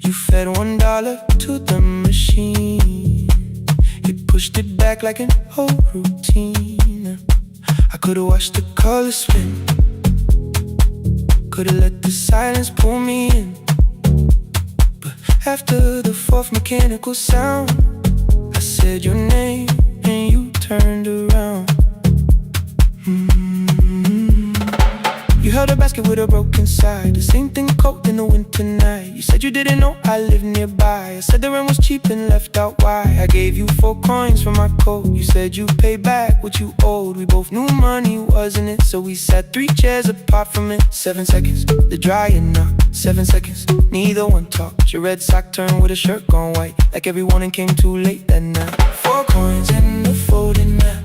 You fed $1 to the machine. You pushed it back like an old routine. I could've watched the colors spin, could've let the silence pull me in. But after the fourth mechanical sound, I said your name and you turned around. You held a basket with a broken side, the same thing cold in the winter night. You said you didn't know I lived nearby. I said the rent was cheap and left out why. I gave you 4 coins for my coat. You said you'd pay back what you owed. We both knew money wasn't it, so we sat 3 chairs apart from it. 7 seconds, the dryer knocked. 7 seconds, neither one talked. Your red sock turned with a shirt gone white, like every warning came too late that night. 4 coins and a folding map,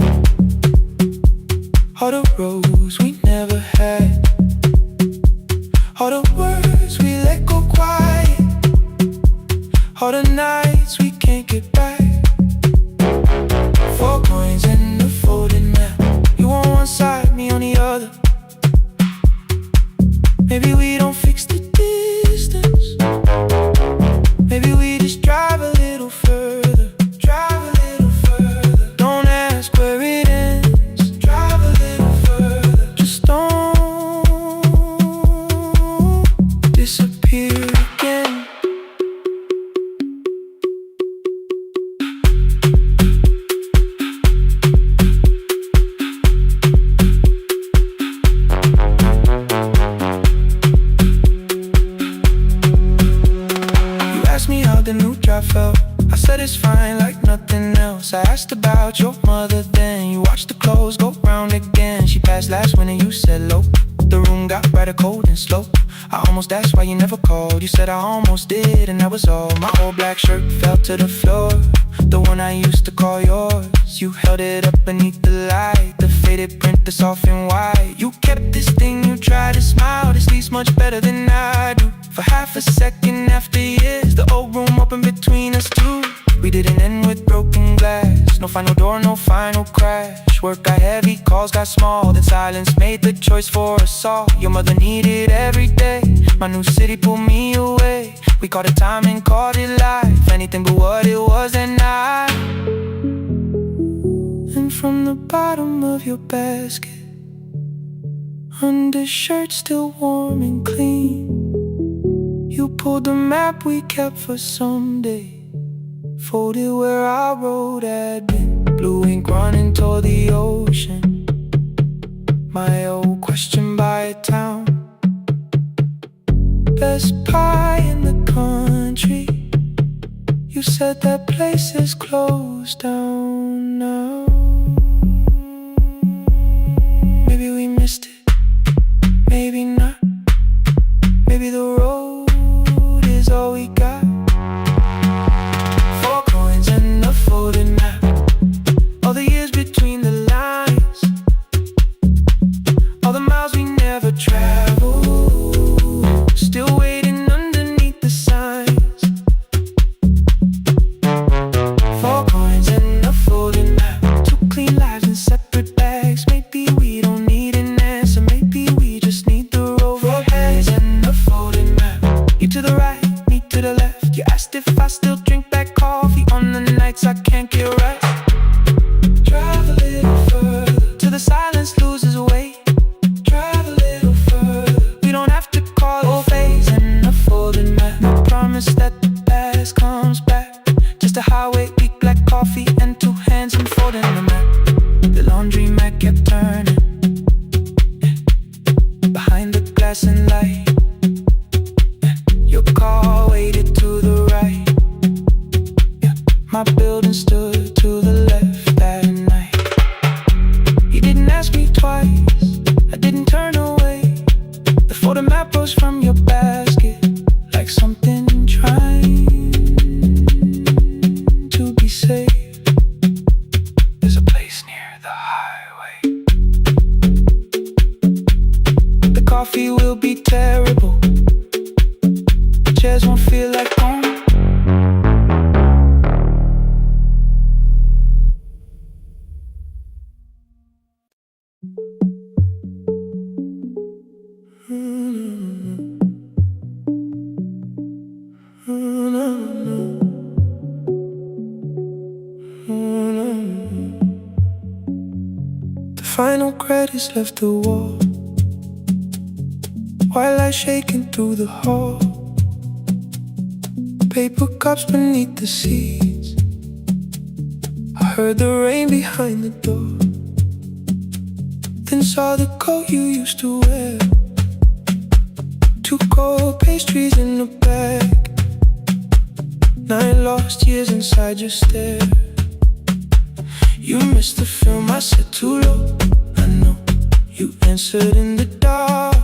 all the roads we never had, all the words we let go quiet, all the nights we can't get back. 4 coins and a folding map, you on one side, me on the other. Maybe we don't fix the distance, maybe we just drive a little further. Drive a little further, don't ask where it ends. Drive a little further, just don't disappear again. You asked me how the new drive felt. I said it's fine like nothing else. I asked about your mother then. You watched the clothes go round again. She passed last winter, you said low. The room got brighter, cold and slow. I almost asked why you never called. You said I almost did and that was all. My old black shirt fell to the floor, the one I used to call yours. You held it up beneath the light, the faded print, the soft and white. You kept this thing, you tried to smile. This sleeps much better than I do. For half a second after years, the old room opened between us two. We didn't end with broken glass, no final door, no final crash. Work got heavy, calls got small, then silence made the choice for us all. Your mother needed every day, my new city pulled me away. We called it time and called it life, anything but what it was that night. And from the bottom of your basket, undershirt still warm and clean, you pulled the map we kept for someday, folded where our road had been. Blue ink running toward the ocean, my old question by a town. Best pie in the country, you said that place is closed down now. Maybe we missed it, maybe not. Maybe the road is all we got. 4 coins and a folded map, all the years between the lines, all the miles we never traveled, still waiting underneath the signs. 4 coins and a folded map, 2 clean lives in separate bags. Maybe we don't need an answer, maybe we just need the road. 4 coins and a folded map, you to the right, me to the left. You asked if I still drink black coffee on the nights I can't get right. Drive a little further, till the silence loses weight. Drive a little further, we don't have to call it phase and a folded map. No promise that the past comes back, just a highway, weak black coffee and 2 hands unfolding the map. The laundry mat kept turning, behind the glass and light. Your car waited to the right, my building stood to the left that night. You didn't ask me twice, I didn't turn away. The photo map rose from your basket, like something trying to be safe. There's a place near the highway. The coffee will be terrible, the chairs won't feel like home. final credits left the wall, white light shaking through the hall, paper cups beneath the seats. I heard the rain behind the door, then saw the coat you used to wear, 2 cold pastries in a bag, 9 lost years inside your stare. You missed the film, I said too low, I know. You answered in the dark.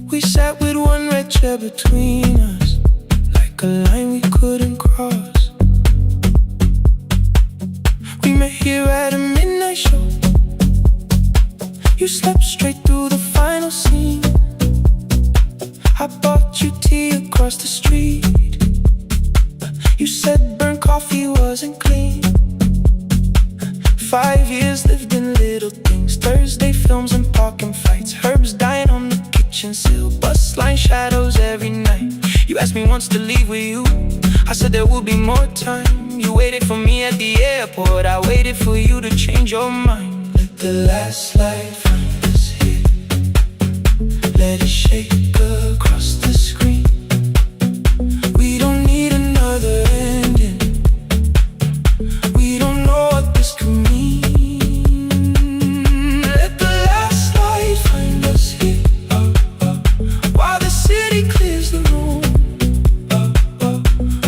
We sat with one red chair between us, like a line we couldn't cross. We met here at a midnight show. You slept straight through the final scene. I bought you tea across the street. You said burnt coffee wasn't clean. 5 years lived in little things, Thursday films and parking fights, herbs dying on the kitchen sill, bus line shadows every night. You asked me once to leave with you, I said there would be more time. You waited for me at the airport, I waited for you to change your mind. Let the last light find us here, let it shake across the screen. We don't need another ending, we don't know what this could mean. Let the last light find us here, while the city clears the room.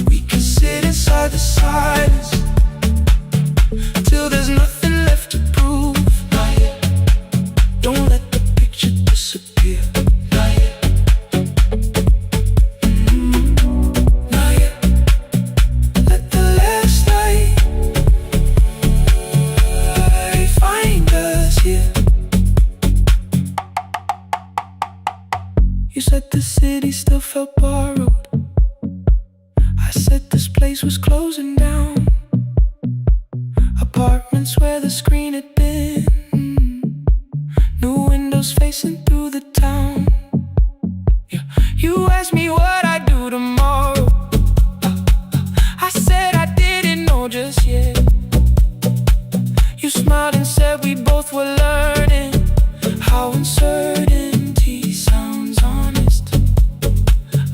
We can sit inside the silence till there's nothing left to prove. Not yet. Don't let the picture disappear. Not yet. Not yet. Let the last light find us here. You said the city still felt borrowed, I said this place was closing down. Apartments where the screen had been, new windows facing through the town. Yeah. You asked me what I'd do tomorrow, I said I didn't know just yet. You smiled and said we both were learning how uncertainty sounds honest.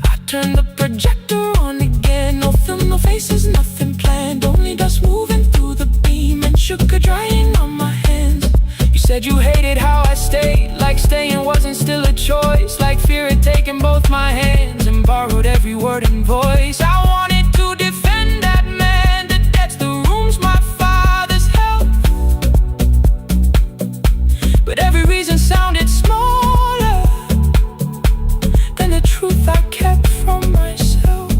I turned the projector on again, no film, no faces, nothing planned, only dust moving through the beam and sugar drying on my hands. You said you hated how I stayed, like staying wasn't still a choice, like fear had taken both my hands and borrowed every word and voice. I wanted to defend that man, the debts, the rooms, my father's health, but every reason sounded smaller than the truth I kept from myself.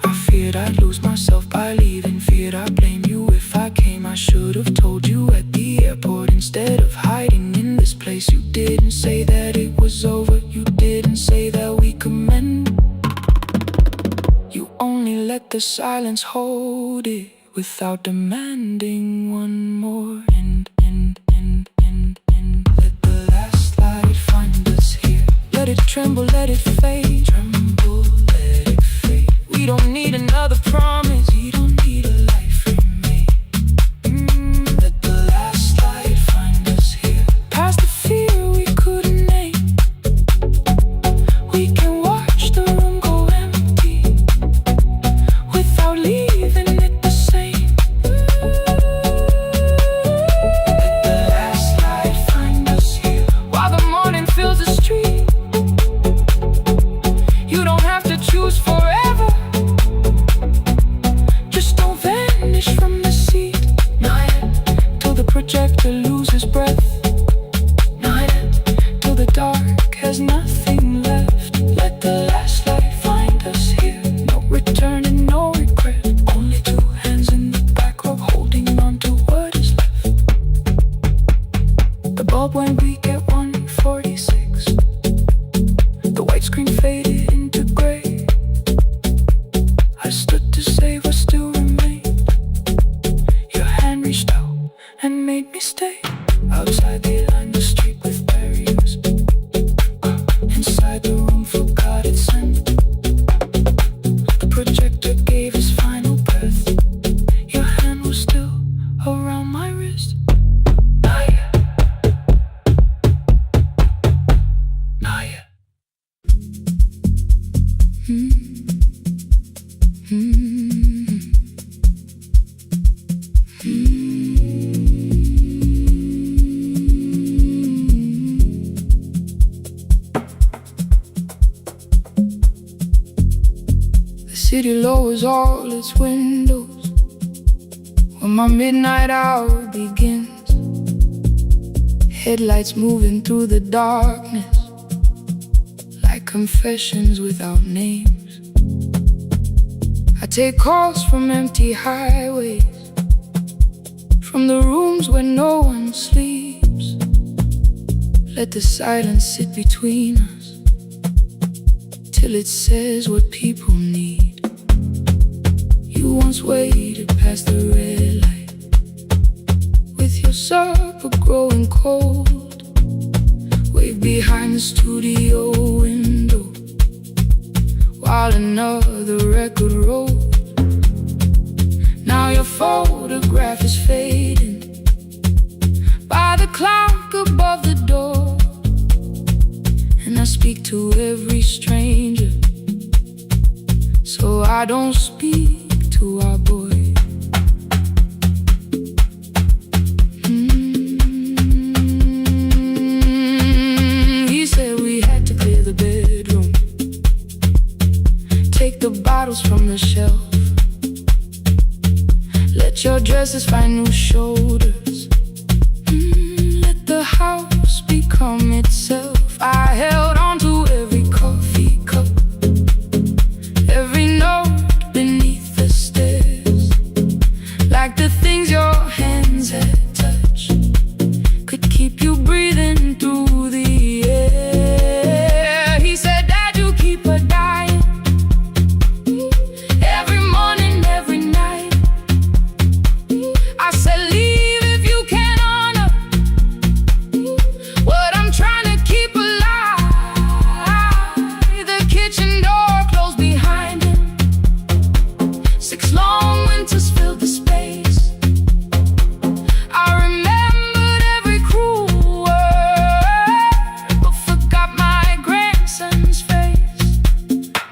I feared I'd lose myself by leaving, feared I'd blame you if I came. I should have told you at the airport instead of hiding in this place. You didn't say that it was over, you didn't say that we could mend. You only let the silence hold it without demanding one more end. Let the last light find us here, let it tremble, let it fade. Tremble, let it fade. We don't need another promise, we don't need a life remade. Let the last light find us here, past the fear we couldn't name. We can watch the room go empty without leaving it the same. Let the last light find us here, while the morning fills the street. You don't have to choose forever, just don't vanish from the seat. Not yet. Till the projector loses breath. Not yet. Till the dark has nothing left. Let the last light find us here, no return and no regret, only 2 hands in the back row holding on to what is left. The bulb went weak at 1:46, the white screen faded into gray. I stood to save what still remained. Your hand reached out and made me stay. Outside they lined the street with barriers, inside the room forgot its scent. The projector gave his final breath. Your hand was still city lowers all its windows when my midnight hour begins. Headlights moving through the darkness like confessions without names. I take calls from empty highways, from the rooms where no one sleeps. Let the silence sit between us till it says what people need. You once waited past the red light with your supper growing cold, way behind the studio window while another record rolled. Now your photograph is fading by the clock above the door, and I speak to every stranger, so I don't speak to our boy. He said we had to clear the bedroom, take the bottles from the shelf, let your dresses find new shoulders, let the house become itself. I held on to every coffee cup, every note beneath the stairs, like the things your hands had touched could keep you breathing through the air. He said, Dad, you keep her dying every morning, every night. I said, leave if you can honor what I'm trying to keep alive. The kitchen door closed behind him, 6 long winters filled the space. I remembered every cruel word, but forgot my grandson's face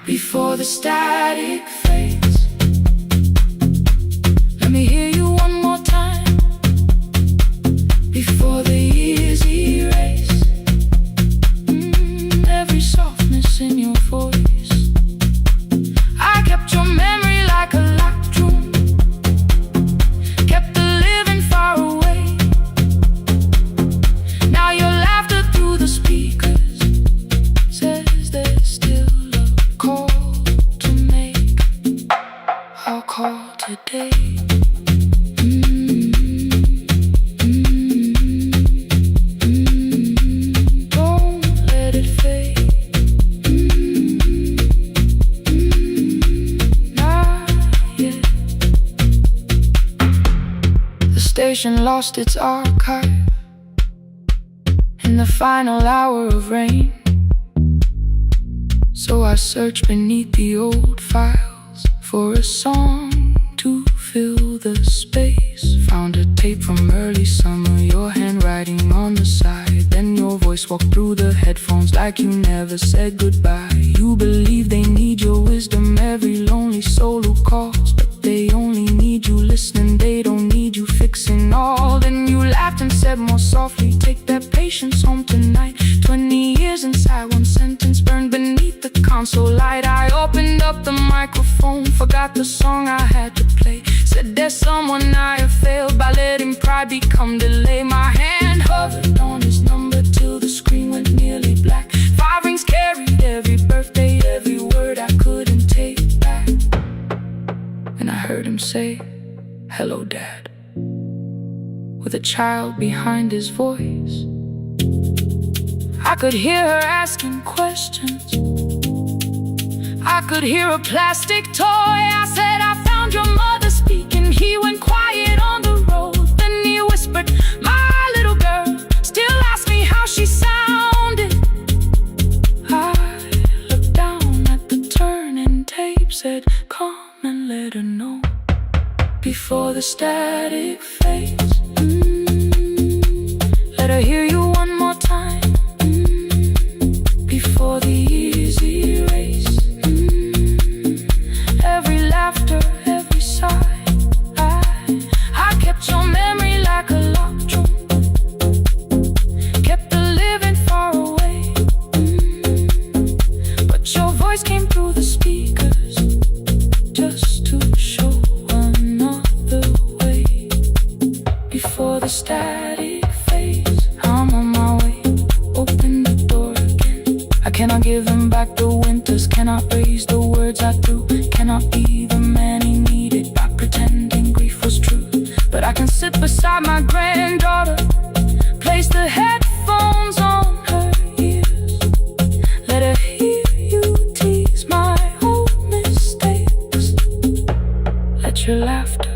before the static fades. Let me hear you one more time before the years erase every softness in your voice. I kept your memory like a locked room, kept the living far away. Now your laughter through the speakers says there's still a call to make. I'll call today. Don't let it fade. Not yet. The station lost its archive in the final hour of rain, so I searched beneath the old files for a song to fill the space. Found a tape from early summer, your handwriting on the side. Then your voice walked through the headphones like you never said goodbye. You believe they need your wisdom, every lonely soul who calls, but they only need you listening, they don't need you fixing all. Then you laughed and said more softly, take that patience home tonight. 20 years inside one sentence burned beneath the console light. I opened up the microphone, forgot the song I had to play. Said there's someone I have failed by letting pride become delay. My hand hovered on his number till the screen went nearly black. 5 rings carried every birthday, every word I couldn't take back. And I heard him say, hello, Dad, with a child behind his voice. I could hear her asking questions, I could hear a plastic toy. I said, I found your mother speaking. He went quiet on the road, then he whispered, my little girl still asks me how she sounded. I looked down at the turning tape, said, come and let her know before the static fades. Let her hear you one more time before the years erase every laughter, every sigh. I kept your memory like a locked room, kept the living far away, but your voice came through the speakers them back. The winters cannot raise the words I threw. Cannot be the man he needed by pretending grief was true. But I can sit beside my granddaughter, place the headphones on her ears, let her hear you tease my old mistakes. Let your laughter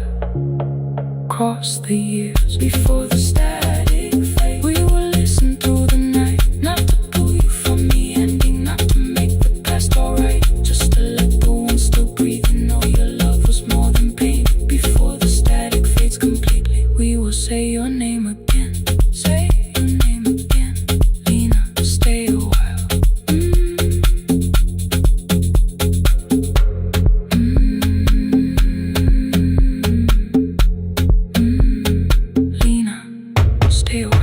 cross the years before the static fades. We will listen through the night, not to pull you from the ending, not to make the past alright, just to let the one still breathe and know your love was more than pain. Before the static fades completely, we will say your name again. Say your name again. Lena, stay a while. Lena, stay a while.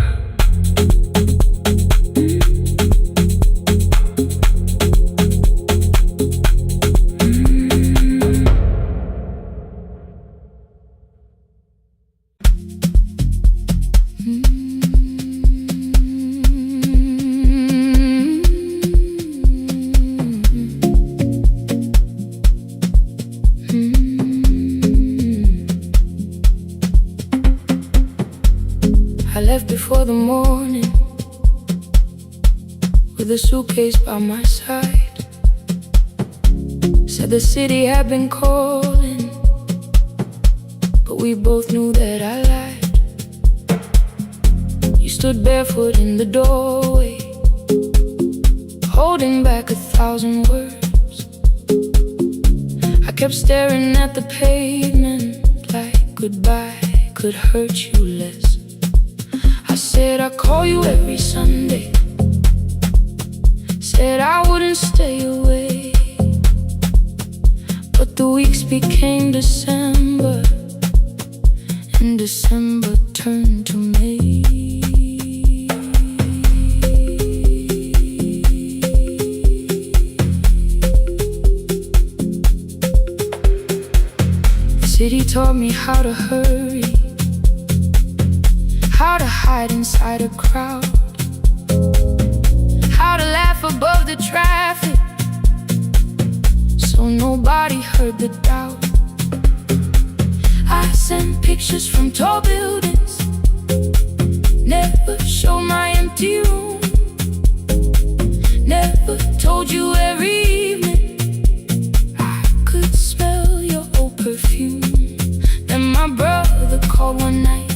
I left before the morning with a suitcase by my side. Said the city had been calling, but we both knew that I lied. You stood barefoot in the doorway, holding back 1,000 words. I kept staring at the pavement like goodbye could hurt you less. I said I'd call you every Sunday, said I wouldn't stay away. But the weeks became December, and December turned to May. The city taught me how to hurry, how to hide inside a crowd, how to laugh above the traffic so nobody heard the doubt. I sent pictures from tall buildings, never showed my empty room, never told you every evening I could smell your old perfume. Then my brother called one night,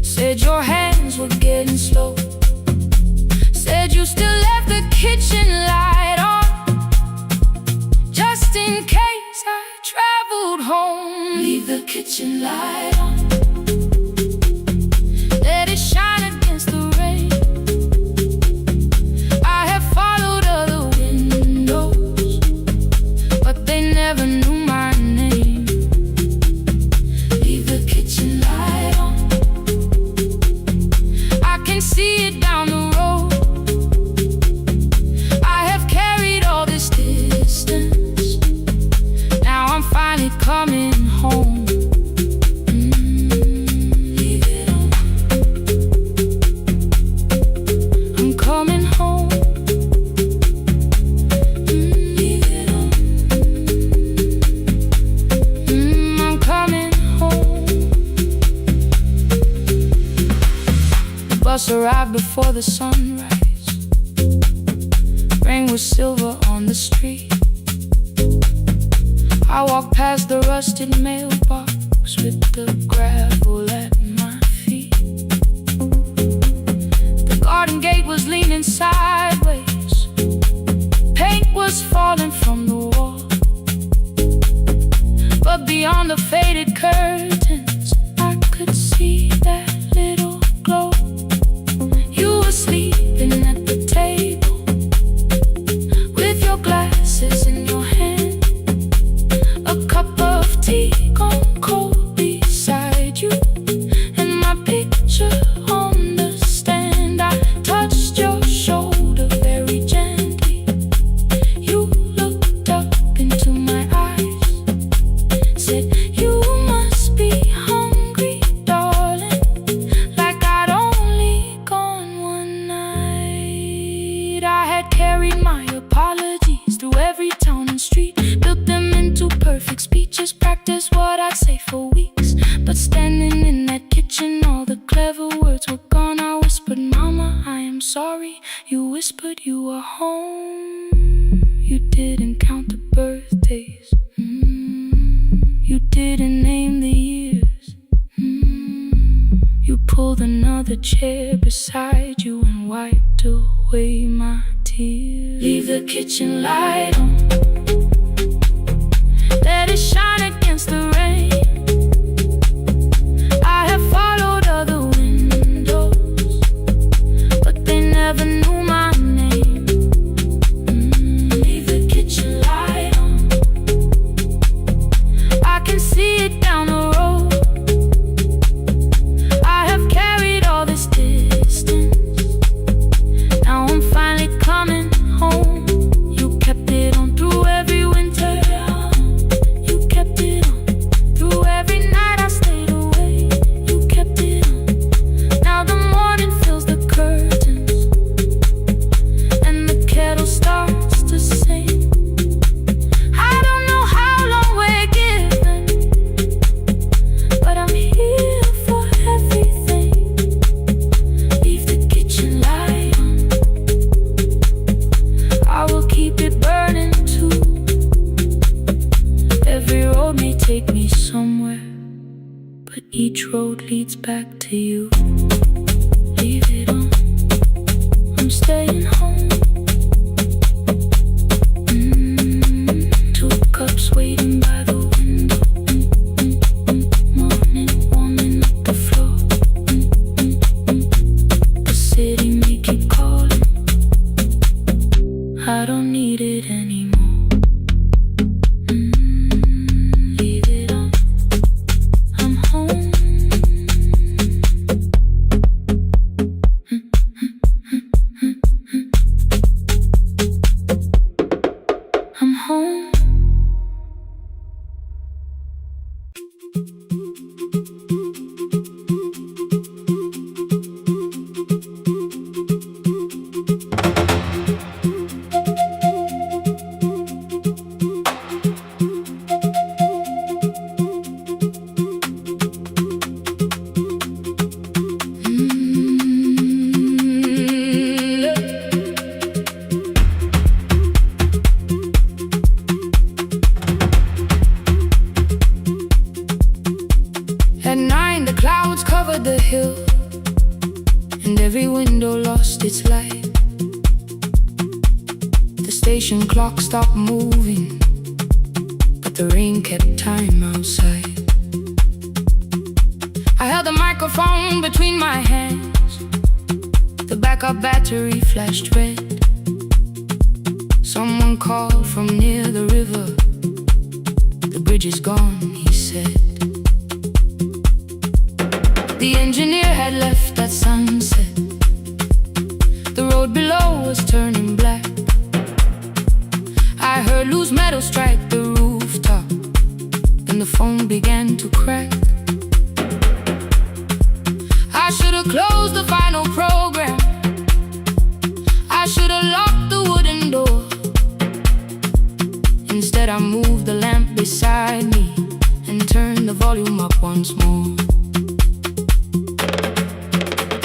said your hands were getting slow, said you still left the kitchen light on, just in case I traveled home. Leave the kitchen light on, let it shine against the rain. I have followed other windows, but they never knew my name. Leave the kitchen light on, see it down the road. I have carried all this distance, now I'm finally coming home. Leave it on, I'm coming home. Leave it on, I'm coming home. The bus arrived before the sunrise, rain was silver on the street. I walked past the rusted mailbox with the gravel at my feet. The garden gate was leaning sideways, paint was falling from the wall, but beyond the faded curtains I could see that little glow. You were sleeping at the table with your glasses in your hand, a cup of tea gone cold beside you, and my picture on the stand. I touched your shoulder very carried my apologies through every town and street, built them into perfect speeches, practiced what I'd say for weeks. But standing in that kitchen, all the clever words were gone. I whispered, Mama, I am sorry. You whispered you were home. You didn't count the birthdays. You didn't name the years. You pulled another chair beside you and wiped away my tears. Leave the kitchen light on, let it shine against the rain. I have followed other windows, but they never knew my name. Leave the kitchen light on, I can see it down the road. I have carried all this distance, now I'm finally coming home. You kept it on through every winter, you kept it on through every night I stayed away. You kept it on, now the morning fills the curtains and the kettle starts to sing. I don't know how long we're given, but I'm here for everything. Leave the kitchen light on, I will keep it burning too. Every road may take me somewhere, but each road leads back to you. Leave it on, I'm staying home. Two cups waiting by the window. Morning warming up the floor. The city may keep calling, I don't need it anymore. Leave it on, I'm home. I'm home. At 9 the clouds covered the hill, and every window lost its light. The station clock stopped moving, but the rain kept time outside. I held the microphone between my hands, the backup battery flashed red. Someone called from near the river, the bridge is gone, he said. The engineer had left at sunset, the road below was turning black. I heard loose metal strike the rooftop, and the phone began to crack. I should have closed the final program, I should have locked the wooden door. Instead I moved the lamp beside me and turned the volume up once more.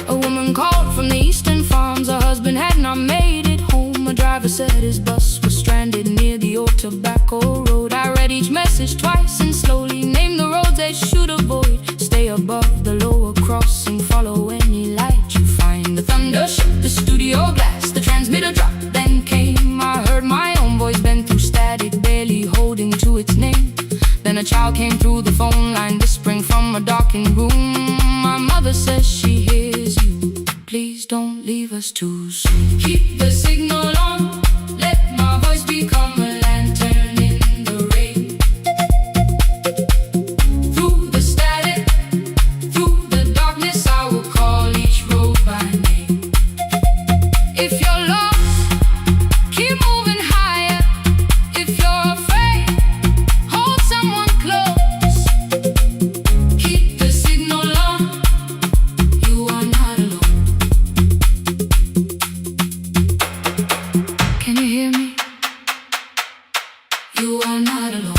A woman called from the eastern farms, her husband had not made it home. A driver said his bus was stranded near the old tobacco road. I read each message twice and slowly named the roads they should avoid. Stay above the lower crossing, follow any light you find. The thunder shook the studio glass, the transmitter dropped, then came. I heard my own voice bend through static, barely holding to its name. Then a child came through the phone line, whispering from a darkened room. My mother says she hears you, please don't leave us too soon. Keep the signal on, let my voice become a lantern in the rain. Through the static, through the darkness, I will call each road by name. If you're lost, keep moving higher. If you're afraid, hold someone close. Keep the signal on, you are not alone. hear me? You are not alone.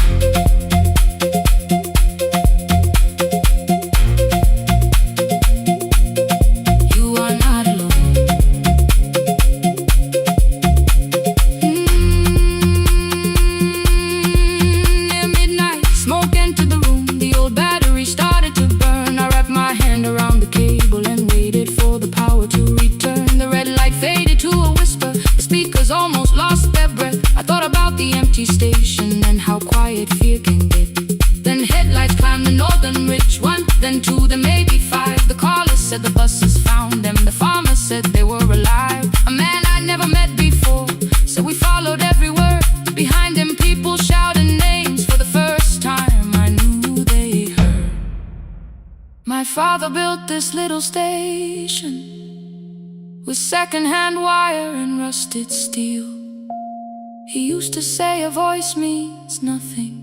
Station and how quiet fear can get. Then headlights climbed the northern ridge, one, then two, then maybe five. The caller said the buses found them. The farmer said they were alive. A man I never met before, so we followed every word. Behind him people shouted names. For the first time I knew they heard. My father built this little station with second-hand wire and rusted steel. He used to say a voice means nothing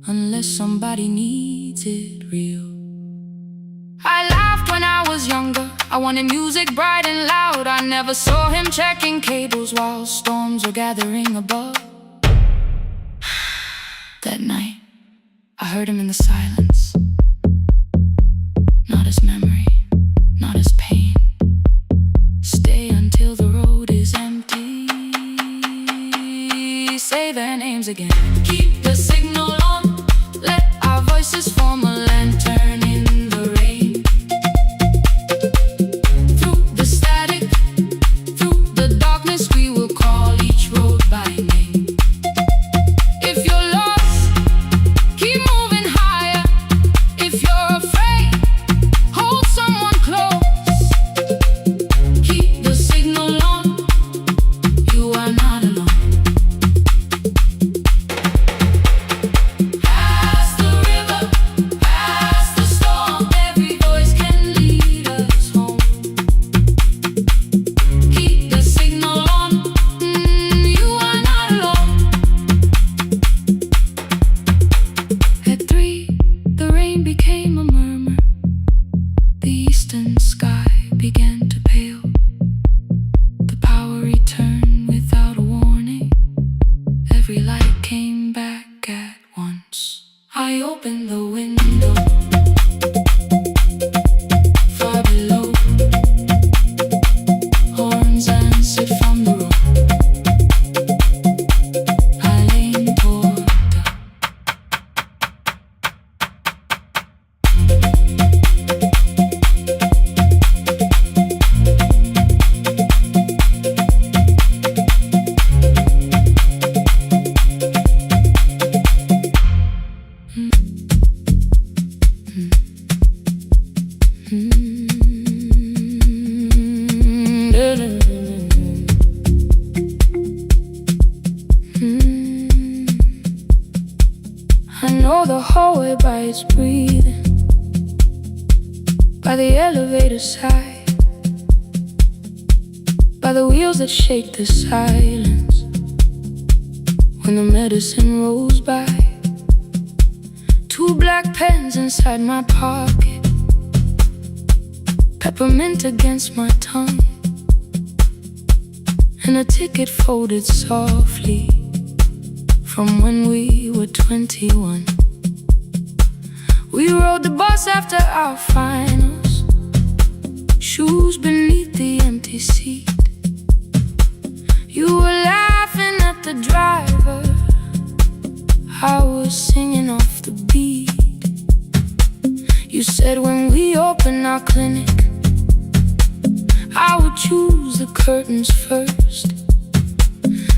unless somebody needs it real. I laughed when I was younger. I wanted music bright and loud. I never saw him checking cables while storms were gathering above. That night, I heard him in the silence. Not his memory, not his pain. Stay until the road is empty. Say their names again. Keep the signal on. Let our voices form a lantern in the rain. Through the static, through the darkness, we will call each road by name. If you're lost, keep moving higher. If you're afraid, hold someone close. Keep the signal on. You are not alone. I opened the window. Far below, horns answered from the road. I leaned toward I know the hallway by its breathing, by the elevator side, by the wheels that shake the silence when the medicine rolls by. 2 black pens inside my pocket, peppermint against my tongue, and a ticket folded softly from when we were 21. We rode the bus after our finals, shoes beneath the empty seat. You were laughing at the driver, I was singing off the beat. You said when we open our clinic, I would choose the curtains first.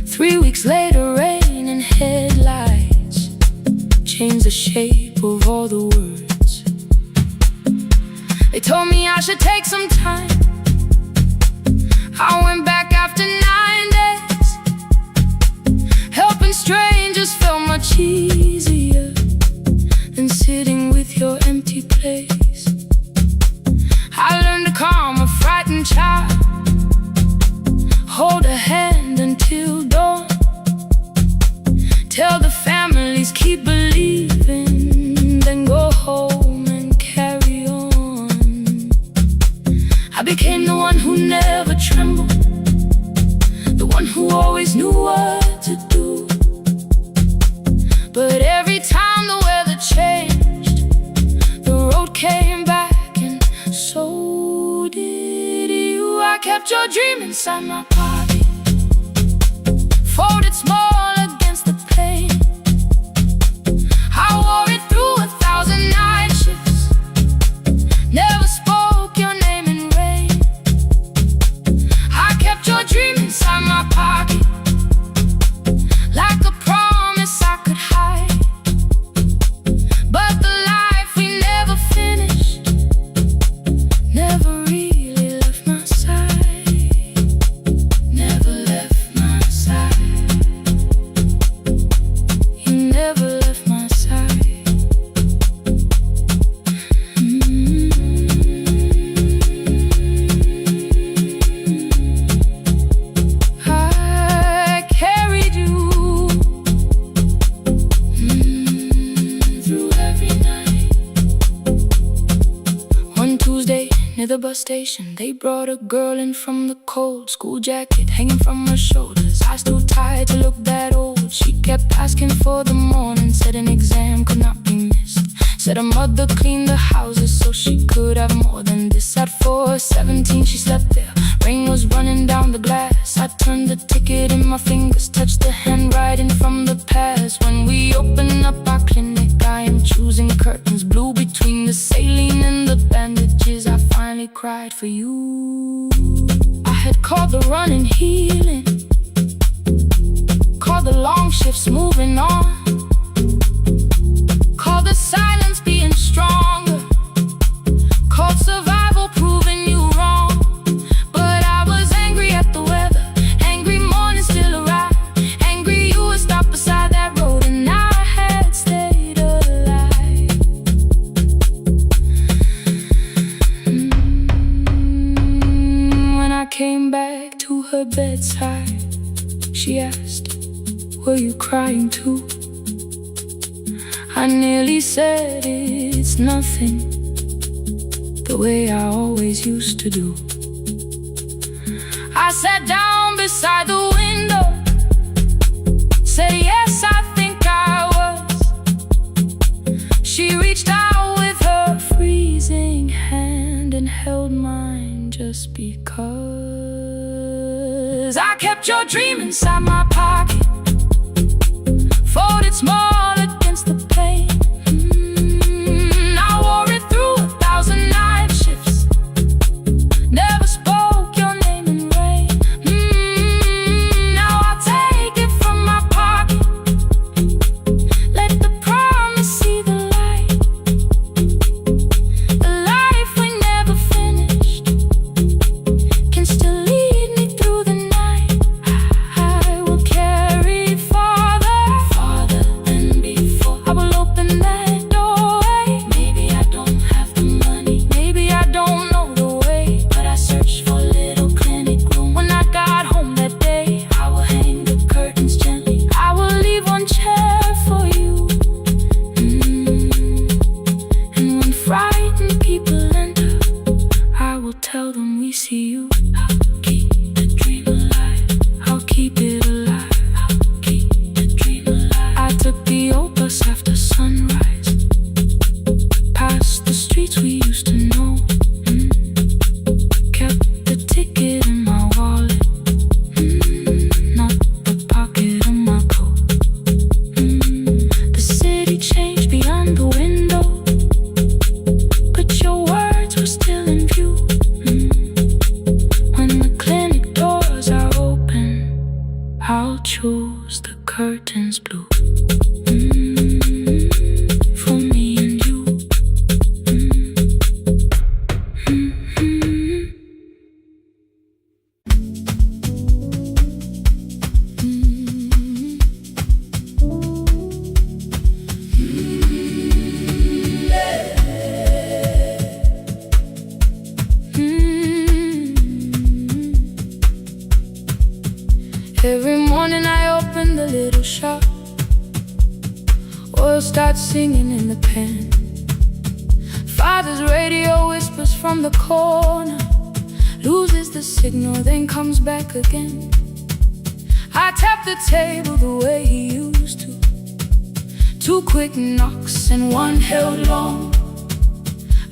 3 weeks later, rain and headlights changed the shape of all the words. They told me I should take some time. I went back after 9 days. Helping strangers felt much easier than sitting with your empty place. I learned to calm a frightened child, hold a hand until dawn, tell the families keep believing, then go home and carry on. I became the one who never trembled, the one who always always knew what to do. But every time the weather changed, the road came back, and so did you. I kept your dream inside my pocket, folded small against the pain. I wore it through 1,000 night shifts, never spoke your name in rain. I kept your dream inside my pocket, like a promise I could hide. But the life we never finished never really left my side, never left my side. You never left my side. I carried you through every night. One Tuesday near the bus station, they brought a girl in from the cold, school jacket hanging from her shoulders, eyes too tired to look that old. She kept asking for the morning, said an exam could not be missed, said her mother cleaned the houses so she could have more than this. At 4:17 she slept there, rain was running down the glass. I turned the ticket in my fingers, touched the handwriting from the past. When we open up our clinic, I am choosing curtains blue between the saline and the bandages. I finally cried for you. I had called the running healing, called the long shifts moving on, called the silence being stronger, called survival proving you wrong. But I was angry at the weather, angry morning still arrived, angry you would stop beside that road and I had stayed alive. When I came back to her bedside, she asked, were you crying too? I nearly said it's nothing, the way I always used to do. I sat down beside the window, said yes, I think I was. She reached out with her freezing hand and held mine just because. I kept your dream inside my pocket, folded small against the pain. I wore it through 1,000 night shifts, never spoke your name in rain. Now I'll take it from my pocket, let the promise see the light. The life we never finished can still lead me through the night. I will carry it farther, farther than before. I will open that doorway. Maybe I don't have the money, maybe I don't know the way, but I searched for a little clinic room. When I got home that day, I will hang the curtains gently, I will leave one chair for you. And when frightened people enter, I will tell them we see you. I'll keep the dream alive, I'll keep it alive, I'll keep the dream alive. I took the old bus after sunrise, past the streets we used to know, kept the ticket in my wallet, not the pocket of my coat. The city changed beyond the window, but your words were still in view. When the clinic doors are open, I'll choose the curtains blue, for me and you. Every morning I open the little shop, oil starts singing in the pen. Father's radio whispers from the corner, loses the signal, then comes back again. I tapped the table the way he used to. 2 quick knocks and 1 held long.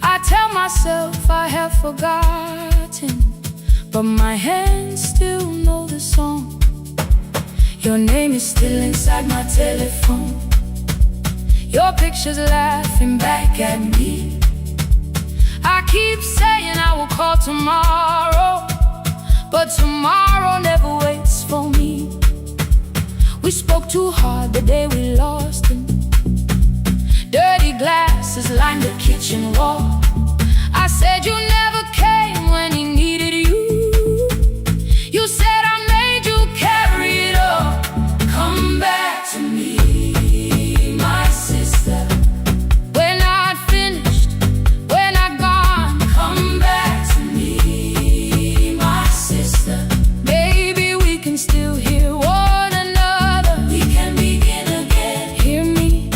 I tell myself I have forgotten, but my hands still know the song. Your name is still inside my telephone. Your picture's laughing back at me. I keep saying I will call tomorrow, but tomorrow never waits for me. We spoke too hard the day we lost him. Dirty glasses lined the kitchen wall. I said you never came when he needed you. You said I made you carry it all. Come back to me, my sister. We're not finished, we're not gone. Come back to me, my sister. Baby, we can still hear one another. We can begin again. Hear me,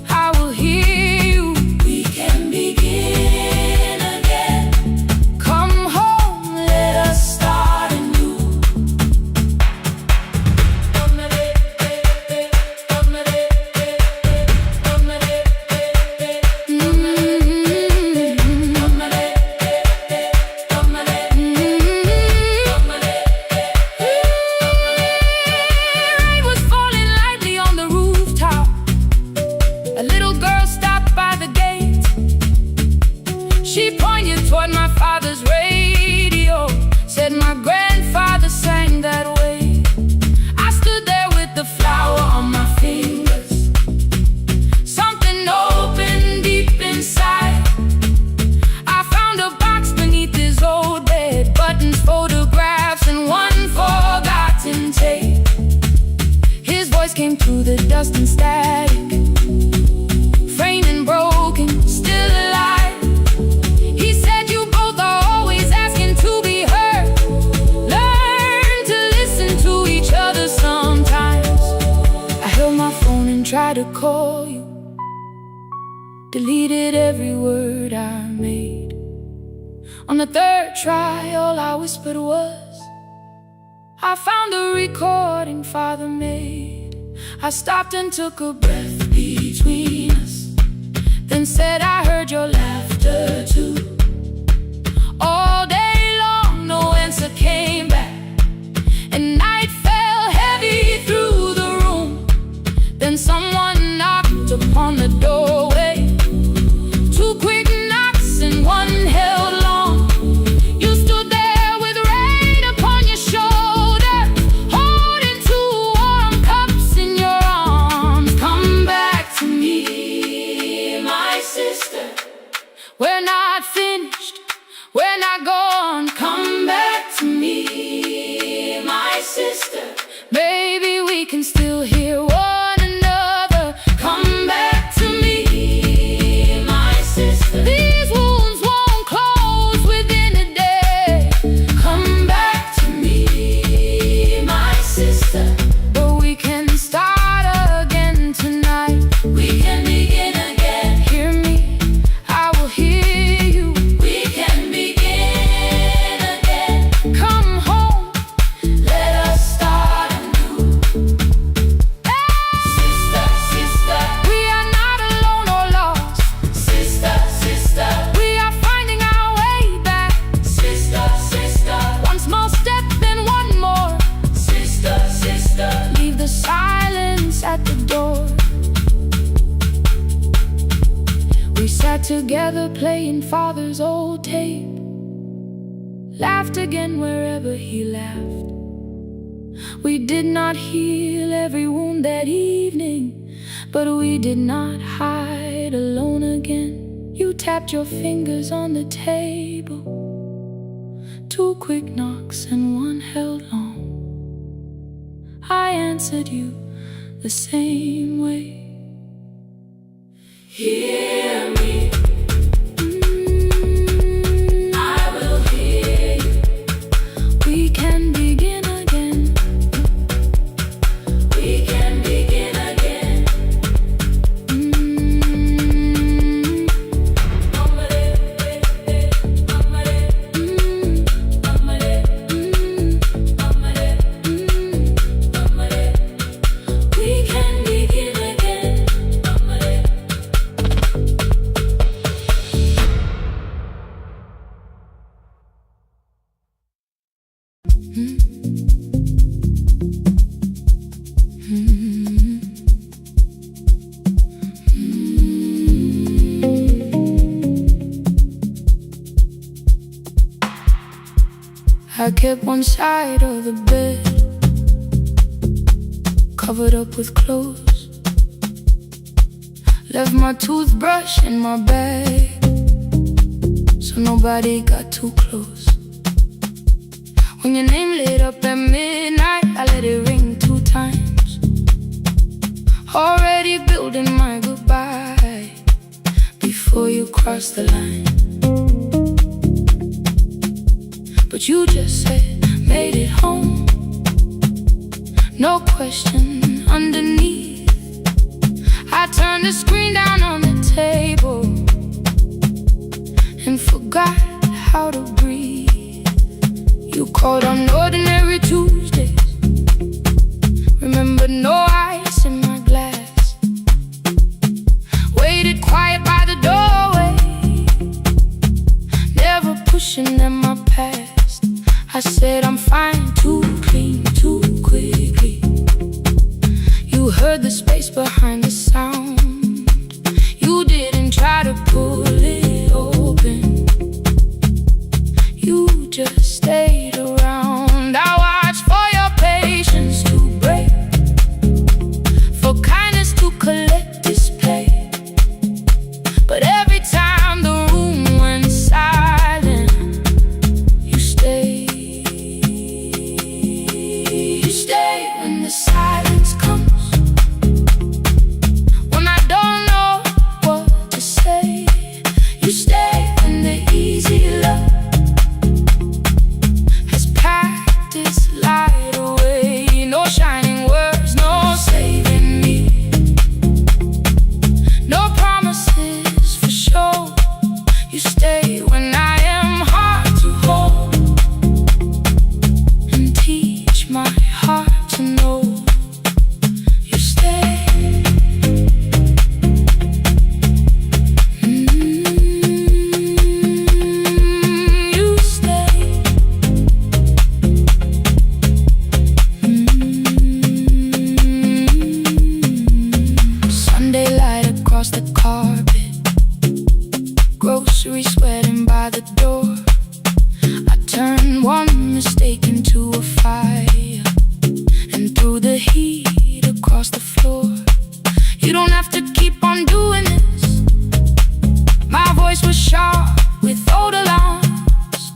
I will hear you. We can begin again. Come home, let us start anew. Rain was falling lightly on the rooftop. A little girl stopped by the gate. She pointed toward my father's radio, said my grandfather sang that way. I stood there with the flower on my fingers. Something opened deep inside. I found a box beneath his old bed, buttons, photographs, and 1 forgotten tape. His voice came through the dust and static, framed and broken, still alive. He said you both are always asking to be heard. Learn to listen to each other sometimes. I held my phone and tried to call you, deleted every word I made. On the 3rd try, all I whispered was, I found the recording Father made. I stopped and took a breath between us, then said I heard your laughter too. All day long, no answer came back, and night fell heavy through the room. Then someone knocked upon the doorway. 2 quick knocks and 1 held long. You stood there with rain upon your shoulder, holding 2 warm cups in your arms. Come back to me, my sister. We're not finished, we're not gone. Come back to me, my sister. Baby, we can still hear one another. Come back to me, my sister. These wounds won't close within a day. Come back to me, my sister. But we can start again tonight. We can begin again. Hear me, I will hear you. We can begin again. Come home, let us start anew. Sister, sister, we are not alone or lost. Sister, sister, we are finding our way back. Sister, sister, 1 small step, then 1 more. Sister, sister, leave the silence at the door. We sat together playing Father's old tape, laughed again wherever he laughed. We did not heal every wound that evening, but we did not hide alone again. You tapped your fingers on the table, 2 quick knocks and 1 held long. I answered you the same way. Hear me, I will hear you. We can begin again. We can begin again. I kept one side of the bed covered up with clothes. Left my toothbrush in my bag so nobody got too close. When your name lit up at midnight, I let it ring 2 times. Already building my goodbye before you cross the line. But you just said, made it home. No question underneath. I turned the screen down on the table and forgot how to breathe. You called on ordinary Tuesdays. Remember, no ice in my glass. Waited quiet by the doorway, never pushing in my past. I said I'm fine, too clean, too quickly. You heard the space behind the sound. You didn't try to pull it open. You just stayed around. I watched for your patience to break, for kindness to collect display. But every time the room went silent, you stayed. You stay when the silence comes, when I don't know what to say. You stay when the easy love has packed its light away. No shining words, no saving me, no promises for sure. You stay when I am hard to hold and teach my heart to know. You stay. You stay. Sunday light across the carpet, groceries sweating by the door. I turned one mistake into a fire and threw the heat across the floor. You don't have to keep on doing this. My voice was sharp with old alarms.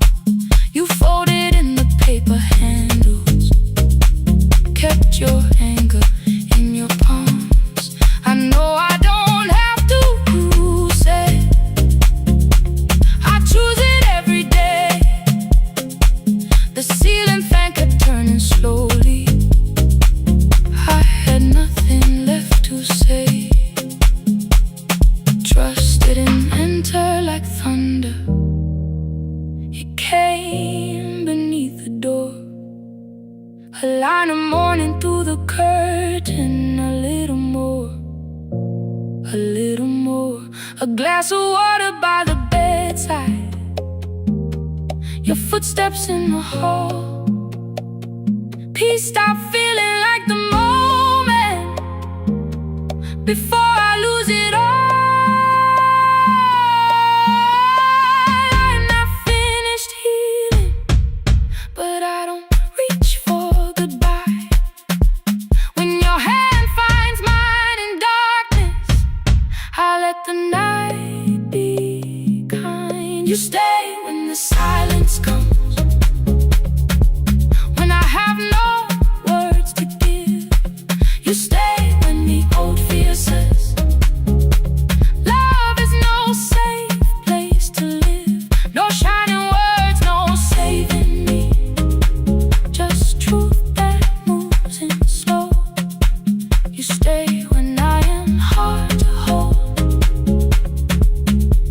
You folded in the paper handles, kept your anger in your palms. I know I don't have to say I choose it every day. The ceiling fan kept turning slowly. I had nothing left to say. Trust didn't enter like thunder. It came beneath the door. A line of mourning through the curtain. A little more, a little more. A glass of water by the bedside. Your footsteps in the hall. Peace stopped feeling like the moment before I lose it all. I'm not finished healing, but I don't reach for goodbye. When your hand finds mine in darkness, I let the night be kind. You stay when the silence comes, when I have no words to give. You stay when the old fear says love is no safe place to live. No shining words, no saving me, just truth that moves in slow. You stay when I am hard to hold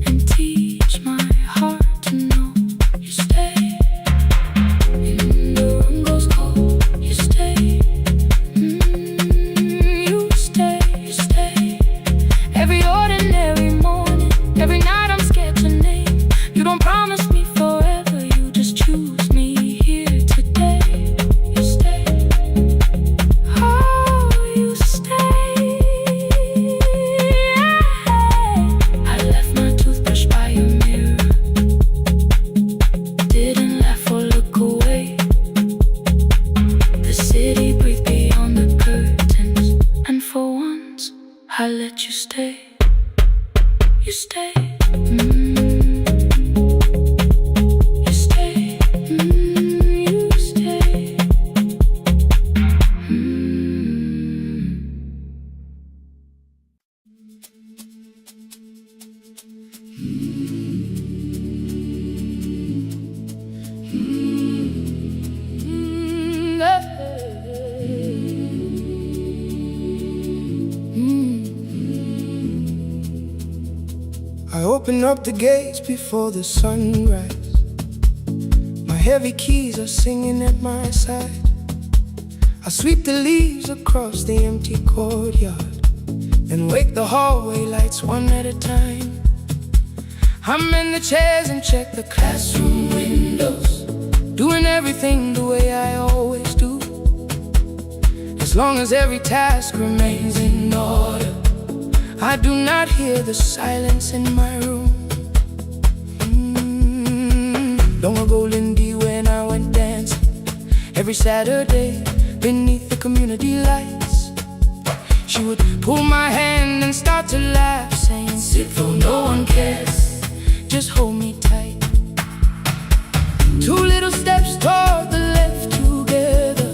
and teach my heart to know. You stay when the room goes cold. You stay. You stay. You stay. Every ordinary morning, every night I'm scared to name. You don't promise me forever, you just choose me here today. You stay. Oh, you you stay. You stay. You stay. I open up the gates before the sunrise. My heavy keys are singing at my side. I sweep the leaves across the empty courtyard and wake the hallway lights one at a time. I'm in the chairs and check the classroom windows, doing everything the way I always do. As long as every task remains in order, I do not hear the silence in my room. Long ago, Lindy, when I went dancing every Saturday beneath the community lights, she would pull my hand and start to laugh, saying, "Sit though no one cares, just hold me tight." Two little steps toward the left together,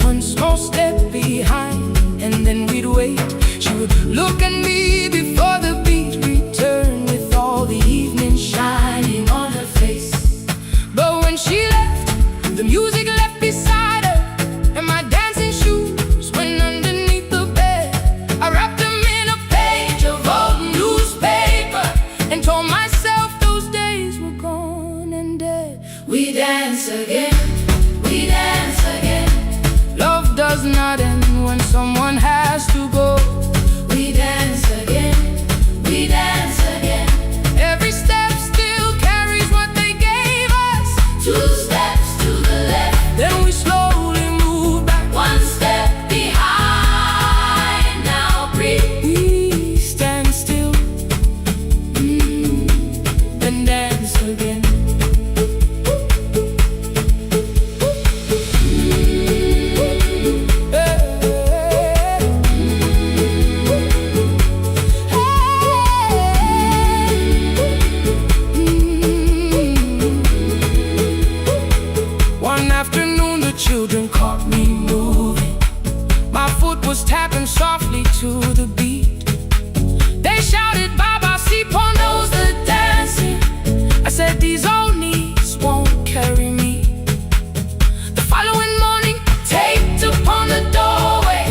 one small step behind, and then we'd wait. She would look at me before the beat returned, with all the evening shining on her face. But when she left, the music left beside her, and my dancing shoes went underneath the bed. I wrapped them in a page of old newspaper and told myself those days were gone and dead. We dance again, we dance again. Love does not end when someone has to go. We dance again, we dance again. Every step still carries what they gave us. Two steps to the left, then we slowly move back. One step behind, now breathe. We stand still, then dance again. Children caught me moving. My foot was tapping softly to the beat. They shouted, "Baba, Sipo knows the dancing." I said, "These old knees won't carry me." The following morning, taped upon the doorway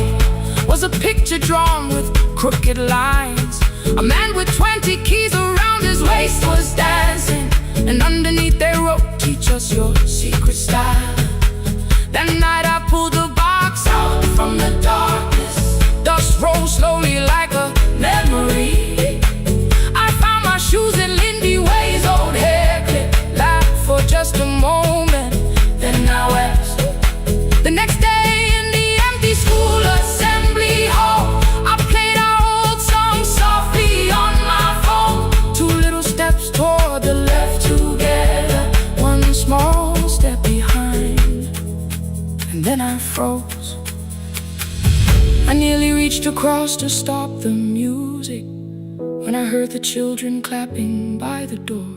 was a picture drawn with crooked lines. A man with 20 keys around his waist was dancing, and underneath they wrote, "Teach us your secret style." That night I pulled the box out from the darkness. Dust rose slowly like a memory. I found my shoes in Lindy Way's old hair clip. Laughed for just a moment, then I wept. The next day in the empty school assembly hall, I played our old song softly on my phone. Two little steps toward the left together, one small step behind. And then I froze. I nearly reached across to stop the music when I heard the children clapping by the door.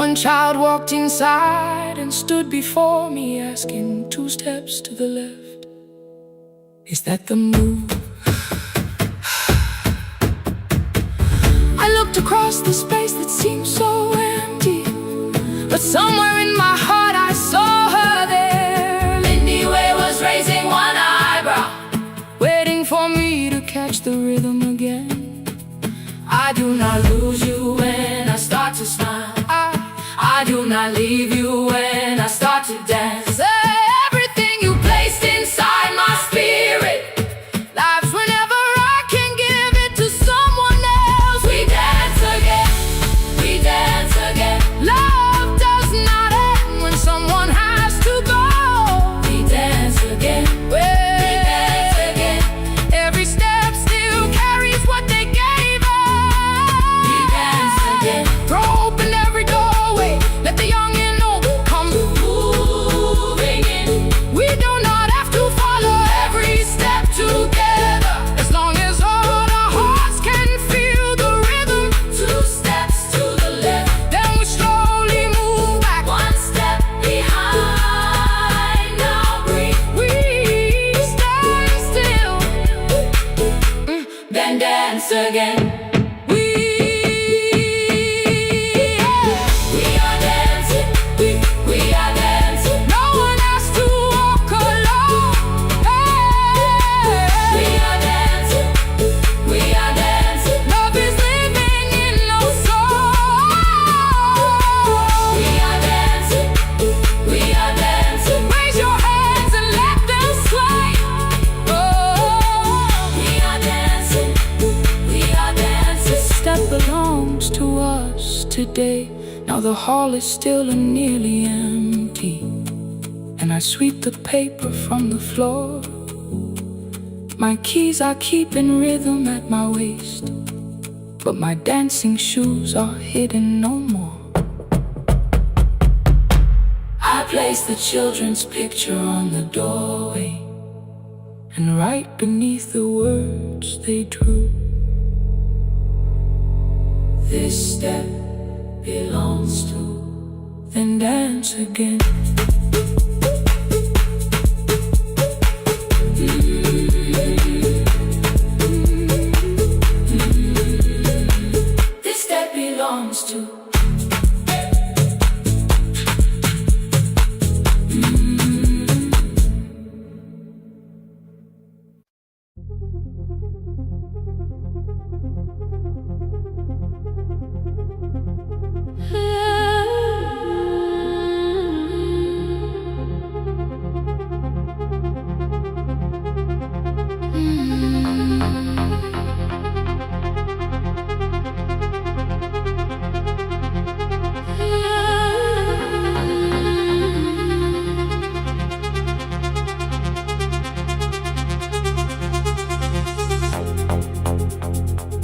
One child walked inside and stood before me, asking, "Two steps to the left, is that the move?" I looked across the space that seemed so empty, but somewhere in my heart I saw her there. Raising one eyebrow, waiting for me to catch the rhythm again. I do not lose you when I start to smile. I do not leave you when I start to dance. Everything you placed inside my spirit lives whenever I can give it to someone else. We dance again, we dance again. Love does not end when someone has to go. We dance again, we dance again. Every step still carries what they gave us. We dance again. Throw open every doorway, let the young and old come. Ooh. dance again. Today, now the hall is still and nearly empty, and I sweep the paper from the floor. My keys I keep in rhythm at my waist, but my dancing shoes are hidden no more. I place the children's picture on the doorway, and right beneath the words they drew, this step belongs to, then dance again. This step belongs to.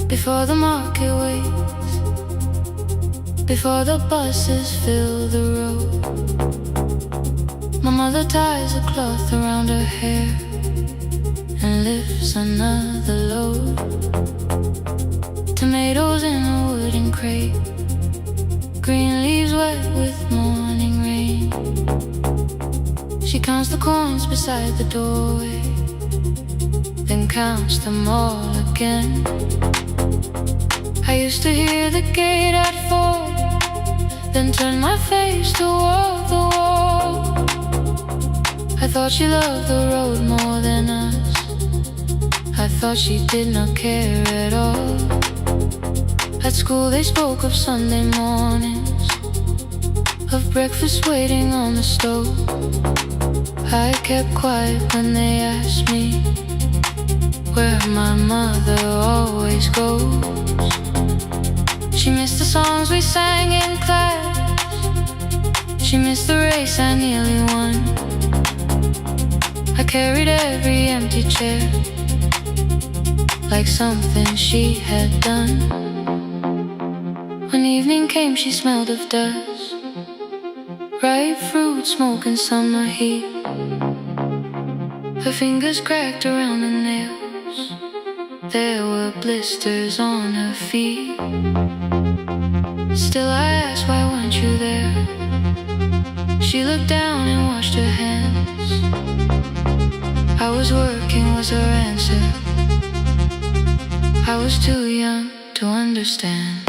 Before the market waits, before the buses fill the road, my mother ties a cloth around her hair and lifts another load. Tomatoes in a wooden crate, green leaves wet with morning rain. She counts the coins beside the doorway, then counts them all again. I used to hear the gate at 4, then turn my face toward the wall. I thought she loved the road more than us. I thought she did not care at all. At school they spoke of Sunday mornings, of breakfast waiting on the stove. I kept quiet when they asked me where my mother always goes. She missed the songs we sang in class, she missed the race I nearly won. I carried every empty chair like something she had done. When evening came she smelled of dust, ripe fruit, smoke and summer heat. Her fingers cracked around the nails, there were blisters on her feet. Still I asked, why weren't you there? She looked down and washed her hands. I was working was her answer. I was too young to understand.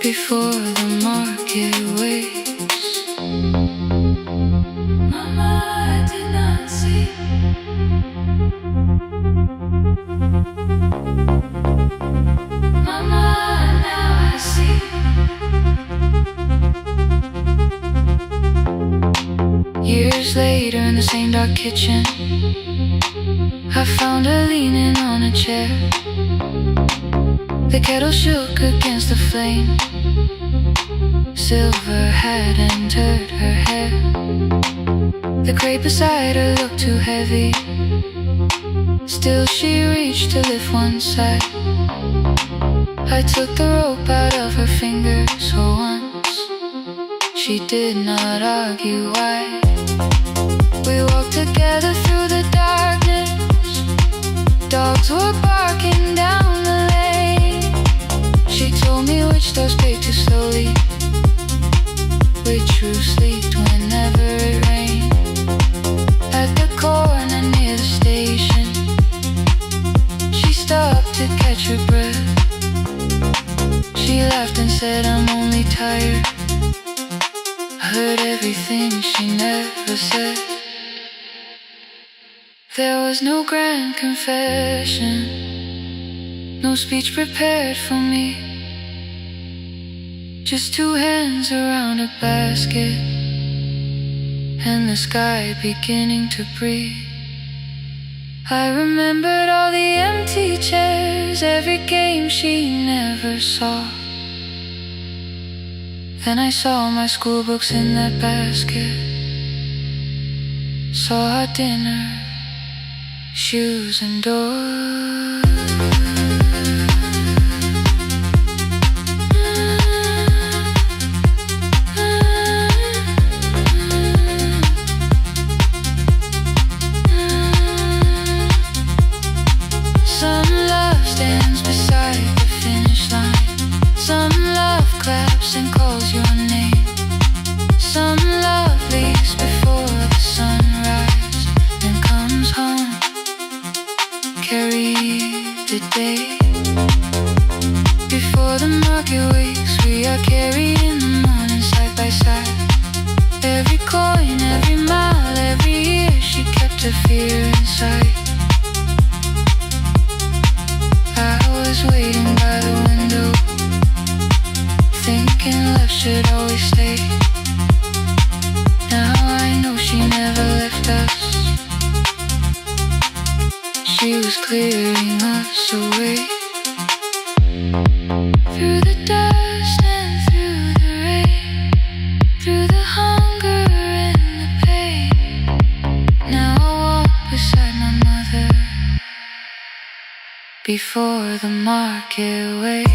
Before the market waits, Mama, I did not see. Mama, now I same dark kitchen, I found her leaning on a chair. The kettle shook against the flame. Silver had entered her hair. The crate beside her looked too heavy. Still she reached to lift one side. I took the rope out of her fingers for once. She did not argue why. We walked together through the darkness. Dogs were barking down the lane. She told me which doors paid too slowly, which roofs leaked whenever it rained. At the corner near the station, she stopped to catch her breath. She laughed and said, I'm only tired. I heard everything she never said. There was no grand confession, no speech prepared for me. Just two hands around a basket, and the sky beginning to breathe. I remembered all the empty chairs, every game she never saw. Then I saw my school books in that basket, saw our dinner, shoes and doors. Some love stands beside the finish line. Some love claps and calls your name. Some love leaves before the sunrise and comes home. Carry the day before the market wakes. We are carried in the morning side by side. Every coin, every mile, every year, she kept her fear inside. I was waiting by the window, thinking love should always stay. Now I know she never left us. She was clearing us away. Through the dust and through the rain, through the hunger and the pain. Now I walk beside my mother before the market wakes.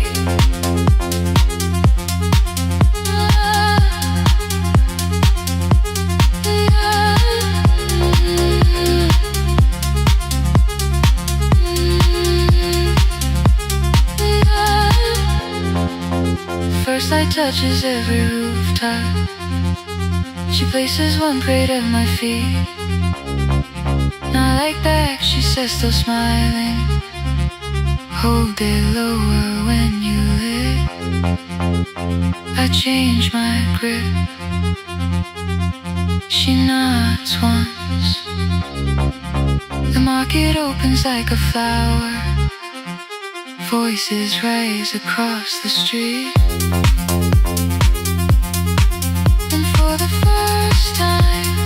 First light touches every rooftop. She places one crate at my feet. Not like back, she says, still smiling. Hold it lower when you live. I change my grip. She nods once. The market opens like a flower. Voices rise across the street. And for the first time,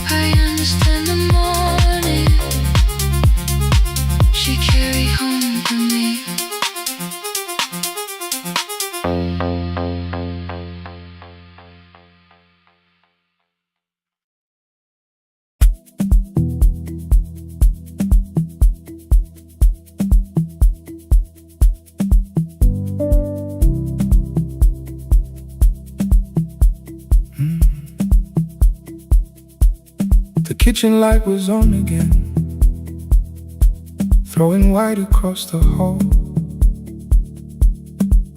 I understand the morning she carried home to me. The kitchen light was on again, throwing white across the hall.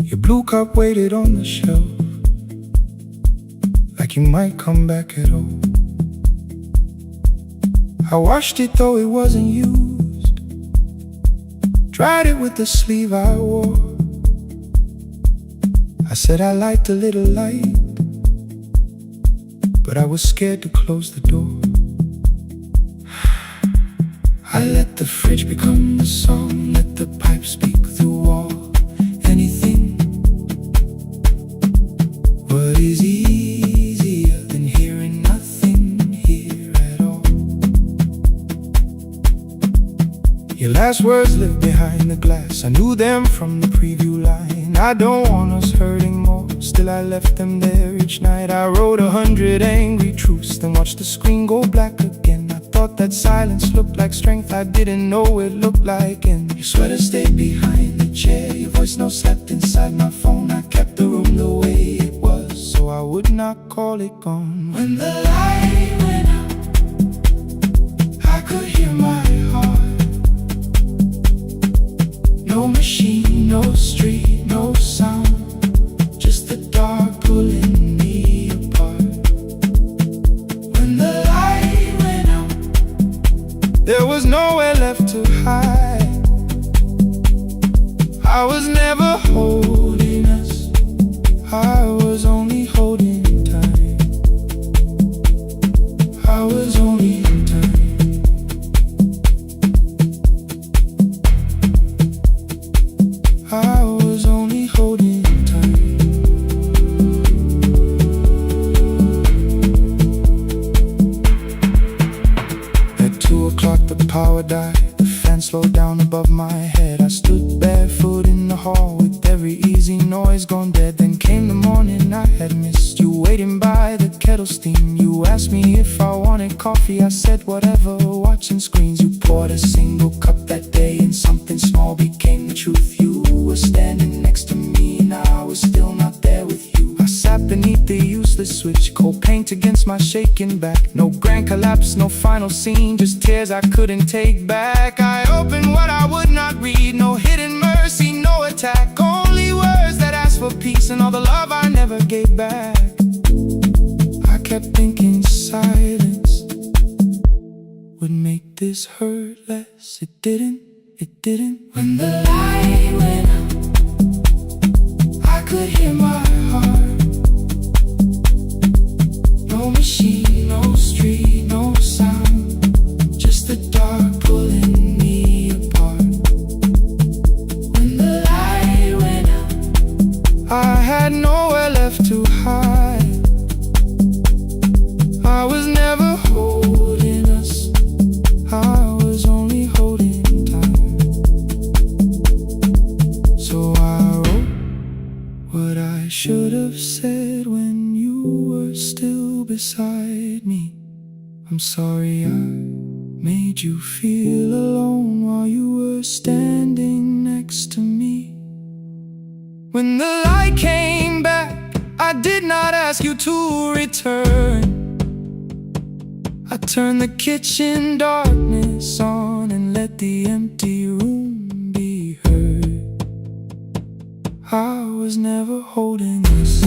Your blue cup waited on the shelf, like you might come back at all. I washed it though it wasn't used, dried it with the sleeve I wore. I said I liked a little light, but I was scared to close the door. I let the fridge become the song, let the pipe speak through wall. Anything. What is easier than hearing nothing here at last words live behind the glass. I knew them from the preview line. I don't want us hurting more. Still I left them there each night. I wrote 100 angry truths, then watched the screen go black again. I thought that silence looked like strength. I didn't know it looked like end. Your sweater stayed behind the chair. Your voice note slept inside my phone. I kept the room the way it was, so I would not call it gone. When the light went out, I could hear my heart. No machine, no street, no sound, just the dark pulling me apart. When the light went out, there was nowhere left to hide. I was never holding us, I was only holding time. I was only time. I was only holding time. At 2 o'clock the power died. The fan slowed down above my head. I stood barefoot in the hall with every easy noise gone dead. Then came the morning I had missed. You waiting by the kettle steam. You asked me if I wanted coffee. I said whatever, watching screens. You poured a single cup that day, and something small became the truth. You were standing next to me, and I was still not there with you. I sat beneath the useless switch, cold paint against my shaking back. No grand collapse, no final scene, just tears I couldn't take back. I opened what I would not read, no hidden mercy, no attack. Only words that asked for peace and all the love I never gave back. I kept thinking silence would make this hurt less. It didn't, it didn't. When the light went out, I could hear my heart. No machine, no street, no sound, just the dark pulling me apart. When the light went out, I had nowhere left to hide. I was never holding us, I was only holding time. So I wrote what I should have said when you were still beside me. I'm sorry I made you feel alone while you were standing next to me. When the light came back, I did not ask you to return. I turned the kitchen darkness on and let the empty room be heard. I was never holding us.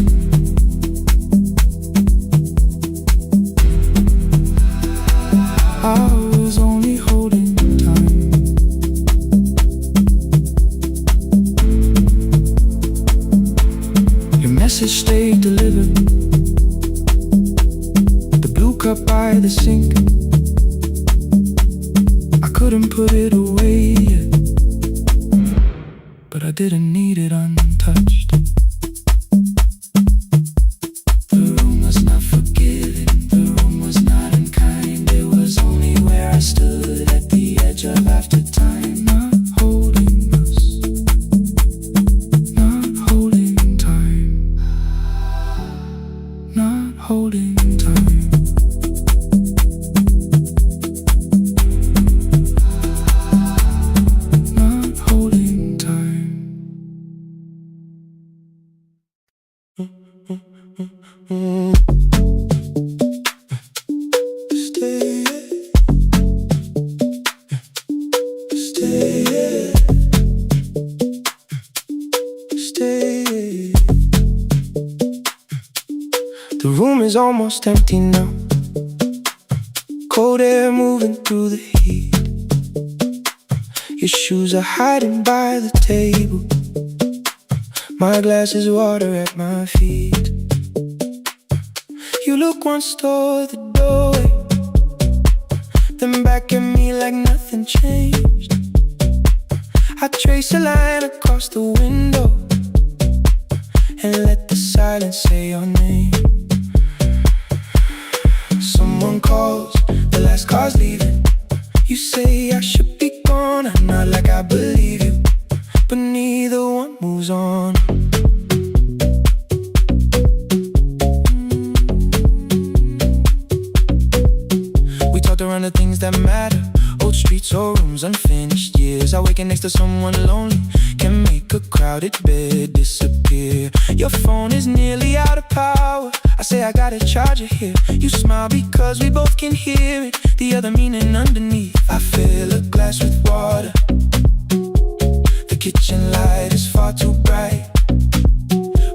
I was only holding time. Your message stayed delivered. The blue cup by the sink, I couldn't put it away yet, but I didn't need it untouched. The room was not forgiving, the room was not unkind. It was only where I stood at the edge of after time. Not holding us, not holding time, not holding time. Not holding time. Stay, stay, stay. The room is almost empty now. Cold air moving through the heat. Your shoes are hiding by the table. My glass is water at my feet. You look once toward the doorway, then back at me like nothing changed. I trace a line across the window and let the silence say your name. Someone calls, the last car's leaving. You say I should be gone, on, I nod like I believe you, but neither one moves on. We talked around the things that matter, old streets or rooms, unfinished years. How waking next to someone lonely can make a crowded bed disappear. Your phone is nearly out of power, I say I gotta charge it here. You smile because we both can hear it, the other meaning underneath. I fill a glass with water, the kitchen light is far too bright.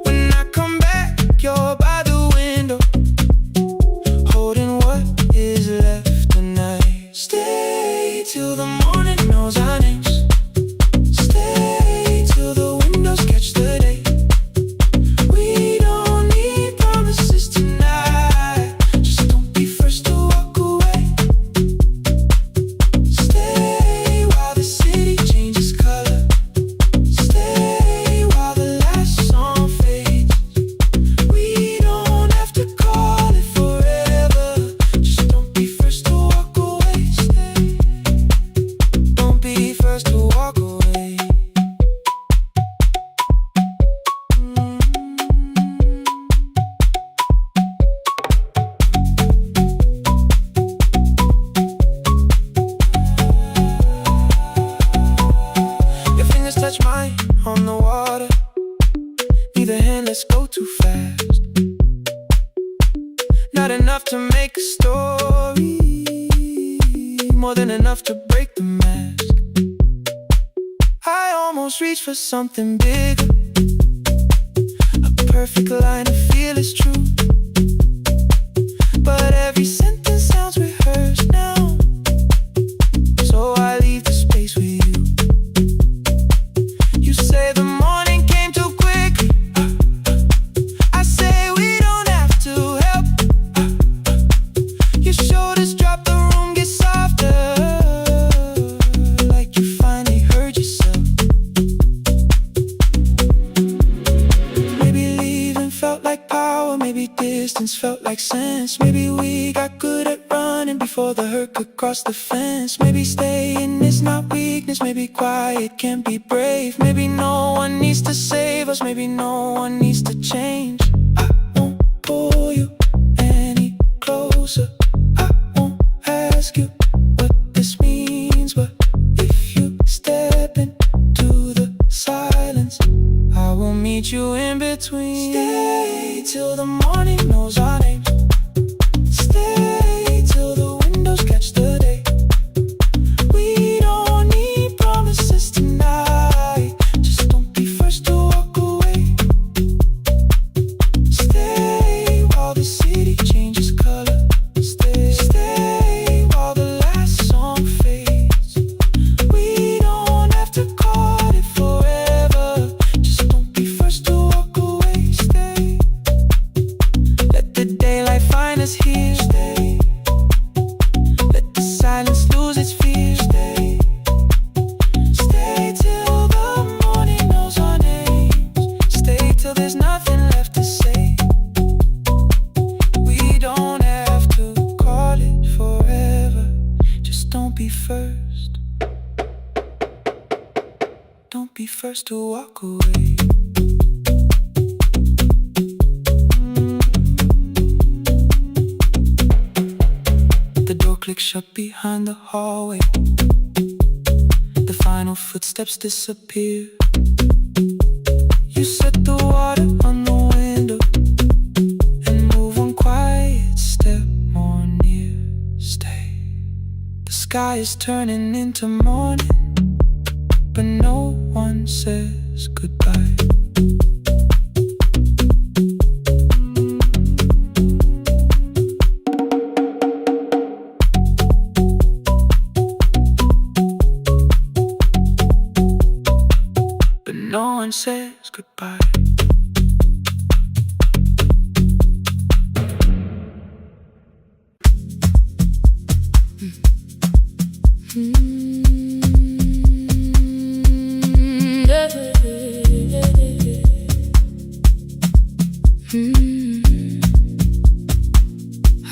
When I come back, you're by the window, holding what is left tonight. Stay till the morning knows our names. Stay till the windows catch the day. We don't need promises tonight, just don't be first to walk away. Stay while the city changes color. Stay while the last song fades. We don't have to call it forever, just don't be first to walk away. Stay, don't be first to walk away. Your fingers touch mine on the water, neither hand, let's go too fast. Not enough to make a story, more than enough to break the mask. I almost reach for something bigger, a perfect line of fearless truth, but every sentence sounds rehearsed now, so I leave the space with you. You say the morning came too quickly, I say we don't have to help. Your shoulders drop, the room gets softer, like you finally heard yourself. Maybe leaving felt like power, maybe distance felt like sense. Maybe we got good at running before the hurt could cross the fence. Maybe staying is not weakness, maybe quiet can be brave. Maybe no one needs to save us, maybe no one needs to change. I won't pull you any closer, I won't ask you what this means, but if you step into the silence, I will meet you in between. Stay till the morning knows our names. Stay till the windows catch the day. We don't need promises tonight, just don't be first to walk away. Stay while the city changes color. Stay while the last song fades. We don't have to call it forever, just don't be first to walk away. Stay, let the daylight find us here. Stay, let the silence lose its fear. Stay, stay till the morning knows our names. Stay till there's nothing left to say. We don't have to call it forever, just don't be first. Don't be first to walk away. The door clicks shut behind the hallway, the final footsteps disappear. You set the water on the window and move one quiet step more near. Stay, the sky is turning into morning, but no one says goodbye. But no one says goodbye.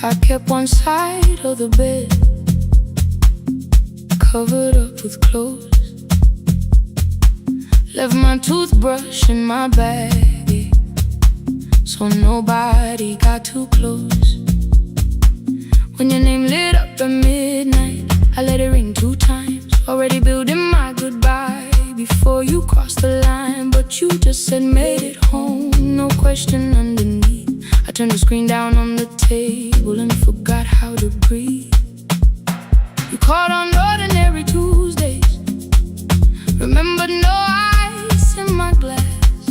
I kept one side of the bed covered up with clothes. Left my toothbrush in my bag, so nobody got too close. When your name lit up at midnight, I let it ring 2 times. Already building my goodbye before you crossed the line, but you just said made it home, no question underneath. I turned the screen down on the table and forgot how to breathe. You called on ordinary Tuesdays, remembered no ice in my glass.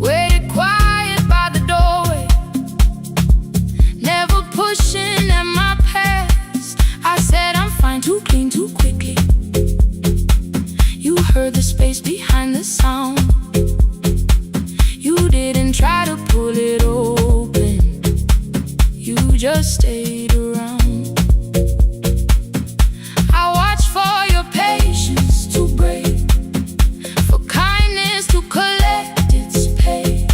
Waited quiet by the doorway, never pushing at my past. I said I'm fine, too clean, too quickly. You heard the space behind the sound. You didn't try to pull it open, you just stayed around. I watched for your patience to break, for kindness to collect its pay.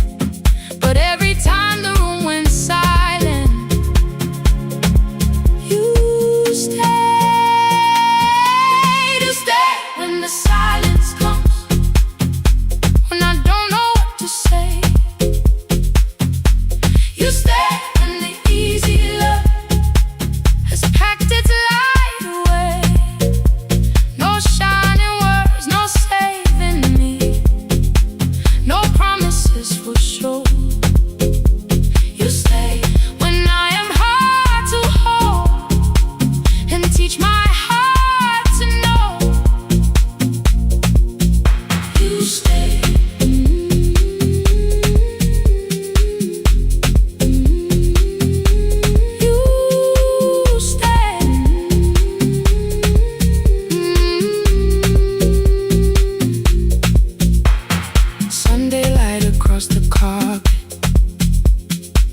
But every time the room went silent, you stayed. You stayed when the silence comes, when I don't know what to say. You stay when the easy love has packed its light away. No shining words, no saving me, no promises for sure. You stay when I am hard to hold and teach my heart to know. You stay. You stay. Sunday light across the carpet,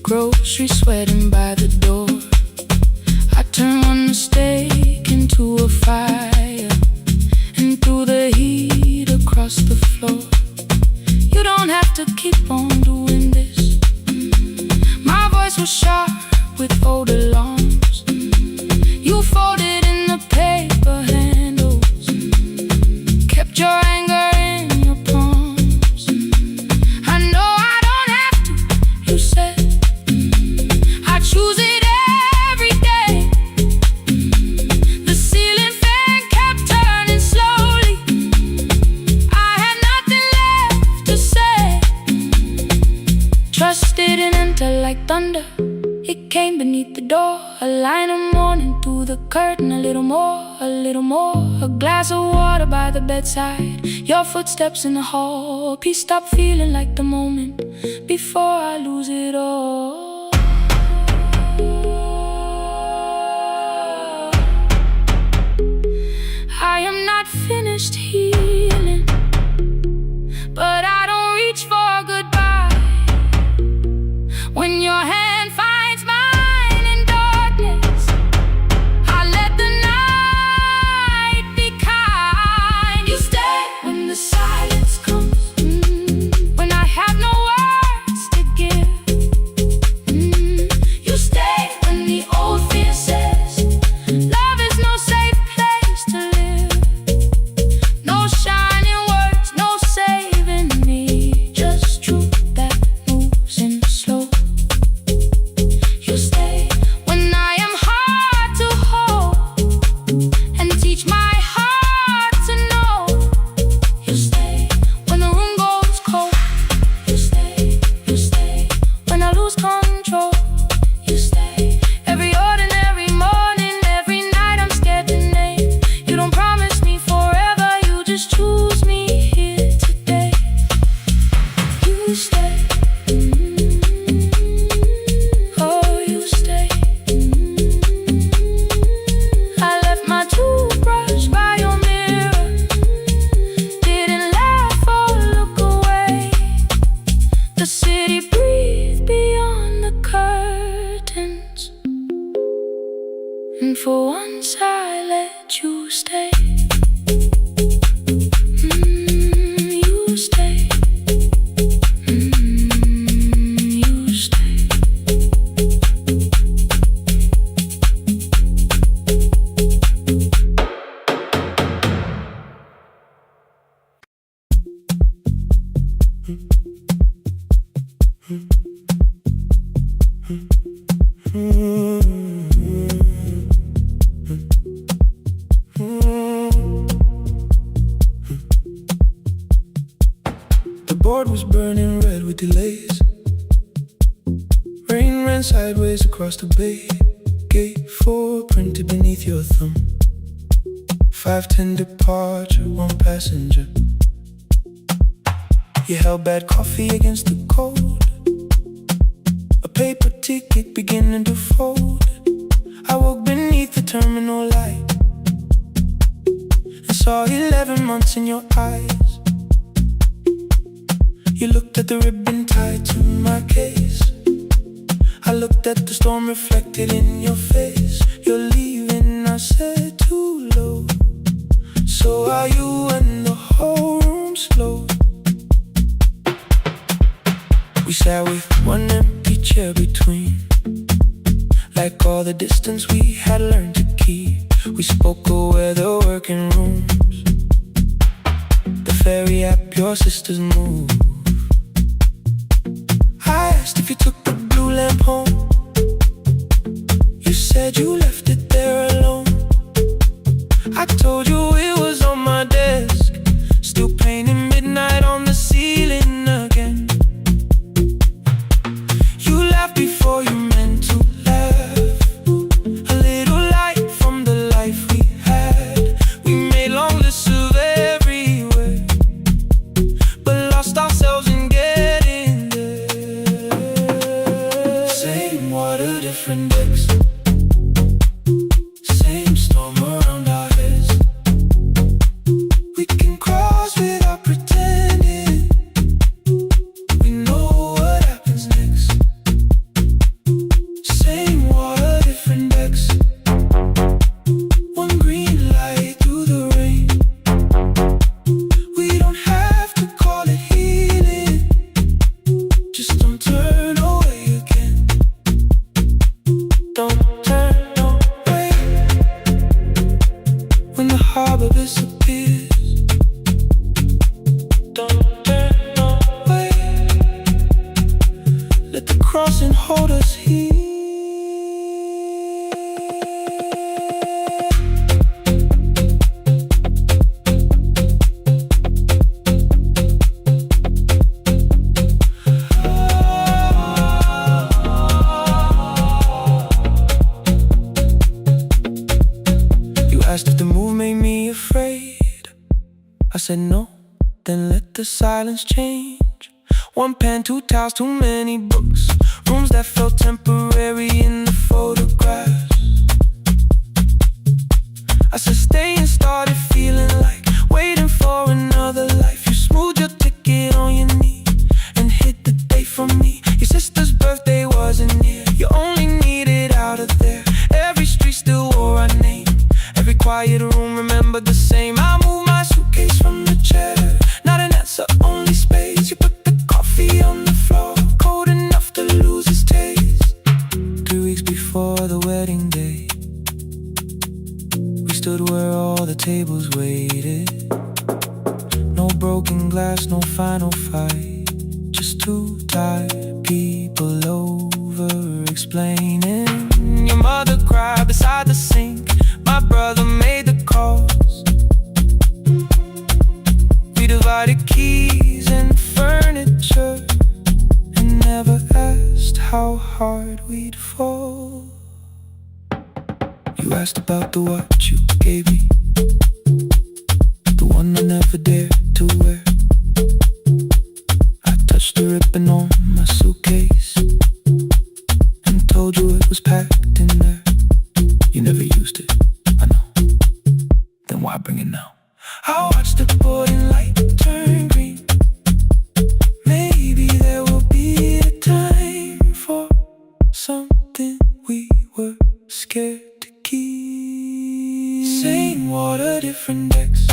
grocery sweating by the door. I turn one mistake into a fire, and through the heat across the floor. You don't have to keep on doing this. My voice was sharp with old alarms. You folded in the paper handles, kept your anger in your palms. I know I don't have to, you said. I choose it every day. The ceiling fan kept turning slowly. I had nothing left to say. Trust didn't enter like thunder, it came beneath the door. A line of morning through the curtain, a little more, a little more. A glass of water by the bedside, your footsteps in the hall. Peace stopped feeling like the moment before I lose it all. I am not finished healing, but I don't reach for goodbye. When your hand finds mine in darkness, I let the night be kind. You stay when the silence comes, when I have no words to give. You stay when the old fear says love is no safe place to live. No The board was burning red with delays. Rain ran sideways across the bay. Gate 4 printed beneath your thumb. 5:10 departure, 1 passenger. You held bad coffee against the cold. A paper ticket beginning to fold. I woke beneath the terminal light and saw 11 months in your eyes. You looked at the ribbon tied to my case. I looked at the storm reflected in your face. You're leaving, I said, too low. So are you, and the whole room slowed. We sat with one empty chair between, like all the distance we had learned to keep. We spoke of weather, working rooms, the ferry app, your sister's move. I asked if you took the blue lamp home. You said you left it there alone. I told you it was on my desk, still painting midnight on the ceiling again. You laughed before you meant to laugh. A little light from the life we had. We made long lists of everywhere, but lost ourselves in getting there. Same water, different decks. Same storm around our heads. We can cross without pretending. We know what happens next. Same water, different decks. One green light through the rain. We don't have to call it healing. Just don't turn away again. Don't turn away. When the harbor disappears, don't turn away. Let the crossing hold us here. You asked if the move made me afraid. I said no, then let the silence change. One pen, 2 towels, too many books. Rooms that felt temporary in the photographs. I said stay and started feeling like waiting for another life. You smoothed your ticket on your knee and hid the date from me. Your sister's birthday wasn't near. You only needed out of there. Every street still wore our name. Every quiet room remembered the same. I moved my suitcase from the chair. Not an answer, only space. You put the coffee on the floor, cold enough to lose its taste. 3 weeks before the wedding day, we stood where all the tables waited. No broken glass, no final fight. Just 2 tired people over explaining. Your mother cried beside the sink. My brother made the calls. We divided keys and furniture and never asked how hard we'd fall. You asked about the watch you gave me, the one I never dared to wear. I touched the ribbon on my suitcase and told you it was packed in there. You never used it, I know. Then why bring it now? I watched the boarding light turn green. Maybe there will be a time for something we were scared to keep. Same water, different decks.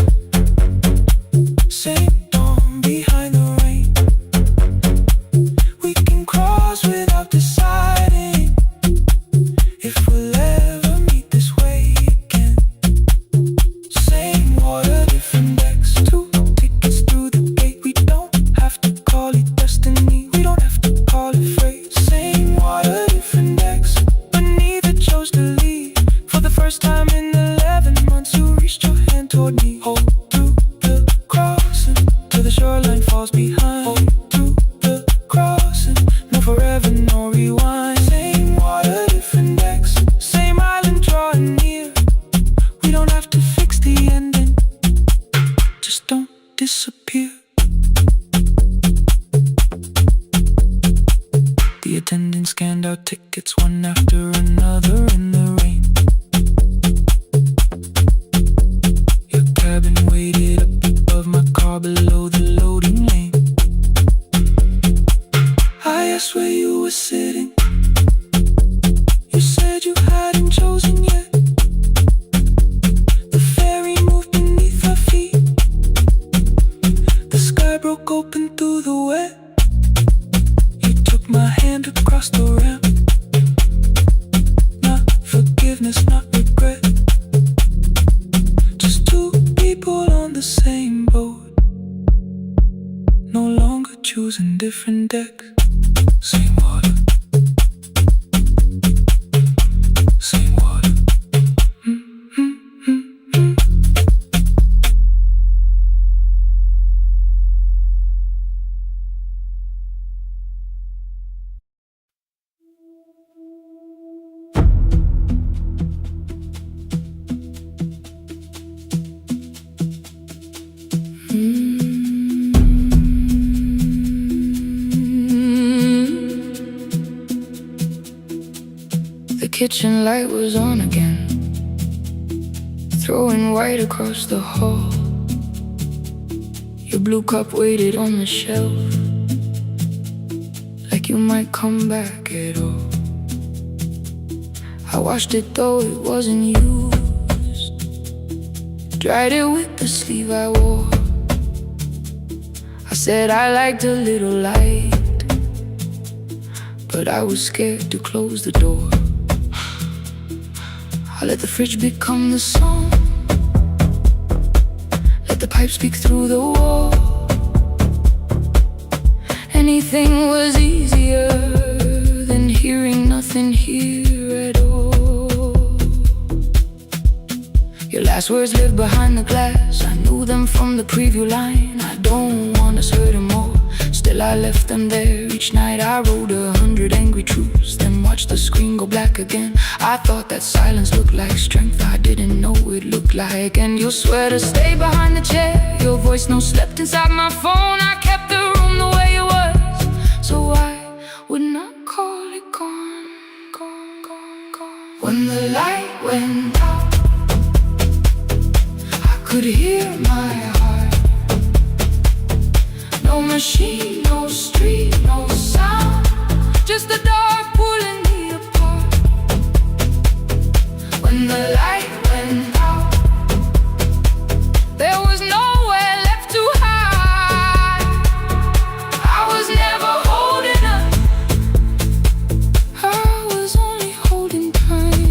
Same dawn behind the rain. falls behind. Through the crossing, no forever, no rewind. Same water, different decks, same island drawing near. We don't have to fix the ending, just don't disappear. The attendant scanned our tickets one after another in the rain. Your cabin waited up above my car below the loading lane. I asked where you were sitting. You said you hadn't chosen yet. The ferry moved beneath our feet. The sky broke open through the wet. You took my hand across the ramp. Not forgiveness, not regret. Just two people on the same boat, no longer choosing different decks. Same water, same water. The kitchen light was on again, throwing white across the hall. Your blue cup waited on the shelf, like you might come back at all. I washed it though it wasn't used, dried it with the sleeve I wore. I said I liked a little light, but I was scared to close the door. I let the fridge become the song, let the pipe speak through the wall. Anything was easier than hearing nothing here at all. Your last words lived behind the glass, I knew them from the preview line. I don't want us hurting more, still I left them there. Each night I wrote 100 angry truths, then watched the screen go black again. I thought that silence looked like strength, I didn't know it looked like. And you'll swear to stay behind the chair, your voice no slept inside my phone. I kept the room the way it was, so I would not call it gone, gone, gone, gone. When the light went out, I could hear my heart. No machine, no street, no sound, just the dark pulling me apart. When the light went out, there was nowhere left to hide. I was never holding up, I was only holding time.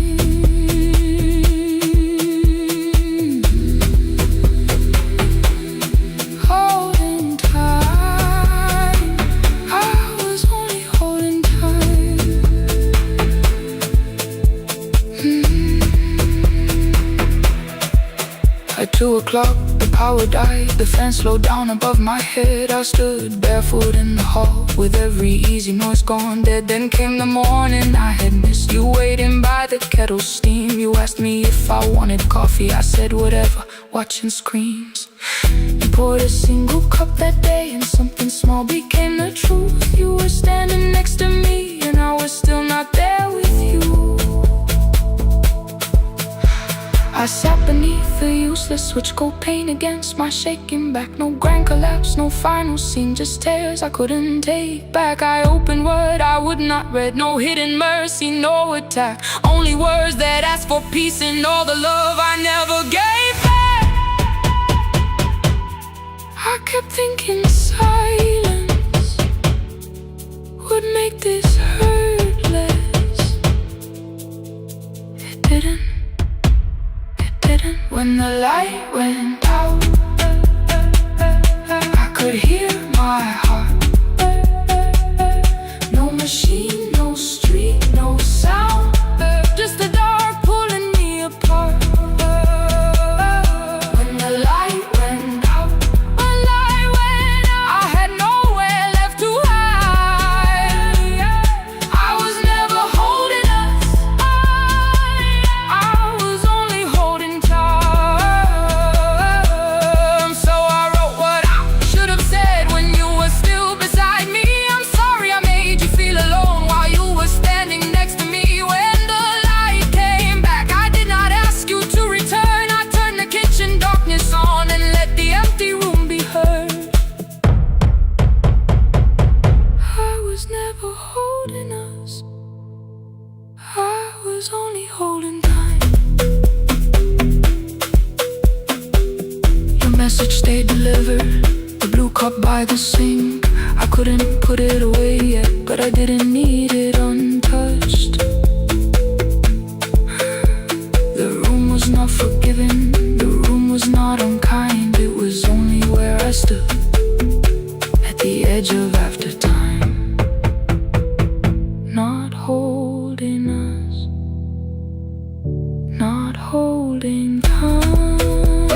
Holding time, I was only holding time. At 2 o'clock, the power died, the fan slowed down above my head. I stood barefoot in the hall, with every easy noise gone dead. Then came the morning, I had missed you waiting by the kettle steam. You asked me if I wanted coffee, I said whatever, watching screens. You poured a single cup that day, and something small became the truth. You were standing next to me, and I was still not there with you. I sat beneath the useless switch, cold pain against my shaking back. No grand collapse, no final scene, just tears I couldn't take back. I opened what I would not read, no hidden mercy, no attack. Only words that asked for peace and all the love I never gave back. I kept thinking silence would make this hurt less. It didn't. When the light went out, I could hear my heart. No machine, no street, no sound, just the dark pulling me apart. When the light went out, I by the sink. I couldn't put it away yet, but I didn't need it untouched. The room was not forgiving, the room was not unkind. It was only where I stood at the edge of after time, not holding us, not holding time,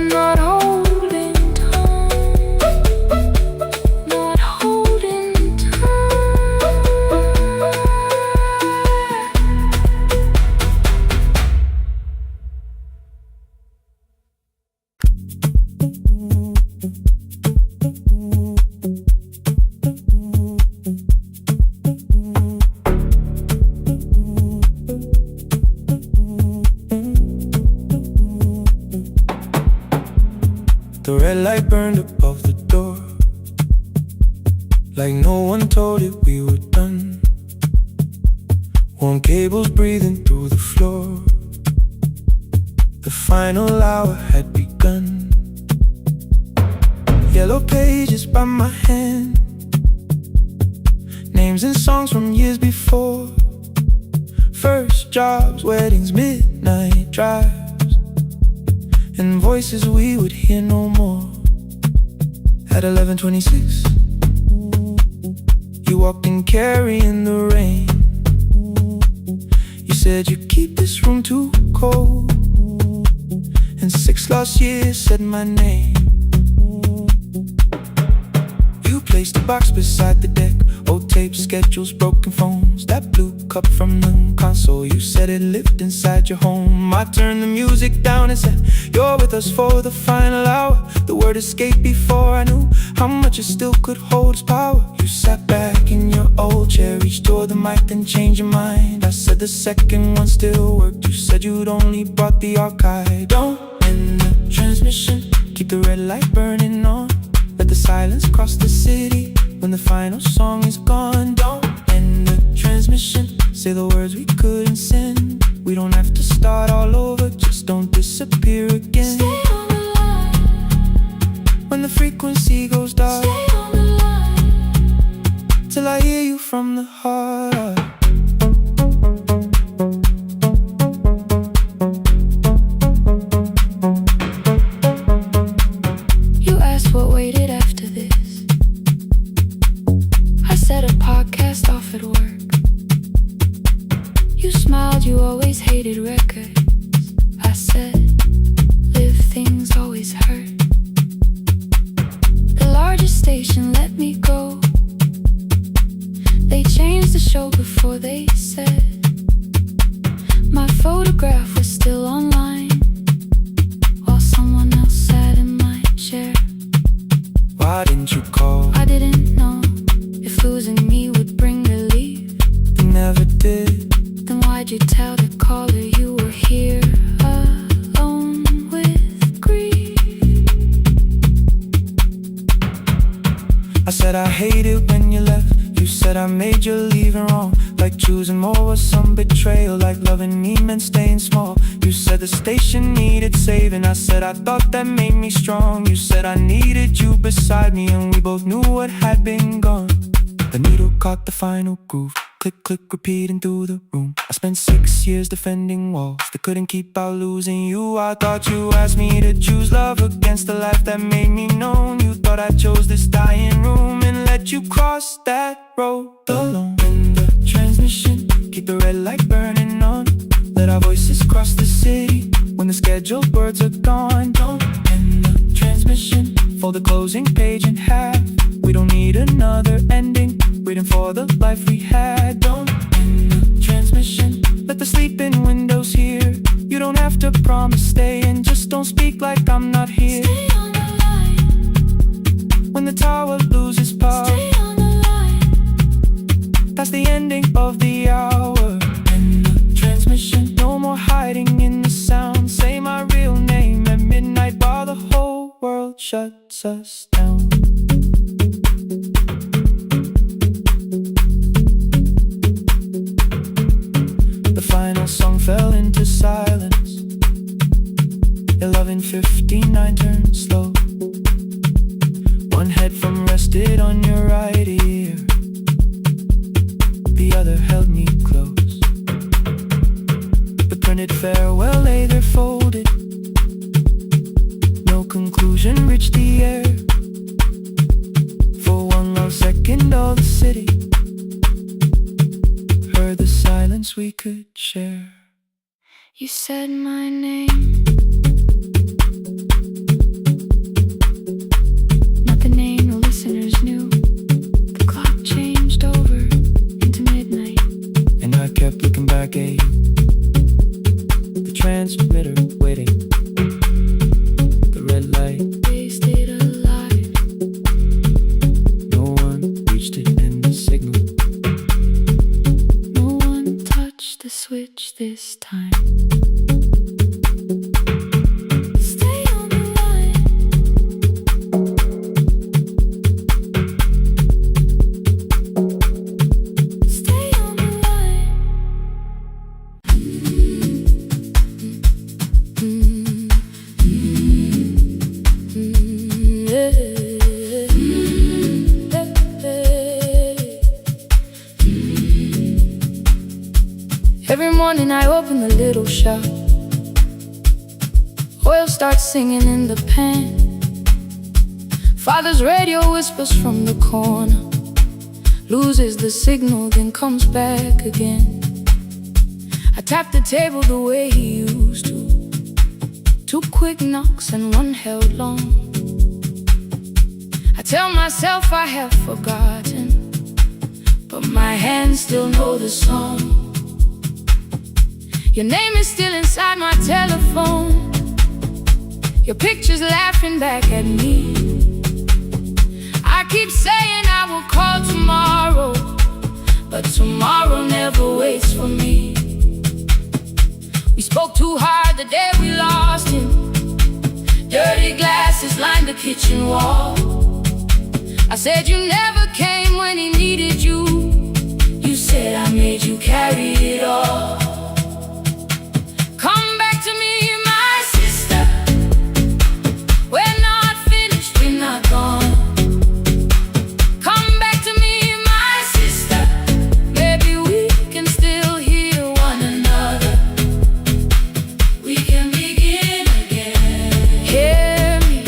not holding time, not holding time. The red light burned above the door, like no one told it we were done. Warm cables breathing through the floor. The final hour had begun. Yellow pages by my hand, names and songs from years before. First jobs, weddings, midnight drives, and voices we would hear no more. At 11:26, you walked in carrying the rain. You said you keep this room too cold, and 6 lost years said my name. You placed a box beside the deck, old tapes, schedules, broken phones, that blue cup from the console. You said it lived inside your home. I turned the music down and said, you're with us for the final hour. The word escaped before I knew how much it still could hold its power. You sat back in your old chair, reached toward the mic, then changed your mind. I said the second one still worked. You said you'd only brought the archive. Don't end the transmission, keep the red light burning on. Let the silence cross the city when the final song is gone. Don't end the transmission, say the words we couldn't send. We don't have to start all over, just don't disappear again. Stay on the line when the frequency goes dark. Stay on the line Till I hear you from the heart. You asked what waited after this. I said a podcast off at work. You smiled, you always hated records. I said, live things always hurt. The largest station let me go. They changed the show before they said my photograph was still online, while someone else sat in my chair. Why didn't you call? I didn't know if losing me would bring relief. You never did. Then why'd you tell the caller you were here alone with grief? I said I hate it when you left. You said I made you leaving wrong, like choosing more was some betrayal, like loving me meant staying small. You said the station needed saving. I said I thought that made me strong. You said I needed you beside me, and we both knew what had been gone. The needle caught the final groove, click, click, repeating through the room. I spent 6 years defending walls that couldn't keep out losing you. I thought you asked me to choose love against the life that made me known. You thought I chose this dying room and let you cross that road alone. In the transmission, keep the red light burning on. Let our voices cross the city when the scheduled words are gone. Don't end the transmission, fold the closing page in half. We don't need another ending, waiting for the life we had. Don't end the transmission, let the sleeping windows hear. You don't have to promise staying, just don't speak like I'm not here. Stay on the line When the tower loses power, Stay on the line that's the ending of the hour. End the transmission, no more hiding in the sound. Say my real name at midnight while the whole world shuts us down. The final song fell into silence. 11:59 turned slow. One headphone rested on your right ear, the other held me close. The printed farewell lay there folded. No conclusion reached the air. For one long second all the city heard the silence we could share. You said my name, not the name the listeners knew. The clock changed over into midnight, and I kept looking back at you, the transmitter waiting, the red light. They stayed alive. No one reached it and the signal. No one touched the switch this time. Stay on the line. Stay on the line. Every morning I open the little shop. Oil starts singing in the pan. Father's radio whispers from the corner, loses the signal, then comes back again. I tap the table the way he used to. 2 quick knocks and 1 held long. I tell myself I have forgotten, but my hands still know the song. Your name is still inside my telephone. Your picture's laughing back at me. I keep saying I will call tomorrow, but tomorrow never waits for me. We spoke too hard the day we lost him. Dirty glasses lined the kitchen wall. I said you never came when he needed you. You said I made you carry it all. Come back to me, my sister. We're not finished, we're not gone. Come back to me, my sister. Maybe we can still hear one another. We can begin again. Hear me,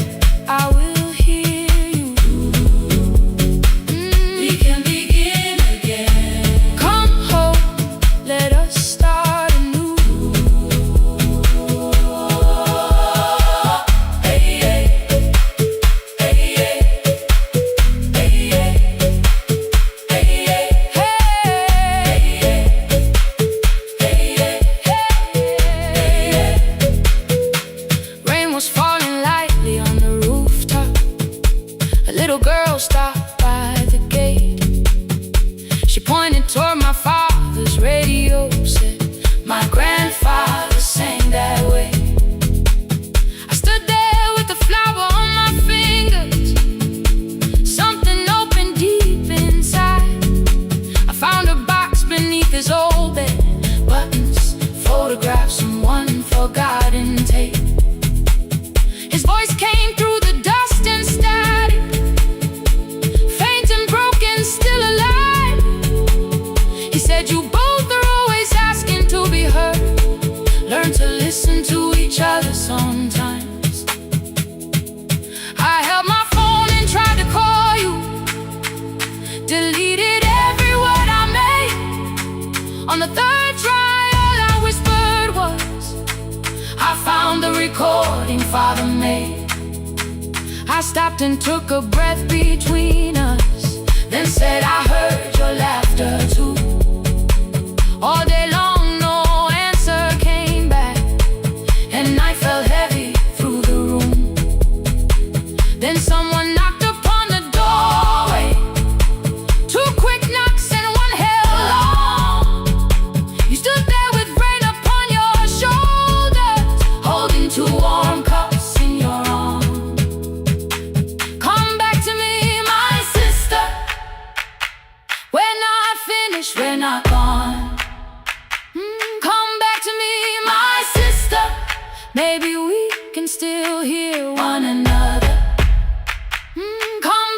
I will hear you. We can begin again. Come home, let us start anew. Rain was falling lightly on the rooftop. A little girl stopped by the gate. She pointed toward my father's radio, said my grandfather sang that way. I stood there with the flower on my fingers. Something opened deep inside. I found a box beneath his old bed. Buttons, photographs, and one forgotten tape. His voice came through the dust and static, faint and broken, still alive. He said you both are always asking to be heard. Learn to listen to each other sometimes. I held my phone and tried to call you, deleted every word I made. On the 3rd try, all I whispered was, I found the recording Father made. I stopped and took a breath between us, then said I heard your laughter too. All day long no answer came back, and night fell heavy through the room. Then someone knocked upon the doorway. 2 quick knocks and 1 held long. You stood there with rain upon your shoulders, holding 2 warm cups in your arms. Come back to me, my sister. We're not finished, we're not gone. Come back to me, my sister. Maybe we can still hear one another. Come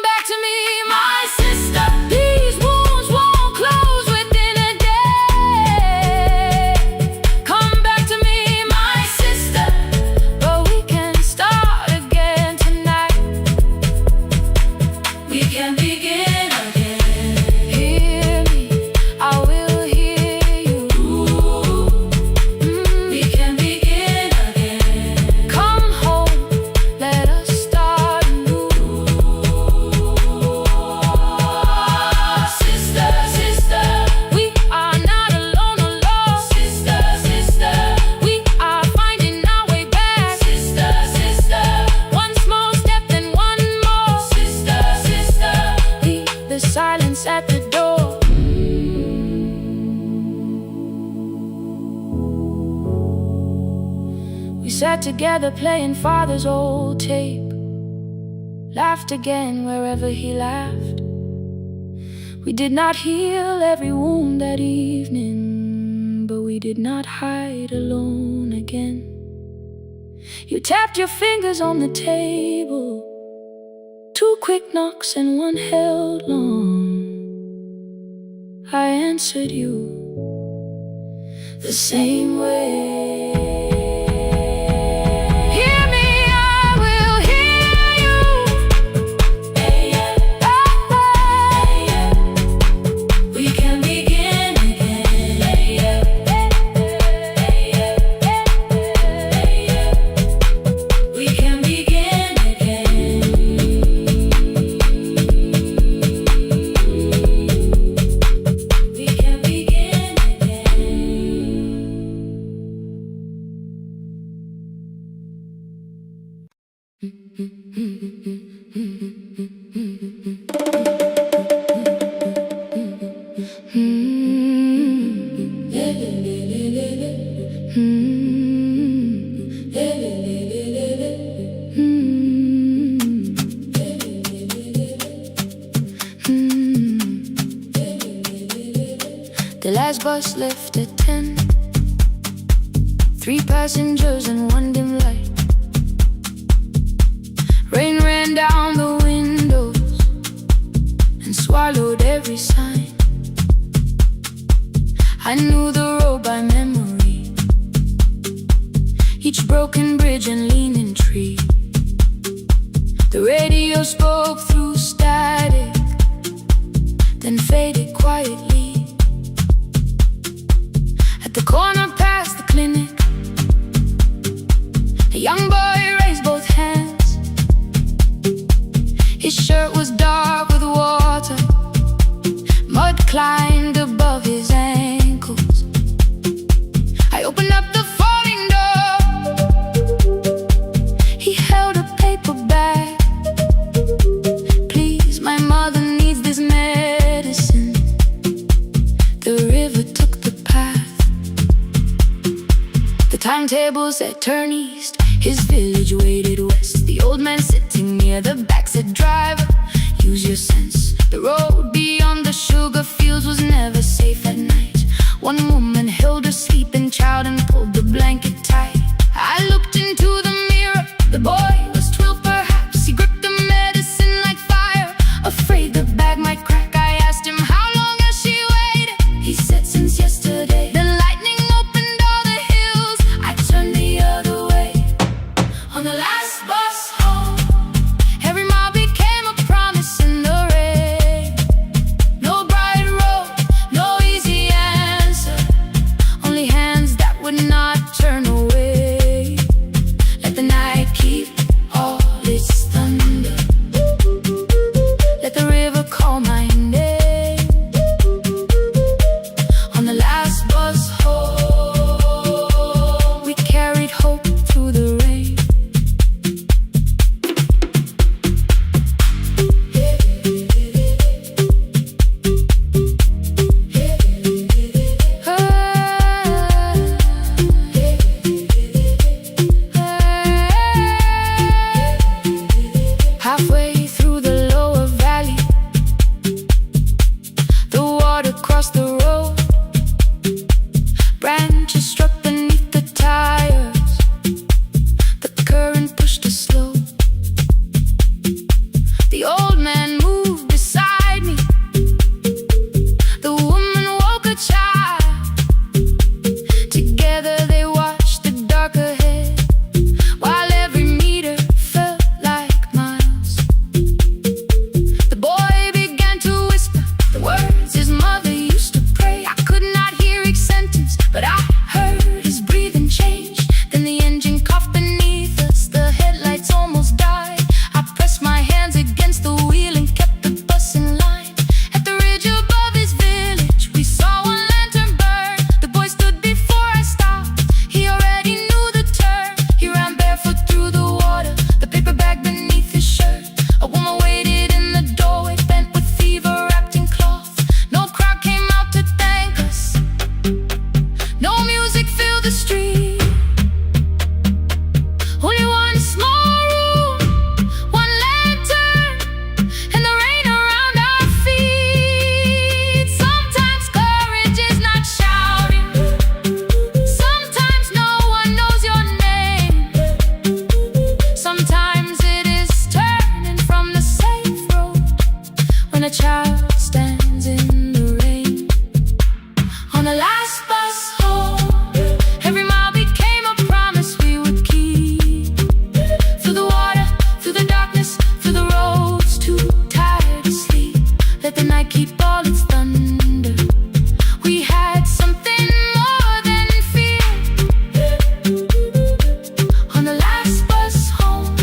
We can begin again. Hear me, I will hear you. We can begin again. Come home, let us start anew. Sister, sister, we are not alone, alone. Sister, sister, we are finding our way back. Sister, sister, one small step then one more. Sister, sister, leave the silence at the door. We sat together playing father's old tape, laughed again wherever he laughed. We did not heal every wound that evening, but we did not hide alone again. You tapped your fingers on the table, 2 quick knocks and 1 held long. I answered you the same way. Hear me, I will hear you. We can begin again. We can begin again. We can begin The last bus left at 10. 3 passengers and 1 dim light. Rain ran down the windows and swallowed every sign. I knew the road by memory, each broken bridge and leaning tree. The radio spoke through static, then faded quietly. At the corner past the clinic, a young boy raised both hands. His shirt was dark with water, mud climbed above his ankles. I opened up the folding door. He held a paper bag. Please, my mother needs this medicine. The river took the path. The timetable said turn east. His village waited west. The old man sitting near the back said, driver, use your sense. The road beyond the sugar fields was never safe at night. One woman held her sleeping child and pulled the blanket tight. I looked into the mirror. The boy was 12 perhaps. He gripped the medicine like fire, afraid the bag might crack. I asked him, how long has she waited? He said, since yesterday. The lightning opened all the hills. I turned the other way. On the last bus home, every mile became a promise in the rain. a child stands in the rain. On the last bus home, every mile became a promise we would keep. Through the water, through the darkness, through the roads too tired to sleep. Let the night keep all its thunder. We had something more than fear. On the last bus home,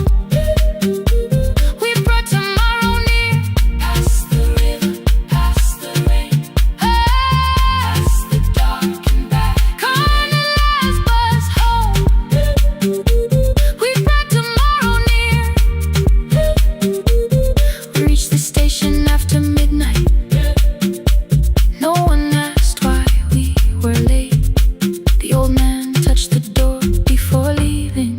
we brought tomorrow near. Past the river, past the rain, past the dark and back. On the last bus home, we brought tomorrow near. We reached the station after midnight. No one asked why we were late. The old man touched the door before leaving.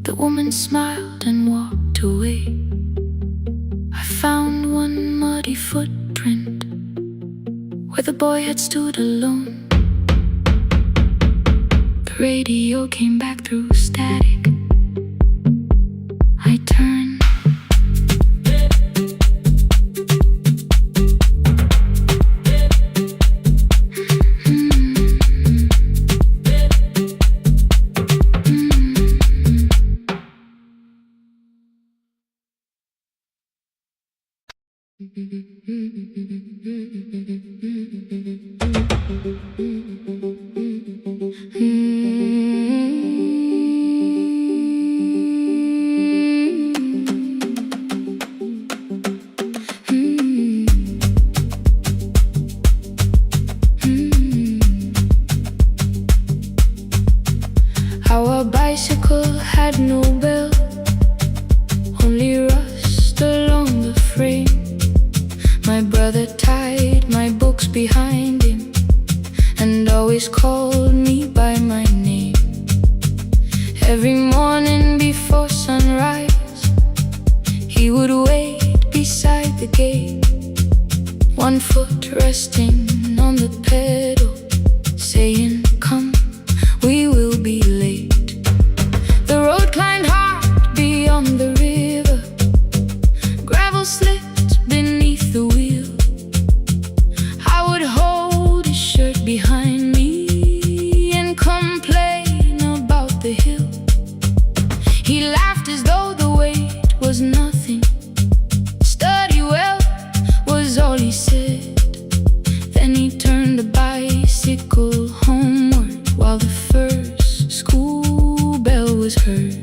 The woman smiled and walked away. I found one muddy footprint where the boy had stood alone. The radio came back through static. I turned. Our bicycle had no bell, only rust along the frame. My brother tied my books behind him and always called me by my name. Every morning before sunrise, he would wait beside the gate, one foot resting on the pedal, saying, "Come, we will be late." The road climbed hard beyond the river, gravel slipped beneath the wheel. I would hold his shirt behind me and complain about the hill. He laughed as though the weight was nothing. Study well was all he said. Then he turned the bicycle homeward while the first school bell was heard.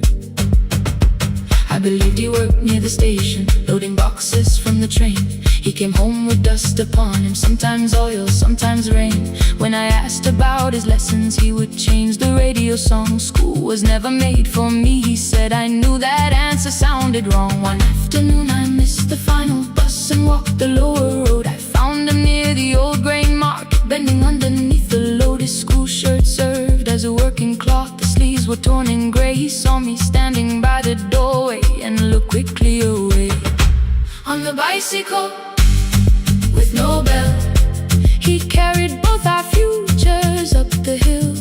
I believed he worked near the station, loading boxes from the train. He came home with dust upon him, sometimes oil, sometimes rain. When I asked about his lessons, he would change the radio song. School was never made for me, he said. I knew that answer sounded wrong. One afternoon I missed the final bus and walked the lower road. I found him near the old grain market, bending underneath the loaded school shirt served as a working cloth. The sleeves were torn and gray. He saw me standing by the doorway and looked quickly away. On the bicycle with no bell, he carried both our futures up the hill.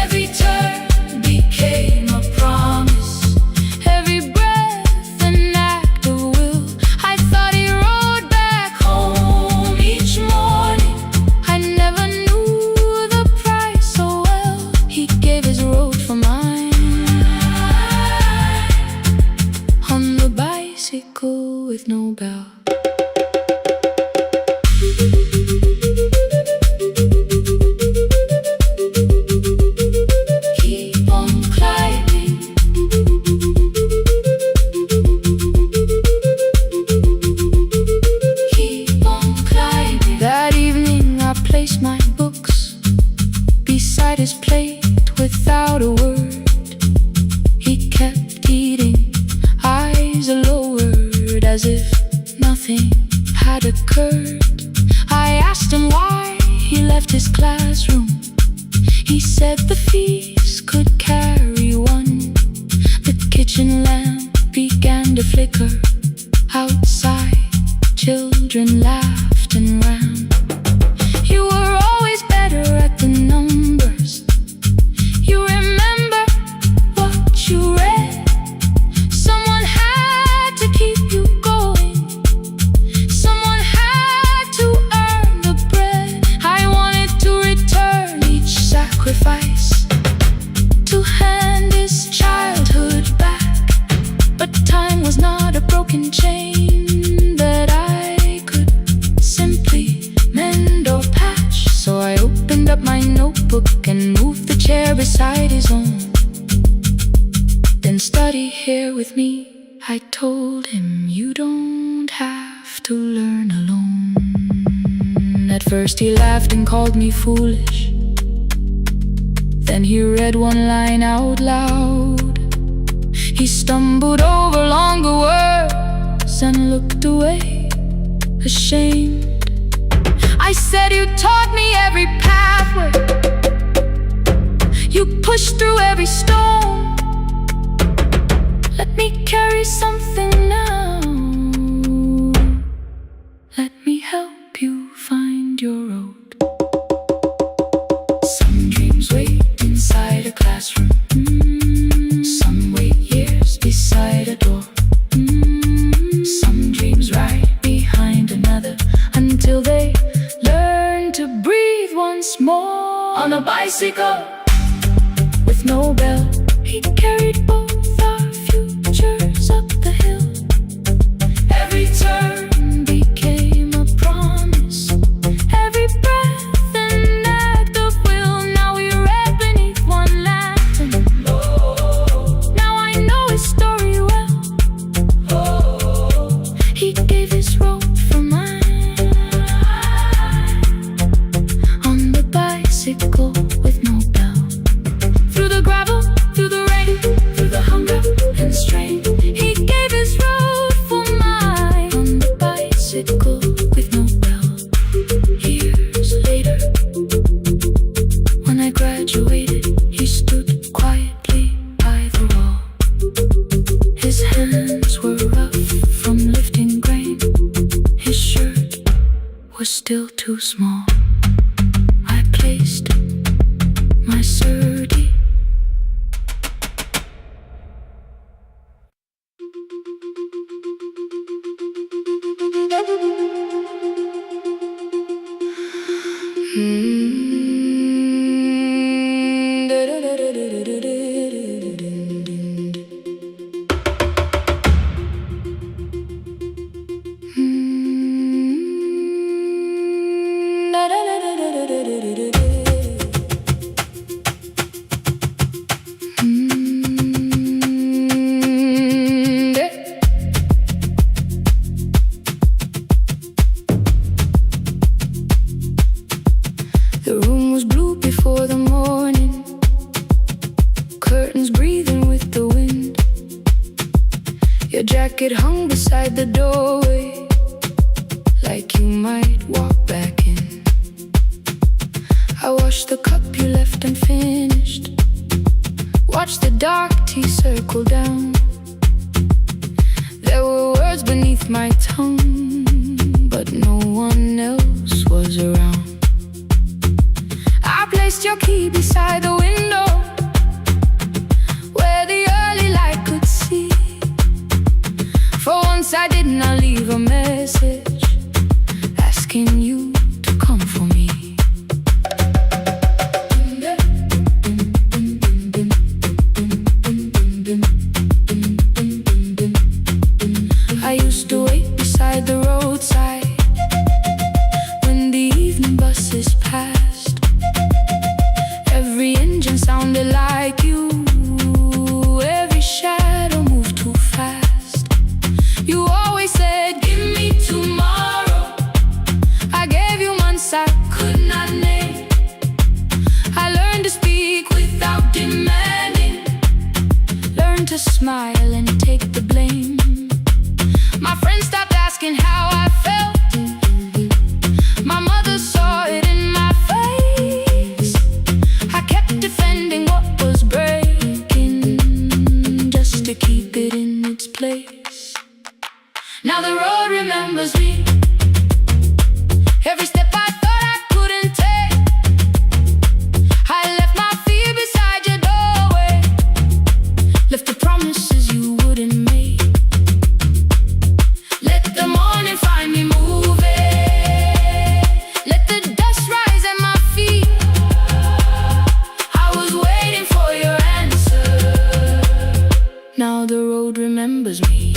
Every turn became a promise, every breath an act of will. I thought he rode back home each morning. I never knew the price so well. He gave his road for mine. On the bicycle with no bell. Keep on climbing. Keep on climbing. That evening I placed my books beside his plate without a word. He kept eating, eyes lowered as if nothing had occurred. I asked him why he left his classroom. He said the fees could carry one. The kitchen lamp began to flicker. Outside, children laughed and ran. You were always better at the numbers. You remember what you read. Someone had to keep you going. broken chain that I could simply mend or patch. So I opened up my notebook and moved the chair beside his own. Then study here with me, I told him. You don't have to learn alone. At first he laughed and called me foolish. Then he read one line out loud. He stumbled over longer words and looked away, ashamed. I said, you taught me every pathway, you pushed through every stone. Let me carry something now. Let me help you find your road. Some dreams wait inside a classroom. Some wait years beside a door. Some dreams right behind another until they learn to breathe once more. On a bicycle with no bell, he carried both our futures up the hill. Every turn became a promise, every breath an act of will. Now we read beneath one lantern. Now I know his story well. He gave his road for mine. On the bicycle with no bell, through the gravel, through the rain, through the hunger and strain, he gave his road for mine. On the bicycle with no bell. Years later, when I graduated, he stood quietly by the wall. His hands were rough from lifting grain. His shirt was still too small. I placed my surdie. The room was blue before the morning, curtains breathing with the wind. Your jacket hung beside the doorway, like you might walk back in. I washed the cup you left unfinished, watched the dark tea circle down. There were words beneath my tongue, but no one else was around. I placed your key beside the window, where the early light could see. For once I did not leave a message asking you to come for me. I used to wait beside the roadside when the evening buses passed. Every engine sounded like you, every shadow moved too fast. You always said, give me tomorrow. I gave you months I could not name. I learned to speak without demanding, learned to smile and take the blame. My friends stopped asking how I felt. My mother saw it in my face. I kept defending what was breaking, just to keep it in its place. Now the road remembers me. Every step I thought I couldn't take, I left my fear beside your doorway, left the promises you wouldn't make. Let the morning find me moving, let the dust rise at my feet. I was waiting for your answer. Now the road remembers me.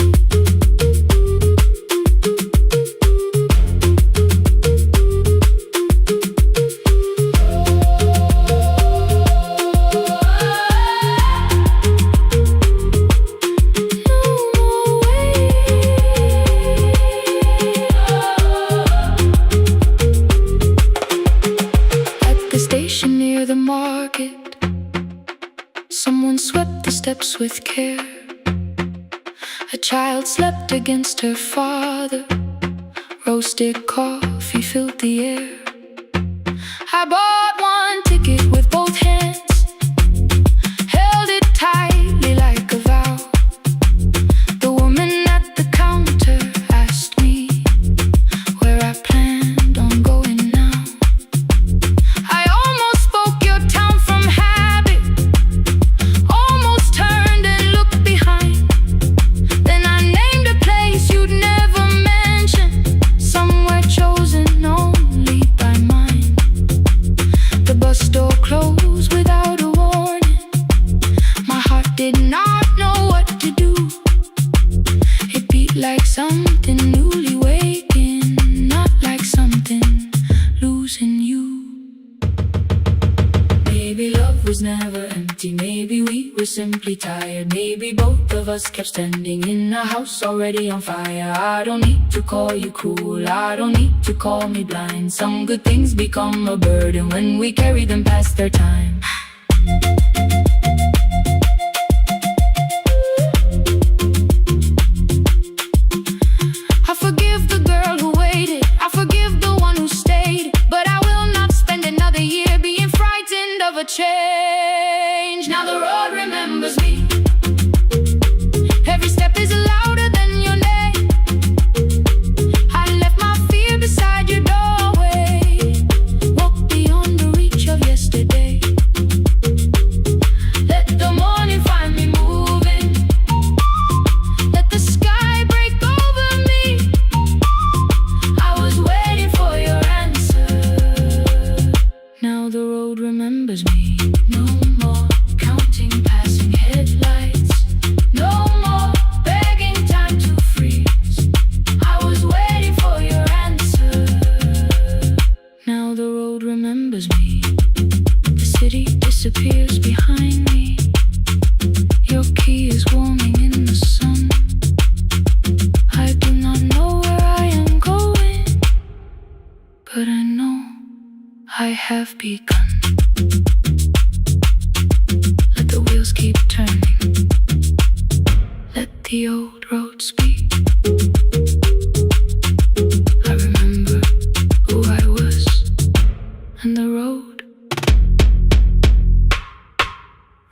steps with care. A child slept against her father. Roasted coffee filled the air. I bought one ticket with both hands, held it tightly like a vow. The woman at the counter asked me where I planned on going now. I almost spoke your town from habit, almost turned and looked behind. Then I named a place you'd never mention, somewhere chosen only by mine. The bus door closed without a warning. My heart did not know what to do. It beat like something newly waking, not like something losing you. Maybe love was never empty, maybe we were simply tired. Maybe both of us kept standing in a house already on fire. I don't need to call you cruel, I don't need to call me blind. Some good things become a burden when we carry them past their time. I forgive the girl who waited, I forgive the one who stayed, but I will not spend another year being frightened of a change. Now the road remembers me. Every step is louder than your name. I left my fear beside your doorway, walked beyond the reach of yesterday. Let the morning find me moving, let the sky break over me. I was waiting for your answer. Now the road remembers me. No more counting passing headlights, no more begging time to freeze. I was waiting for your answer. Now the road remembers me. The city disappears behind me. Your key is warming in the sun. I do not know where I am going, but I know I have begun. Let the wheels keep turning, let the old road speak. I remember who I was, and the road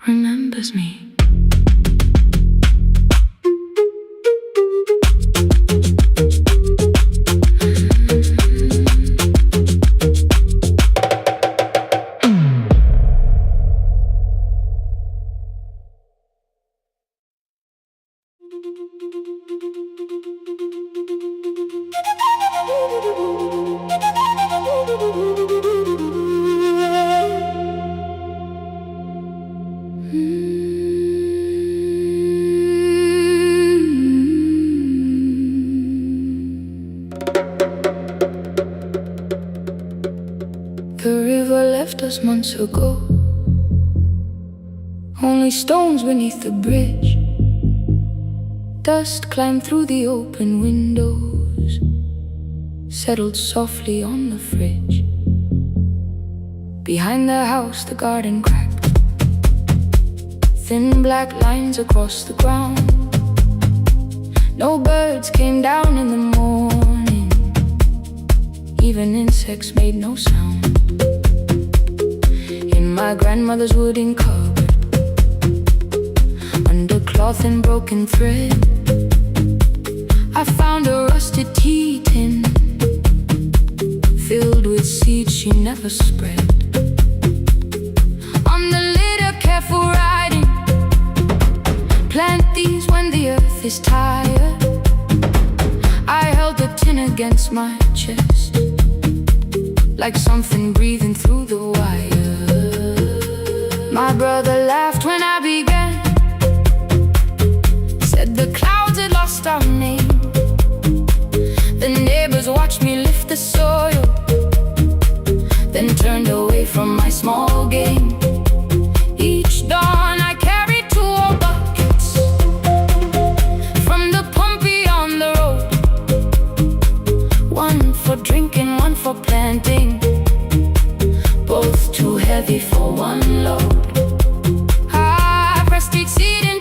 remembers me. The river left us months ago, only stones beneath the bridge. Dust climbed through the open windows, settled softly on the fridge. Behind the house the garden cracked, thin black lines across the ground. No birds came down in the morning, even insects made no sound. In my grandmother's wooden cupboard, under cloth and broken thread, I found a rusted tea tin filled with seeds she never spread. On the lid a careful writing, plant these when the earth is tired. I held the tin against my chest, like something breathing through the wire. My brother laughed when I began, said the clouds had lost our name. The neighbors watched me lift the soil, then turned away from my small game. Each dawn I carried 2 old buckets from the pump beyond the road, one for drinking, one for planting, both too heavy for one load. I pressed each seed in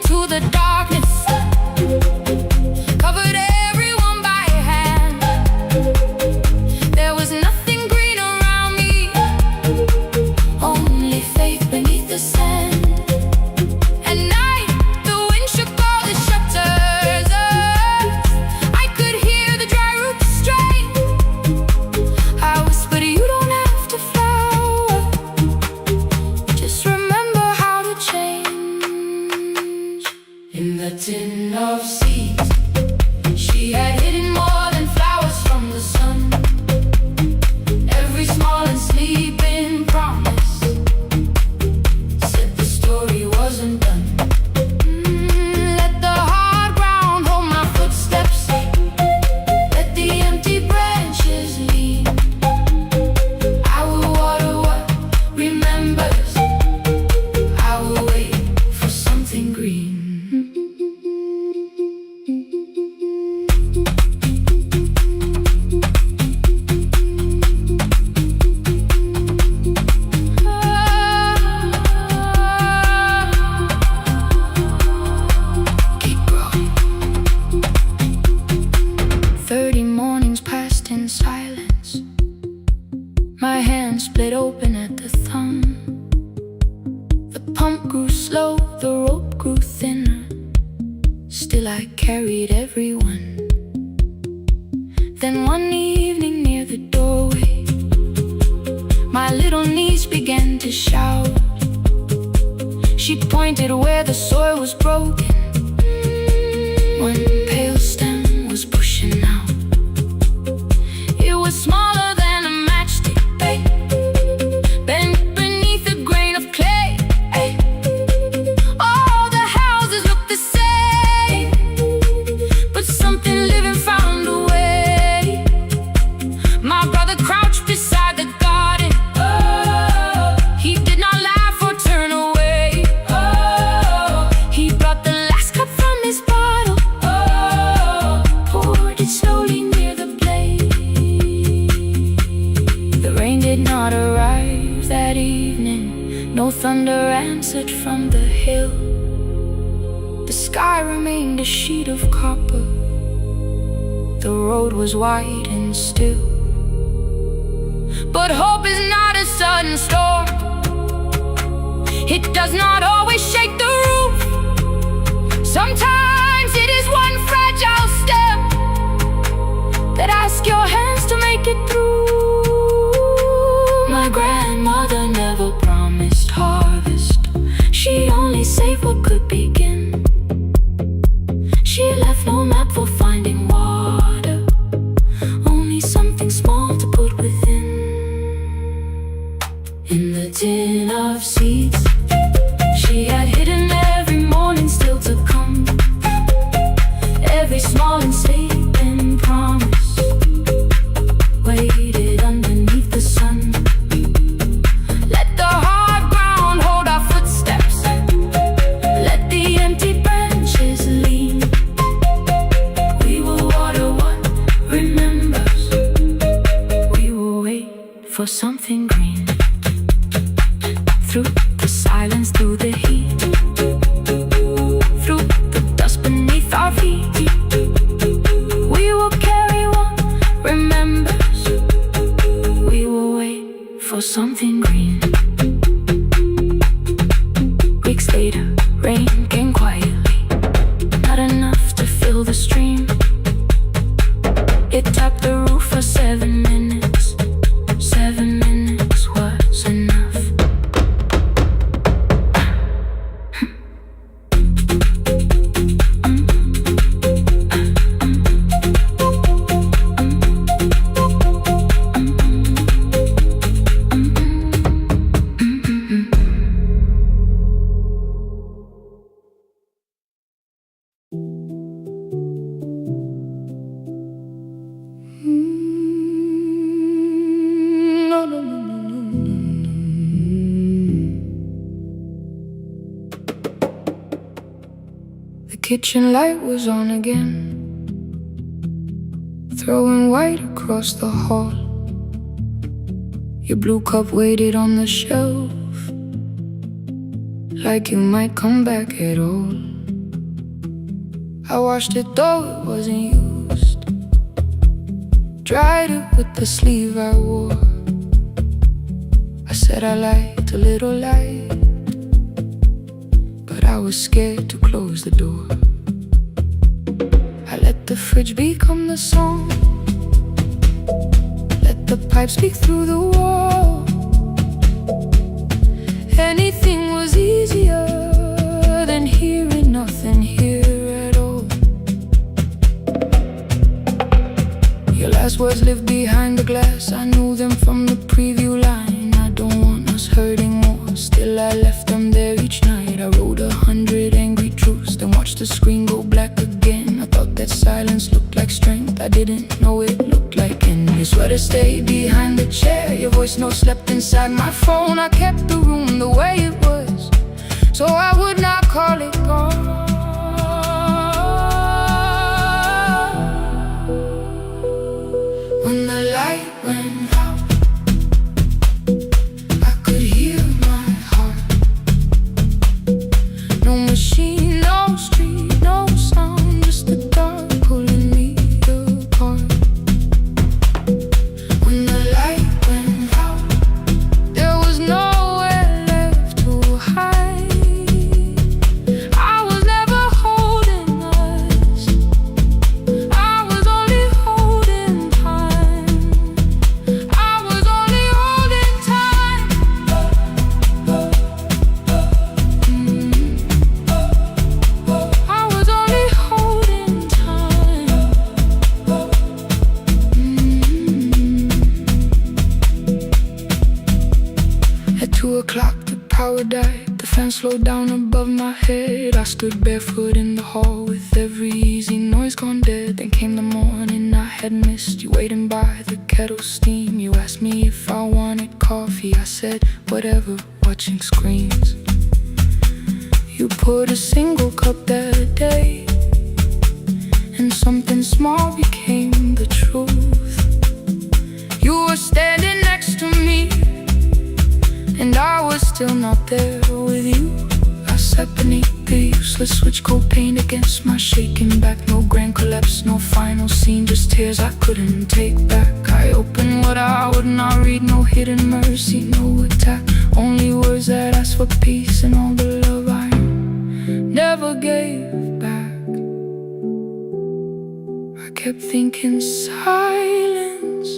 hand split open at the thumb. The pump grew slow, the rope grew thinner. Still I carried everyone. Then one evening near the doorway, my little niece began to shout. She pointed where the soil was broken. One pale stem was pushing out. It was smaller than a matchstick, bent beneath a grain of clay. All the houses looked the same, but something living found a way. My brother crouched beside the garden. He did not laugh or turn away. He brought the last cup from his bottle, poured it slowly near the blaze. The rain did not arrive that evening. No thunder answered from the hill. The sky remained a sheet of copper. The road was wide and still. But hope is not a sudden storm. It does not always shake the roof. Sometimes it is one fragile step that asks your hands to make it through. My grandmother never promised harvest. She only saved what could begin. She left no map for finding water, only something small to put within. In the tin of seeds she had hidden every morning still to come. Every small enslaving promise waited underneath the sun. Let the hard ground hold our footsteps. Let the empty branches lean. We will water what remembers. We will wait for something green. Through the silence, through the heat, through the dust beneath our feet, we will carry what remembers. We will wait for something green. Weeks later, rain came quietly, not enough to fill the stream. It tapped the roof for 7 minutes. 7 minutes was enough. The kitchen light was on again, throwing white across the hall. Your blue cup waited on the shelf, like you might come back at all. I washed it though it wasn't used, dried it with the sleeve I wore. I said I liked a little light, but I was scared to close the door. I let the fridge become the song, let the pipe speak through the wall. Anything was easier than hearing nothing here at all. Your last words lived behind the glass. I knew them from the preview line. I don't want us hurting more. Still I left them there each night. I wrote 100 angry truths, then watched the screen go black again. I thought that silence looked like strength. I didn't know it looked like end. Your sweater stayed behind the chair, your voice no slept inside my phone. I kept the room the way it was, so I would not call it gone. When the light went out, I could hear my heart. No machine, no street, no sound, just the dark pulling me apart. When the light went out, clock, the power died. The fan slowed down above my head. I stood barefoot in the hall with every easy noise gone dead. Then came the morning I had missed. You waiting by the kettle steam. You asked me if I wanted coffee. I said whatever, watching screens. You poured a single cup that day, and something small became the truth. You were standing next to me, and I was still not there with you. I sat beneath the useless switch, cold paint against my shaking back. No grand collapse, no final scene, just tears I couldn't take back. I opened what I would not read, no hidden mercy, no attack. Only words that asked for peace and all the love I never gave back. I kept thinking silence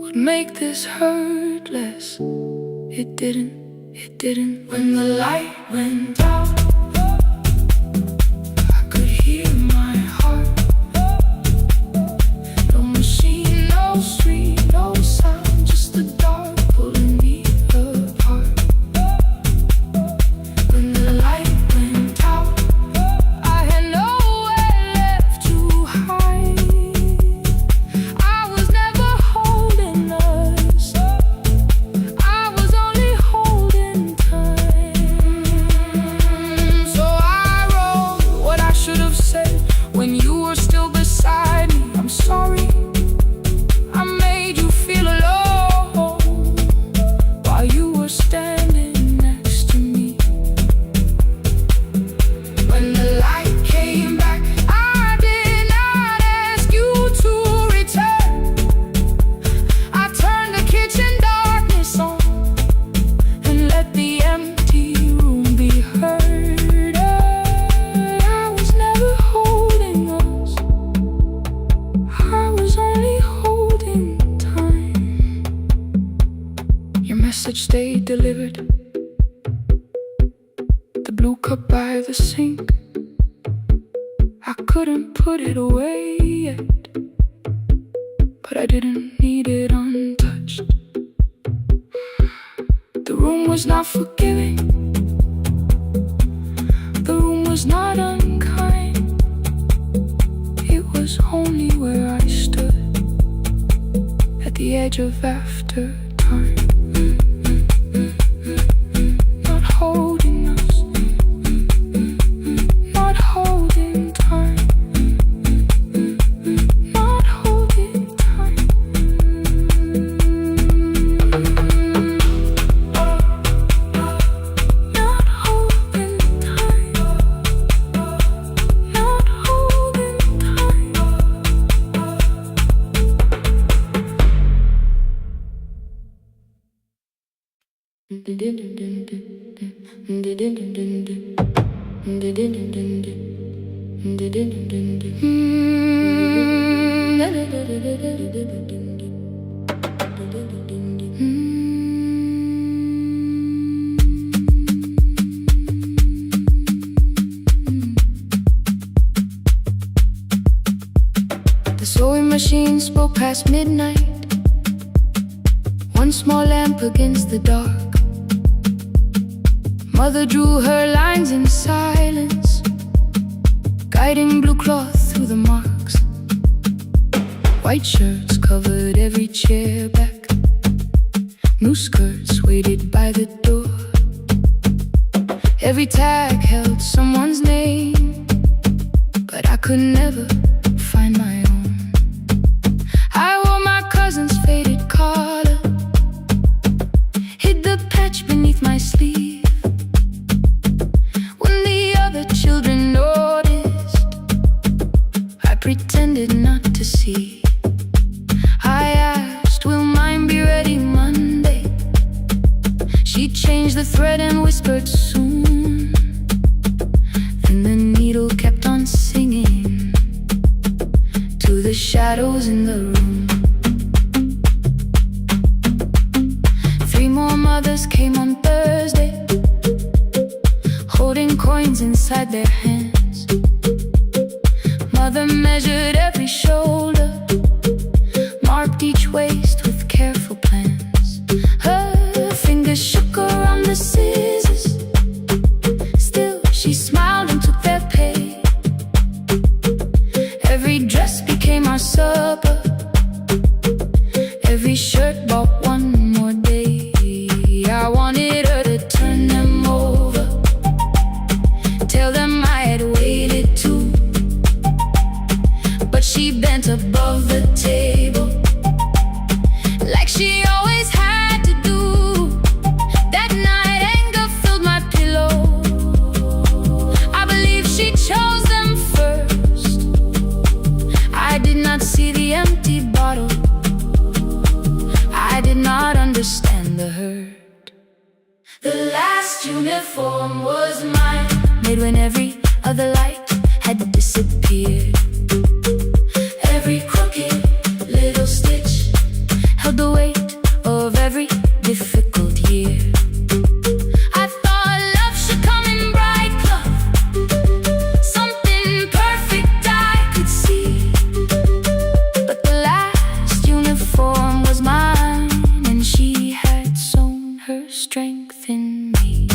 would make this hurt less. It didn't. When the light went out, I could hear my heart. No machine, no street, no sound, just the dark pulling me apart. When the light went out, I had nowhere left to hide. I was never holding us, I was only holding time. So I wrote what I should have said when you were still beside me. I'm sorry I made you feel alone while you were standing next to me. When the light came back, I did not ask you to return. I turned the kitchen darkness on and let the empty room be heard. I was never holding us, I was only holding time. Your message stayed delivered. The blue cup by the sink, I couldn't put it away yet, but I didn't need it untouched. The room was not forgiving, the room was not unkind. It was only where I stood at the edge of after time. Not holding us, not holding time, not holding time. Not holding time, not holding The sewing machine spoke past midnight, one small lamp against the dark. Mother drew her lines in silence, guiding blue cloth through the marks. White shirts covered every chair back, new skirts waited by the door. Every tag held someone's name, but I could never find my own. I wore my cousin's faded collar, hid the patch beneath my sleeve. When the other children noticed, I pretended not to see. I asked, will mine be ready Monday? She changed the thread and whispered soon. Then the needle kept on singing to the shadows in the room. 3 more mothers came on Thursday, holding coins inside their hands. Mother measured every shoulder, marked each waist with careful plans. Her fingers became our supper. Every shirt bought one more day. I wanted her to turn them over, tell them I had waited too. But she bent above the table, like she always had to do. That night anger filled my pillow. I believe she chose them first. I did not see the empty bottle. I did not understand the hurt. The last uniform was mine, made when every other light had disappeared. Every crooked little stitch held the weight of every difficult year. I thought love should come in bright cloth, something perfect I could see. But the last uniform was mine, and she had sown her strength in me.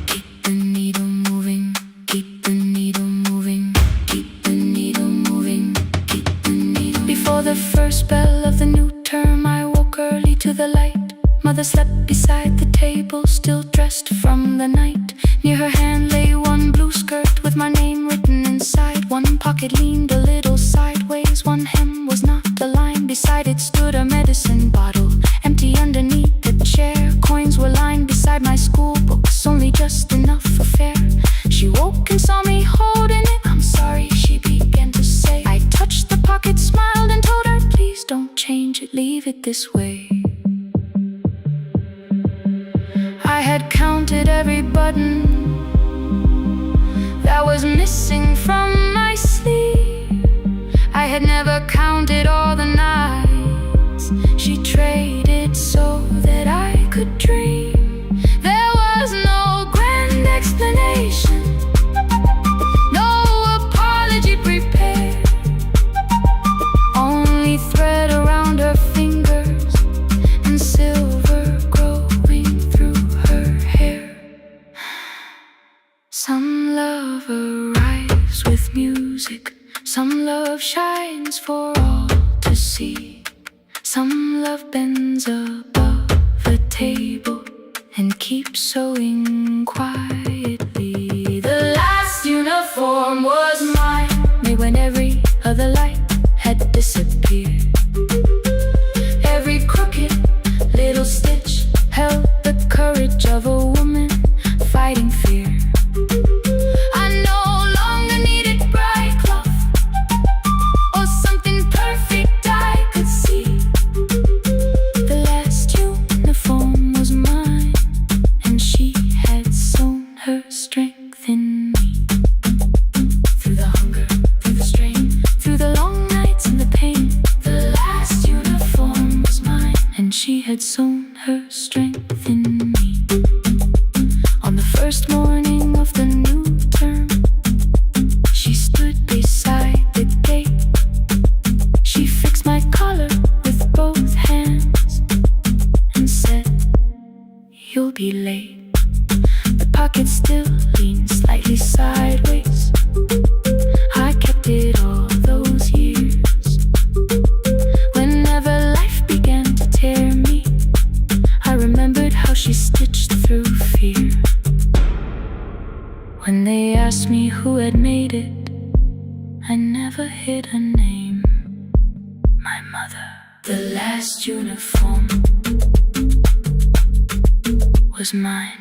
Keep the needle moving, keep the needle moving, keep the needle moving, keep the needle. Before the first bell of the new term, I woke early to the light. Mother slept beside the table, still dressed from the night. Near her hand lay one blue skirt with my name written inside. One pocket leaned a little sideways, one hem was not aligned. Beside it stood a medicine bottle, empty underneath the chair. Coins were lined beside my school books, only just enough for fare. She woke and saw me holding it. I'm sorry, she began to say. I touched the pocket, smiled and told her, please don't change it, leave it this way. I had counted every button that was missing from my sleeve. I had never counted all the nights she traded so that I could dream. There was no grand explanation, no apology prepared, only thread around her fingers and silver growing through her hair. Some love arrives with music, some love shines for all to see. Some love bends above the table and keeps sewing quietly. The last uniform was mine, made when every other light had disappeared. Every crooked little stitch held the courage of a woman fighting fear. I no longer needed bright cloth or something perfect I could see. The last uniform was mine, and she had sown her strength in me. Through the hunger, through the strain, through the long nights and the pain, the last uniform was mine, and she had sown her strength in me. On the first morning of the new term, she stood beside the gate. She fixed my collar with both hands and said, you'll be late. The pocket still leaned slightly sideways. I kept it all those years. Whenever life began to tear me, I remembered how she stitched through fear. When they asked me who had made it, I never hid her name. My mother. The last uniform was mine.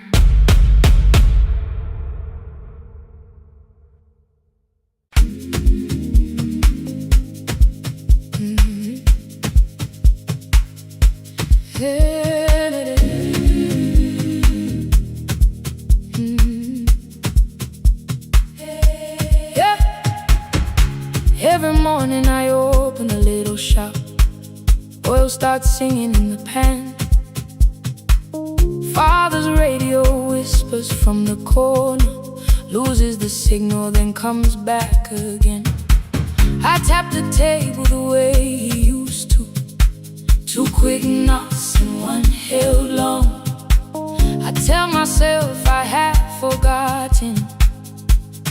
Every morning I open a little shop. Oil starts singing in the pan. Father's radio whispers from the corner, loses the signal, then comes back again. I tap the table the way he used to. Two quick knocks and one held long. I tell myself I have forgotten,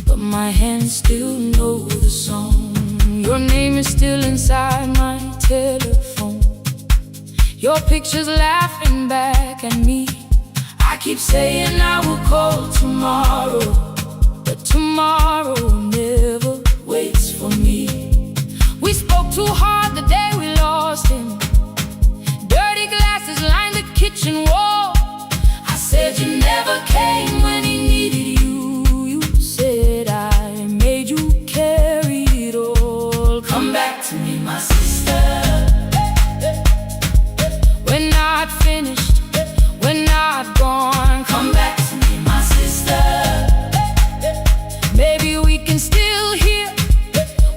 but my hands still know the song. Your name is still inside my telephone. Your picture's laughing back at me. I keep saying I will call tomorrow, but tomorrow never waits for me. We spoke too hard the day we lost him. Dirty glasses lined the kitchen wall. I said you never came when he needed you. You said I made you carry it all. Come back to me, my sister. We're not finished, we're not gone. Come back to me, my sister. Maybe we can still hear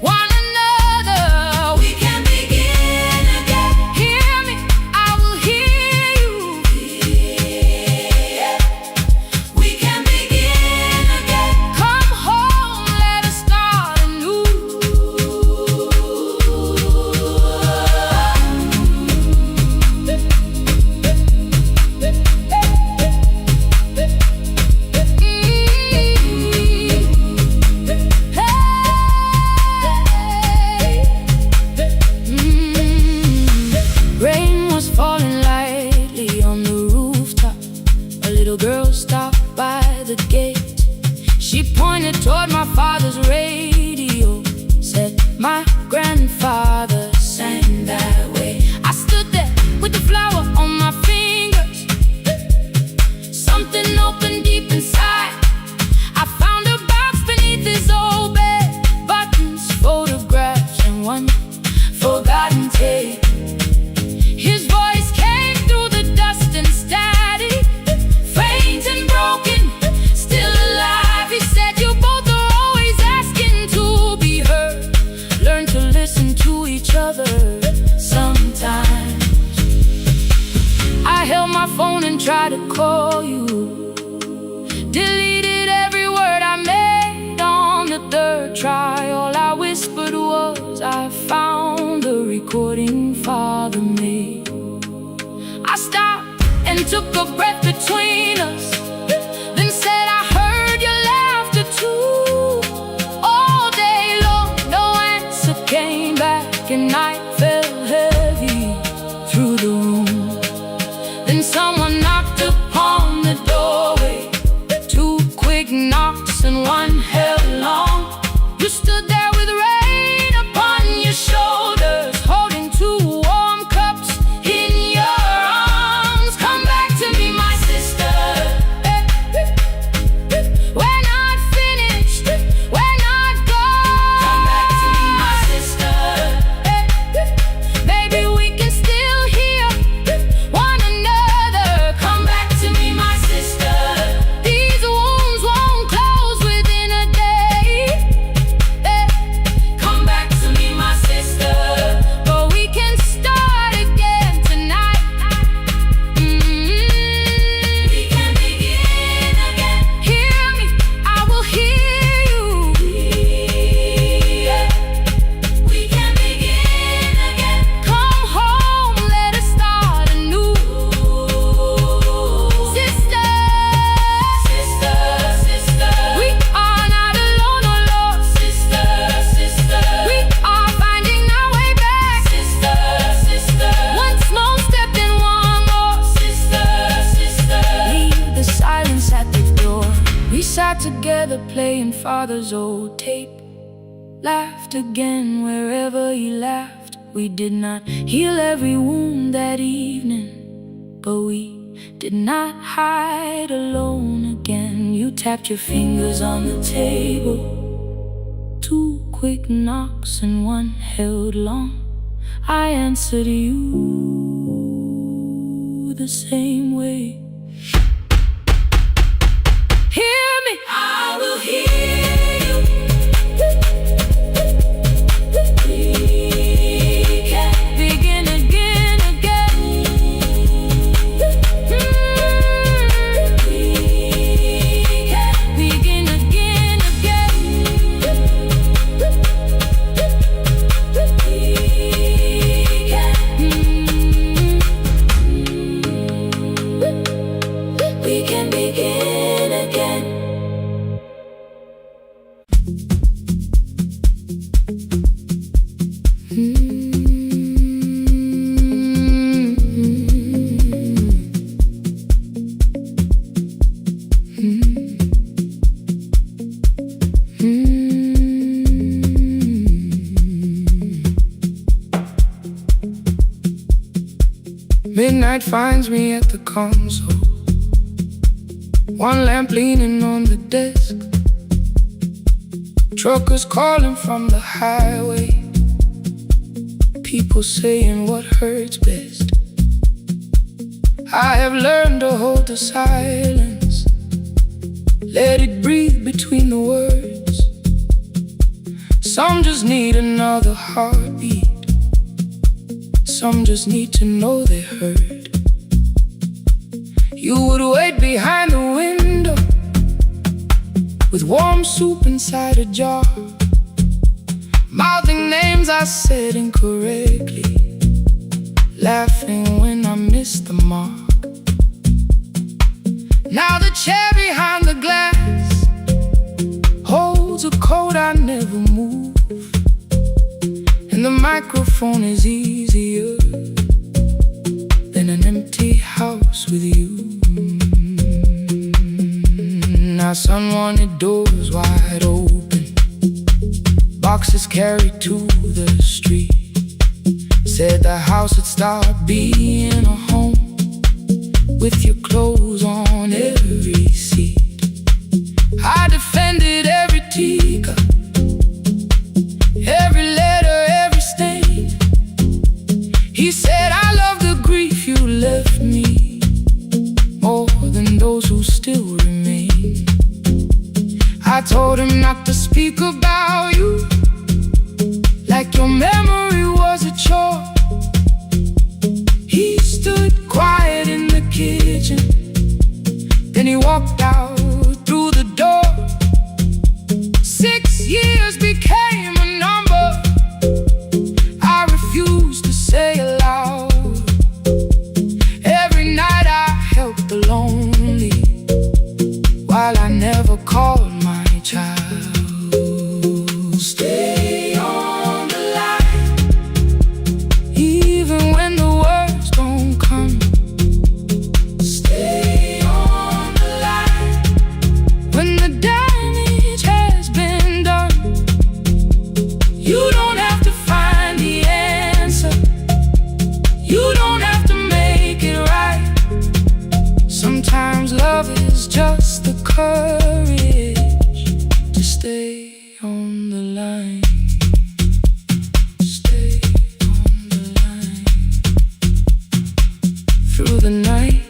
one another. We can begin again. Hear me, I will hear you. Yeah. We can begin again. Come home, let us start anew. Rain was falling lightly on the rooftop. A little girl stopped by the gate. She pointed toward my father's radio, said my grandfather sang that way. I stood there with the flower on my fingers. Something opened deep inside. I found a box beneath his old bed, buttons, photographs, and one forgotten tape. His voice came through the dust and static, faint and broken, still alive. He said you both are always asking to be heard. Learn to listen to each other sometimes. I held my phone and tried to call you, deleted every word I made on the third try. All I whispered was I found the recording Father made. I stopped and took a breath between us, then said I heard your laughter too. All day long, no answer came back, and night fell heavy through the room. Then someone knocked upon the doorway. Two quick knocks and one held long. You stood there with rain upon your shoulders, holding two warm cups in your arms. Come back to me, my sister. We're not finished, we're not gone. Come back to me, my sister. Maybe we can still hear one another. Come back to me, my sister. These wounds won't close within a day. Come back to me, my sister. But we can start again tonight. We can begin again. Hear me, I will hear you. We can begin again. Come home, let us start anew. Sister, sister, sister, we are not alone, oh Lord. Sister, sister, we are finding our way back. Sister, sister, one small step and one more. Sister, sister, leave the silence at the door. We sat together playing Father's old tape, laughed again wherever he laughed. We did not heal every wound that evening, but we did not hide alone again. You tapped your fingers on the table, two quick knocks and one held long. I answered you the same way. Hear me, I will hear you. We can begin again, again. We can begin again, again. We can. night finds me at the console, one lamp leaning on the desk, truckers calling from the highway, people saying what hurts best. I have learned to hold the silence, let it breathe between the words. Some just need another heartbeat, some just need to know they heard. You would wait behind the window with warm soup inside a jar, mouthing names I said incorrectly, laughing when I missed the mark. Now the chair behind the glass holds a coat I never move, and the microphone is easier than an empty house with you. Now son wanted doors wide open, boxes carried to the street, said the house would start being a home with your clothes on every seat. I defended every teacup, every letter, every stain. He said I love the grief you left me more than those who still remain. I told him not to speak about you like your memory was a chore. He stood quiet in the kitchen, then he walked out through the door. 6 years became a number I refused to say aloud. Every night I helped the lonely, while I never called my child. Stay on the line, even when the words don't come. Stay on the line, when the damage has been done. You don't have to find the answer, you don't have to make it right. Sometimes love is just the courage to stay on the line. Stay on the line through the night.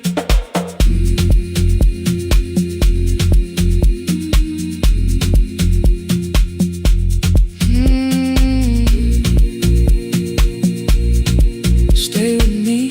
Stay with me.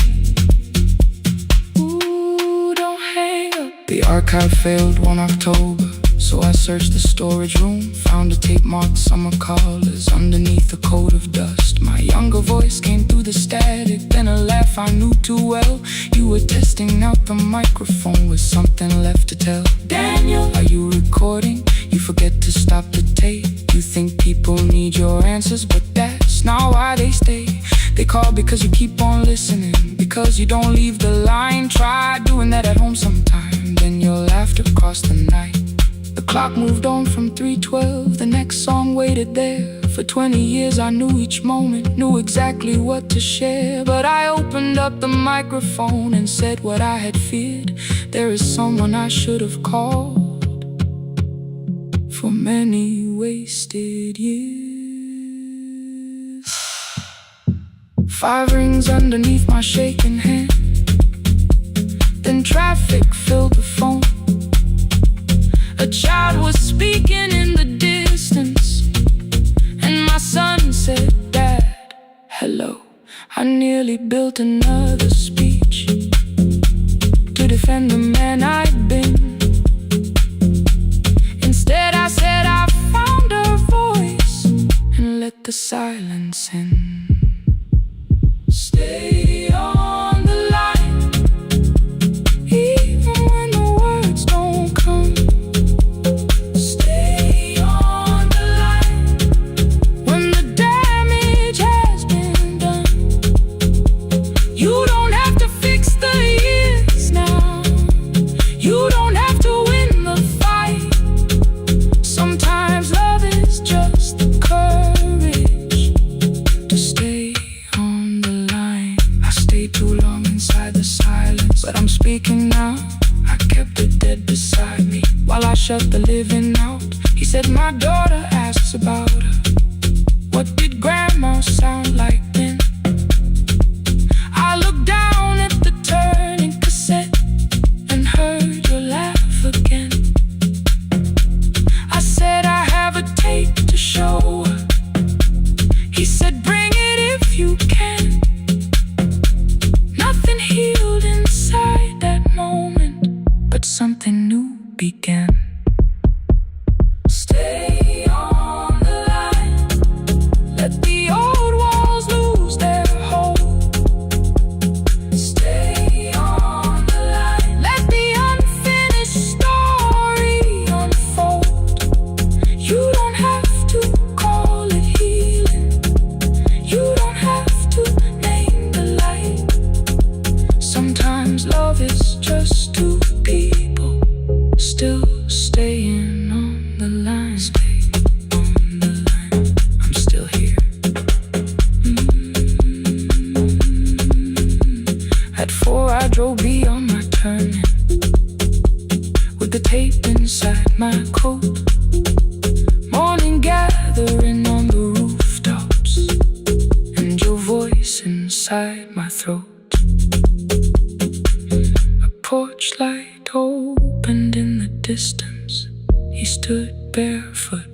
Ooh, don't hang up. The archive failed one October, so I searched the storage room, found a tape marked summer callers underneath a coat of dust. My younger voice came through the static, then a laugh I knew too well. You were testing out the microphone with something left to tell. Daniel, are you recording? You forget to stop the tape. You think people need your answers, but that's not why they stay. They call because you keep on listening, because you don't leave the line. Try doing that at home sometime, then you'll laugh across the night. The clock moved on from 3:12, the next song waited there. For 20 years I knew each moment, knew exactly what to share. But I opened up the microphone and said what I had feared. There is someone I should have called for many wasted years. 5 rings underneath my shaking hand, then traffic filled the phone. A child was speaking in the distance, and my son said, Dad, hello. I nearly built another speech to defend the man I'd been. Instead I said I found a voice and let the silence in. Stay on the line, even when the words don't come. Stay on the line, when the damage has been done. You don't have to fix the years now, you don't beside me while I shut the living out. He said, my daughter asks about her. What did grandma sound like then? I looked down at the turning cassette and heard your laugh again. I said, I have a tape to show her. He said, bring it if you can. Nothing healed inside that moment, but something new began. Stay on the line, let the old walls lose their hold. Stay on the line, let the unfinished story unfold. You don't have to call it healing, you don't have to name the light. Sometimes love is just two people still staying on the line. Stay on the line, I'm still here. At 4 I drove beyond my turning with the tape inside my coat. Morning gathering on the rooftops and your voice inside my throat. A porch light opened in the distance. He stood barefoot.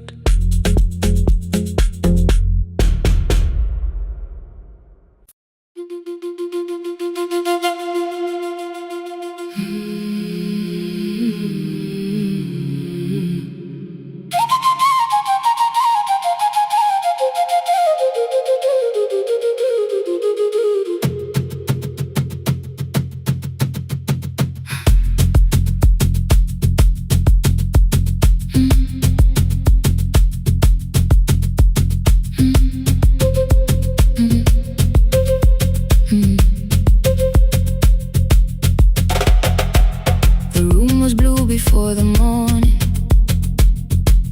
Before the morning,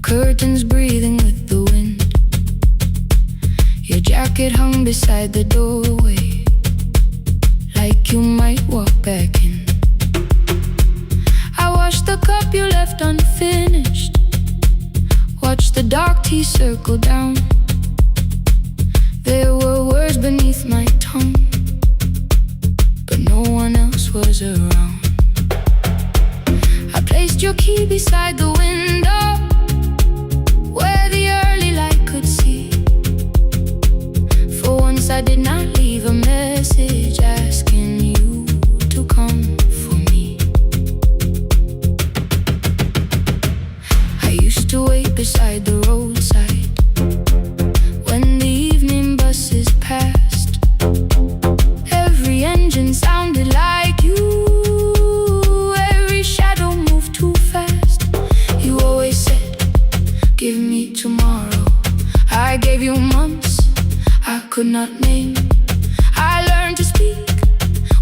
curtains breathing with the wind. Your jacket hung beside the doorway, like you might walk back in. I washed the cup you left unfinished, watched the dark tea circle down. There were words beneath my tongue, but no one else was around. Placed your key beside the window where the early light could see. For once I did not leave a message asking you to come for me. I used to wait beside the roadside when the evening buses passed. Every engine sounded like you. Give me tomorrow. I gave you months I could not name. I learned to speak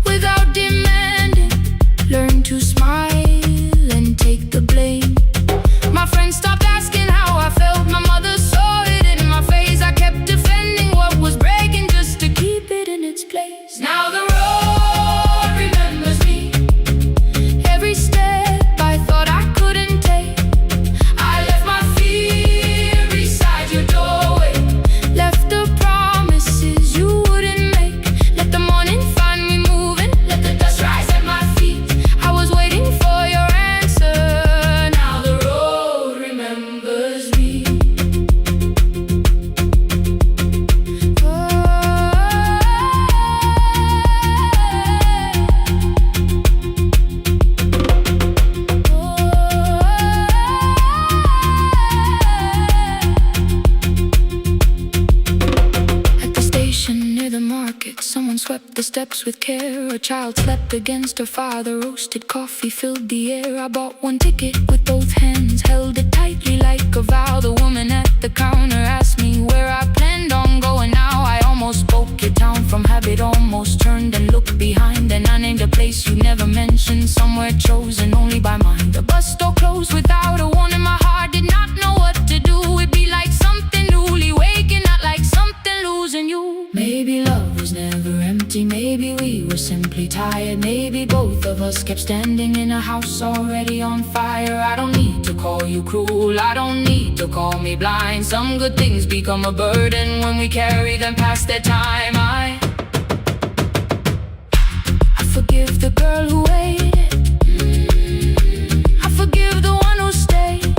without demanding, learned to smile and take the blame. My friends stopped asking how I felt. My mother saw it in my face. I kept defending what was breaking just to keep it in its place. Now the road remembers me. Every step I thought I couldn't take, I left my fear beside your doorway, left the promises you wouldn't make. Let the morning find me moving, let the dust rise at my feet. I was waiting for your answer. Now the road remembers me. At the station near the market, someone swept the steps with care. A child slept against her father. Roasted coffee filled the air. I bought one ticket with both hands, held it tightly like a vow. The woman at the counter asked me where I planned on going now. I almost spoke your town from habit, almost turned and looked behind. And I named a place you never mentioned, somewhere chosen only by mine. The bus door closed without a warning. My heart did not know what to do. It'd be like something newly waking, not like something losing you. Maybe love was never empty. Maybe we were simply tired. Maybe both of us kept kept standing in a house already on fire. I don't need to call you cruel, I don't need to call me blind. Some good things become a burden when we carry them past their time. I forgive the girl who waited, I forgive the one who stayed,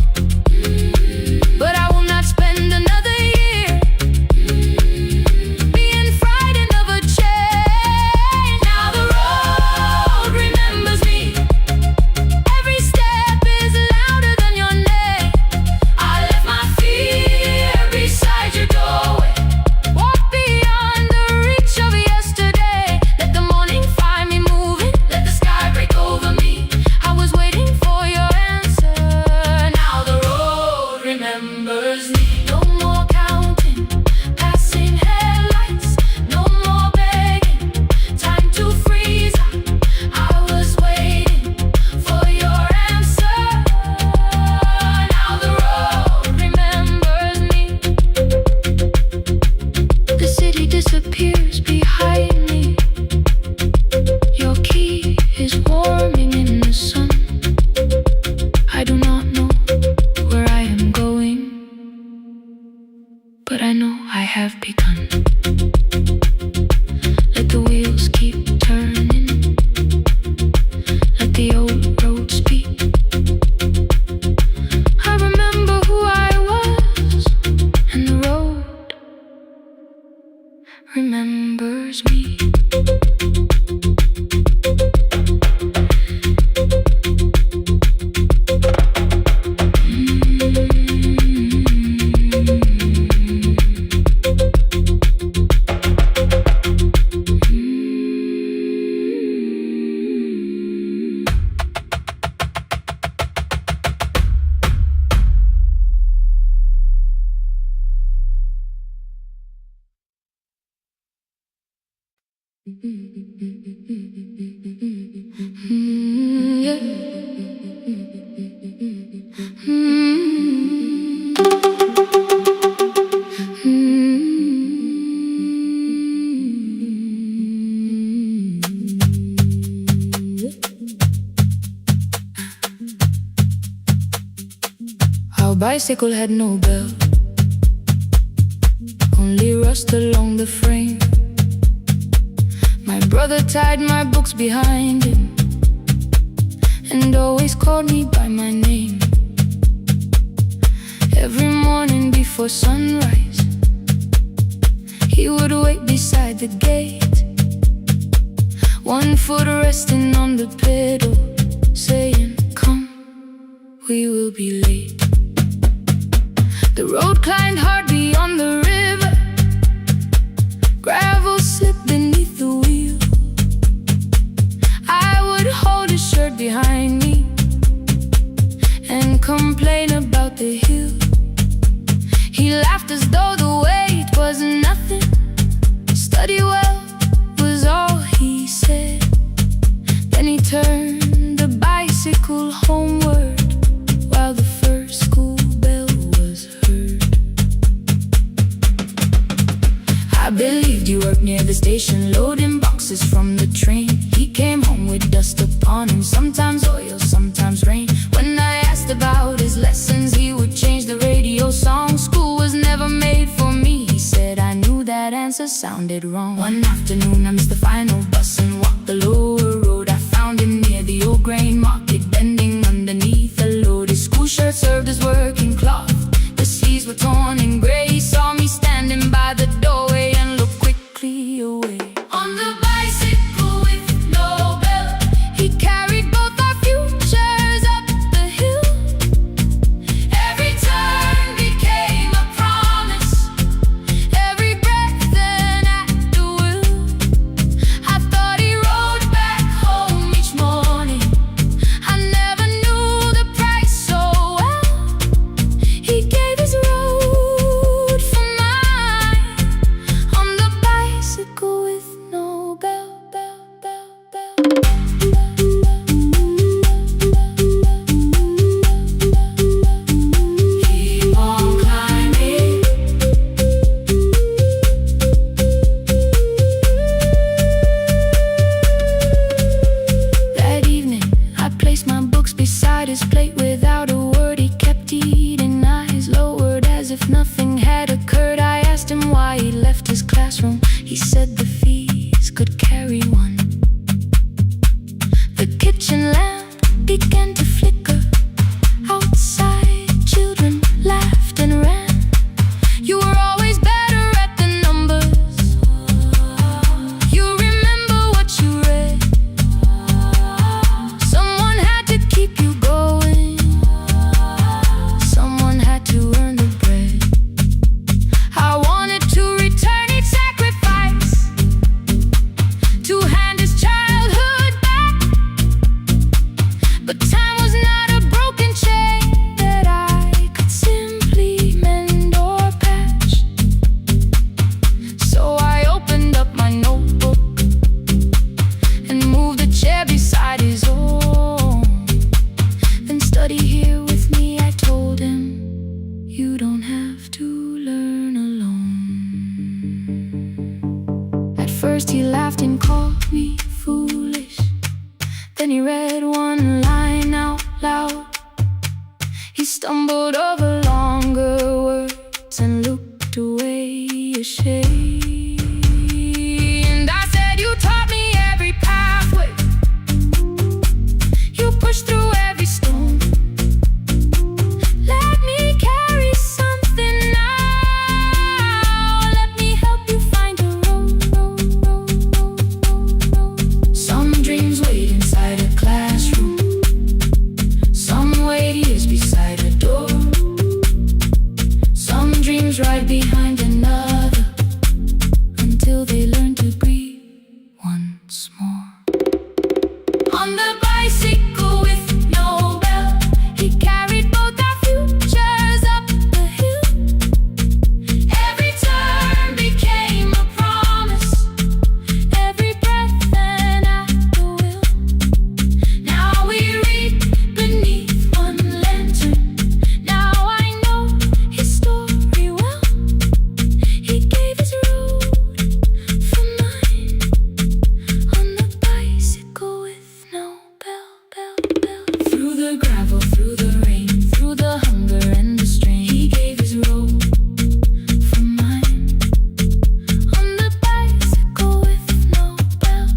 but I will not spend another year being frightened of a change. Now the road remembers me, every step is louder than your name. I left my fear beside your doorway, walk beyond the reach of yesterday. Let the morning find me moving, let the sky break over me. I was waiting for your answer. Now the road remembers me. No more counting passing headlights, no more begging, time to freeze up. I was waiting for your answer. Now the road remembers me. The city disappears behind me, your key is warming in the sun. I do not know where I am going, but I know I have begun. Let the wheels keep turning, let the old road speak. I remember who I was, and the road remembers me. Yeah. Our bicycle had no bell, only rust along the frame. My brother tied my books behind him and always called me by my name. Every morning before sunrise, he would wait beside the gate, one foot resting on the pedal, saying, "Come, we will be late." The road climbed hard beyond the river, gravel slipped beneath the wheel. I would hold his shirt behind me and complain about the hill. He laughed as though the weight was nothing. Study well was all he said. Then he turned the bicycle homeward while the first school bell was heard. I believed you worked near the station, loading boxes from the train. He came home with dust upon him, sometimes oil, sometimes rain. When I asked about his lessons, he would change the radio song. School was never made for me, he said. I knew that answer sounded wrong. One afternoon I missed the final bus and walked the lower road. I found him near the old grain market, bending underneath a load. His school shirt served as working cloth, the sleeves were torn and gray. He saw me standing by the doorway and looked quickly away. On the bicycle with no bell, he carried both our futures up the hill. Every turn became a promise, every breath an act of will. I thought he rode back home each morning, I never knew the price so well. He gave his road for mine, on the bicycle with emptied and eyes lowered as if nothing had occurred. I asked him why he left his classroom. He said the fees could carry one. The kitchen lamp began to flicker. Outside, children laughed and ran. You were always better at the numbers. You remember what you read. Someone had to keep you going. Someone had to earn the bread. I wanted to return each sacrifice, to hand his childhood back. But time was not a broken chain that I could simply mend or patch. So I opened up my notebook and moved the chair beside his own. Then study here with me, I told him. You don't have to learn alone. At first he laughed and called me foolish. Then he read one line out loud. He stumbled over longer words and looked away ashamed. I said, you taught me every pathway. You pushed through every stone. Let me carry something now. Let me help you find a road. Some dreams wait inside a classroom. Some wait years beside a door. Some dreams right behind another, until they learn to breathe once more. On the bicycle with no bell, he carried both our futures up the hill. Every turn became a promise, every breath an act of will. Now we read beneath one lantern. Now I know his story well. He gave his road for mine. On the bicycle with no bell. Through the gravel, through the rain, through the hunger and the strain, he gave his road for mine. On the bicycle with no bell.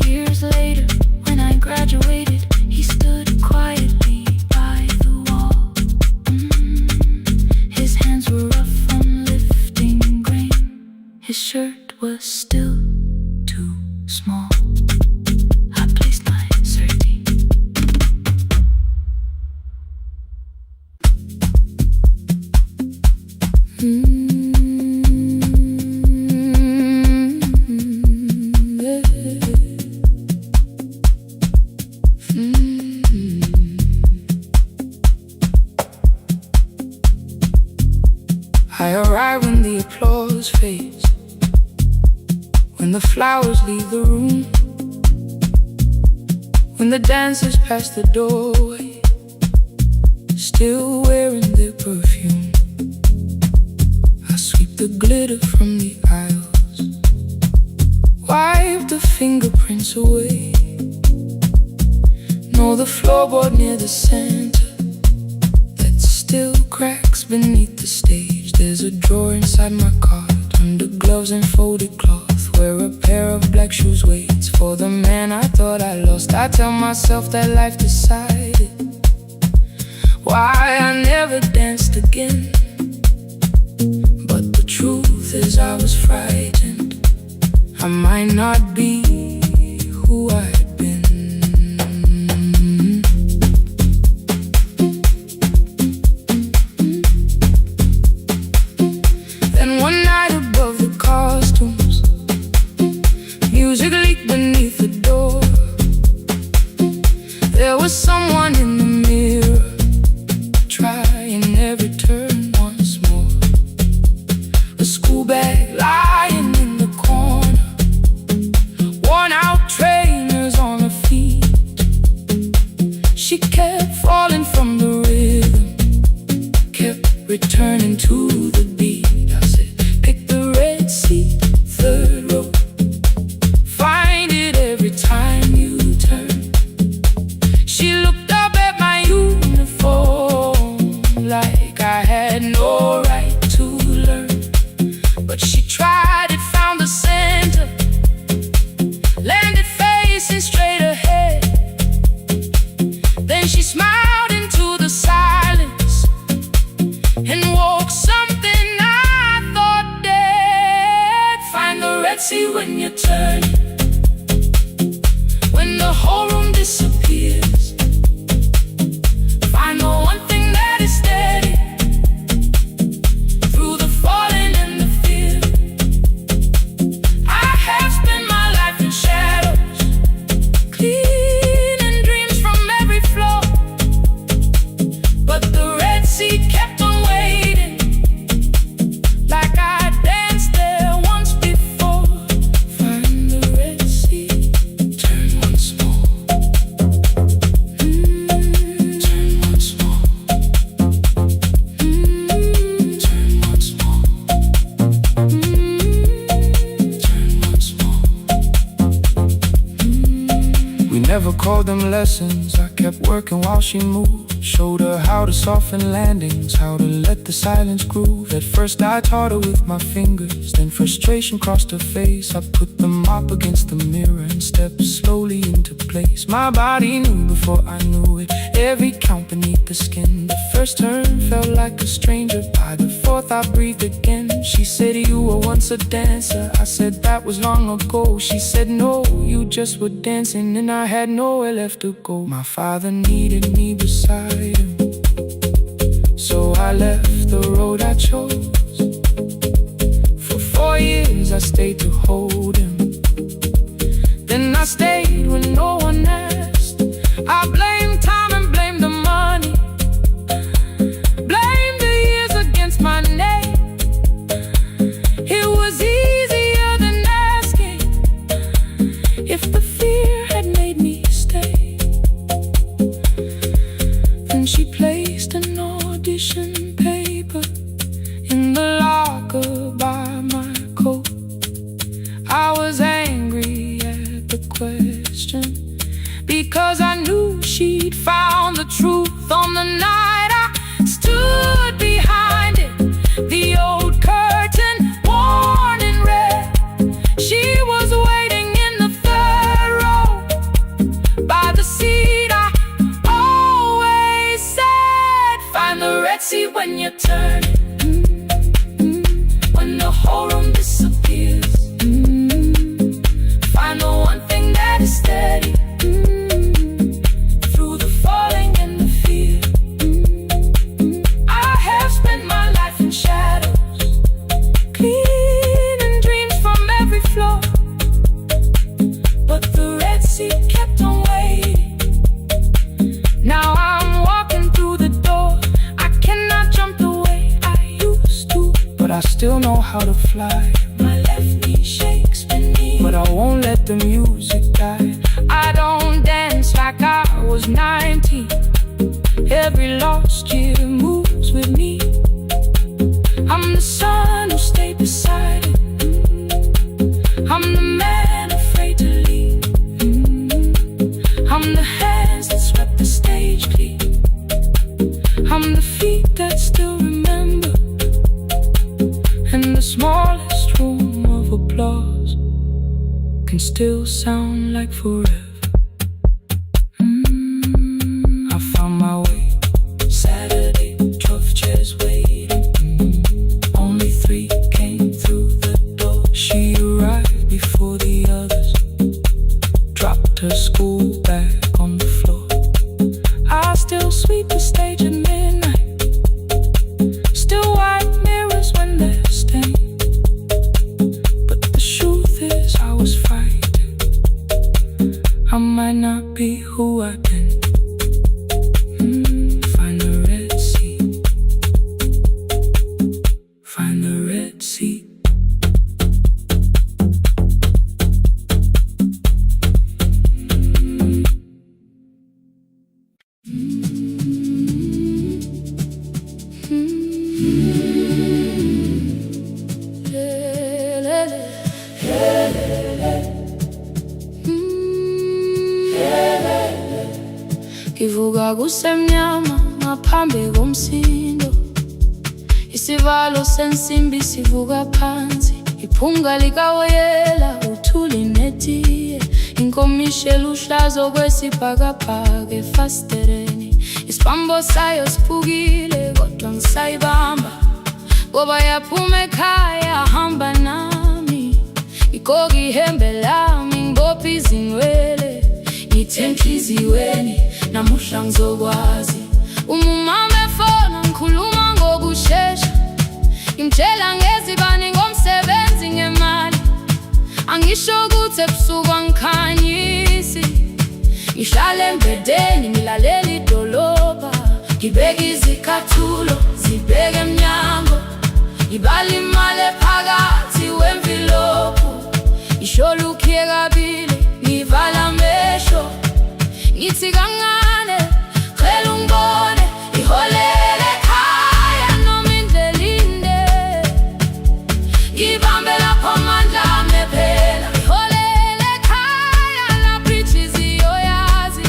Years later, when I graduated, he stood quietly by the wall. His hands were rough on lifting grain. His shirt was still too small. I placed my sardine. I arrive when the applause fades, when the flowers leave the room, when the dancers pass the doorway, still wearing their perfume. I sweep the glitter from the aisles, wipe the fingerprints away. Know the floorboard near the center that still cracks beneath the stage. There's a drawer inside my cart, under gloves and folded cloth, where a pair of black shoes waits for the man I thought I lost. I tell myself that life decided why I never danced again. But the truth is I was frightened. I might not be who I'd been. Then one night above the costumes, music leaked beneath the door. There was someone in the mirror, trying every turn once more. A school bag lying in the corner, worn out called them lessons. I kept working while she moved. Showed her how to soften landings, how to let the silence groove. At first I taught her with my fingers, then frustration crossed her face. I put them up against the mirror and stepped slowly into place. My body knew before I knew it, every count beneath the skin. The first turn felt like a stranger, by the fourth I breathed again. She said, you were once a dancer. I said, that was long ago. She said, no, you just were dancing, and I had nowhere left to go. My father needed me beside him, so I left the road I chose. For 4 years I stayed to hold him, then I stayed when no one asked. I blamed time and blamed the money, blamed the years against my name. It was easier than asking if the fear had made me stay. Then she placed an audition paper in the locker by my coat. I was angry at the question, because I knew she'd found the truth on the night I stood behind it. The old curtain, worn in red. She was waiting in the third row by the seat I always said, find the red seat when you turn it. When the whole room disappears, find the one thing that is steady through the falling and the fear. I have spent my life in shadows, cleaning dreams from every floor, but the red seat kept on waiting. Now I'm walking through the door. I cannot jump the way I used to, but I still know how to fly. My left knee shakes beneath, but I won't let the music die. I don't dance like I was 19. Every lost year moves with me. I'm the son who stayed beside it. I'm the man afraid to leave. I'm the hands that swept the stage clean. I'm the feet that still remember, and the smallest room of applause can still sound like forever. I found my way. Saturday, 12 chairs waiting. Only 3 came through the door. She arrived before the others, dropped her school bag on the floor. I still sweep the stage at midnight, still wipe mirrors when they're stained. But the truth is I was frightened. I might not be who I've been. Find the red seat. Find the red seat. Kivuga kusemnyama ngaphambi komsindo, isivalo sensimbi sivuka phansi. Iphunga likawoyela uthuli netiye, inkomishi eluhlaza okwesibhakabhaka efasitereni. Isibambo sayo siphukile kodwa ngisayibamba, ngoba yaphuma ekhaya hamba nami. Ikoki ihembe lami ngibopha izinwele, ngithe enhliziyweni namuhla ngizokwazi. Umama efona ngikhuluma ngokushesha, ngimtshela ngezibani ngomsebenzi ngemali. Angisho ukuthi ebusuku angikhanyisi, ngihlala embedeni ngilalela idolobha. Ngibeka izikhathulo zibheke emnyango, ngibala imali ephakathi wemvilophu. Ngisho lukhiye kabili ngivala amehlo, ngithi kancane cela ungibone. Iholele ekhaya noma indlela inde, ngibambe lapho amandla ami ephela. Iholele ekhaya lapho inhliziyo yazi,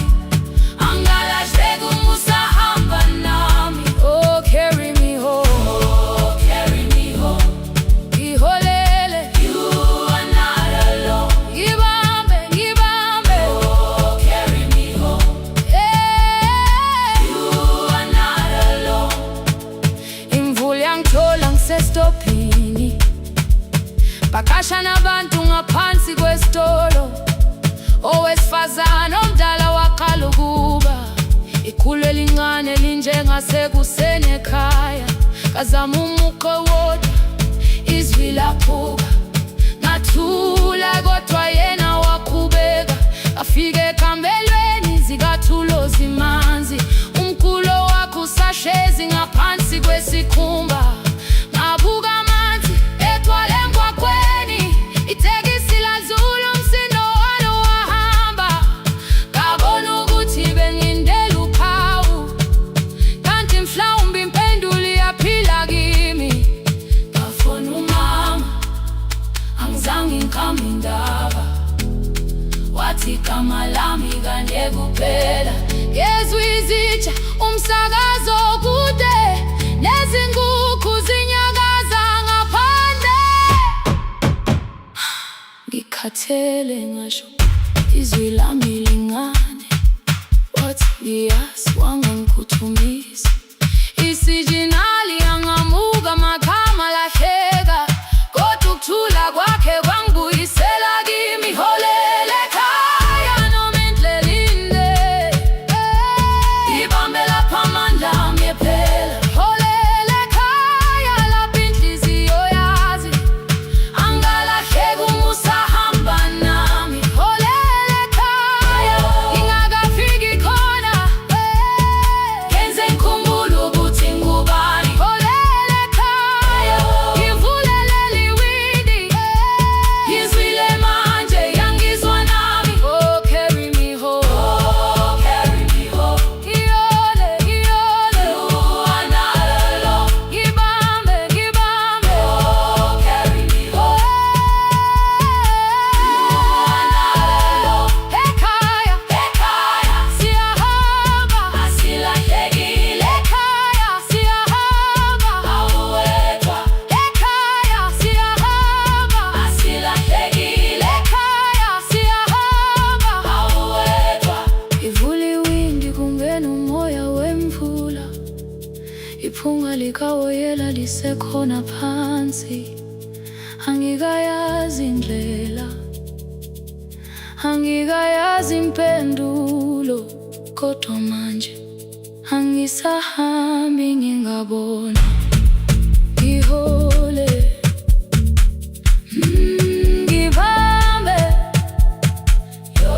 njengasekuseni ekhaya, ngazama umuqo wodwa, izwi laphuka, ngathula kodwa yena waqhubeka. Afike ekambelweni zikathulo zimanzi, umkhulo wakhe usahlezi ngaphansi kwesikhumba. Ngabuka amanzi egcwele emgwaqweni, itekisi ladlula umsindo walo wahamba. Ngabona ukuthi bengindela uphawu, kanti mhlawumbe impendulo iyaphila kimi. Ngafona umama, angizange ngikhambe indaba, wathi igama lami kanje kuphela. Ngezwe izitsha, umsakazo kude, nezinkukhu zinyakaza ngaphandle. Ngikhathele ngasho izwi lami lingane, wathi ngiyazi wangangiphuthumisa. Isijinali angamuka amakhama lahleka, kodwa ukuthula kwakhe kwangibuyisela kimi. Holele ekhaya noma indlela inde, ibambe lapha amandla ami ephela. Holele ekhaya lapho inhliziyo yazi, angalahleki uma usahamba nami. Holele ekhaya ngingakafiki khona, ngenze ngikhumbule ukuthi ngubani. Holele ekhaya ngivulelele iwindi, ngizwile manje yangizwa nami. Oh, carry me home, oh, carry me home. Iyole, iyole, analo, ngibambe, ngibambe. Oh, carry me home, analo. Ekhaya, ekhaya, siyahamba, asilahlekile. Ekhaya, siyahamba, awuwedwa. Ekhaya, siyahamba, asilahlekile. Ekhaya, siyahamba, awuwedwa. Ivula iwindi kungena umoya wemvula, iphunga likawoyela lisekhona phansi. Angikayazi indlela, angikayazi impendulo, kodwa manje angisahambi ngingabona. Ngihole, ngibambe, you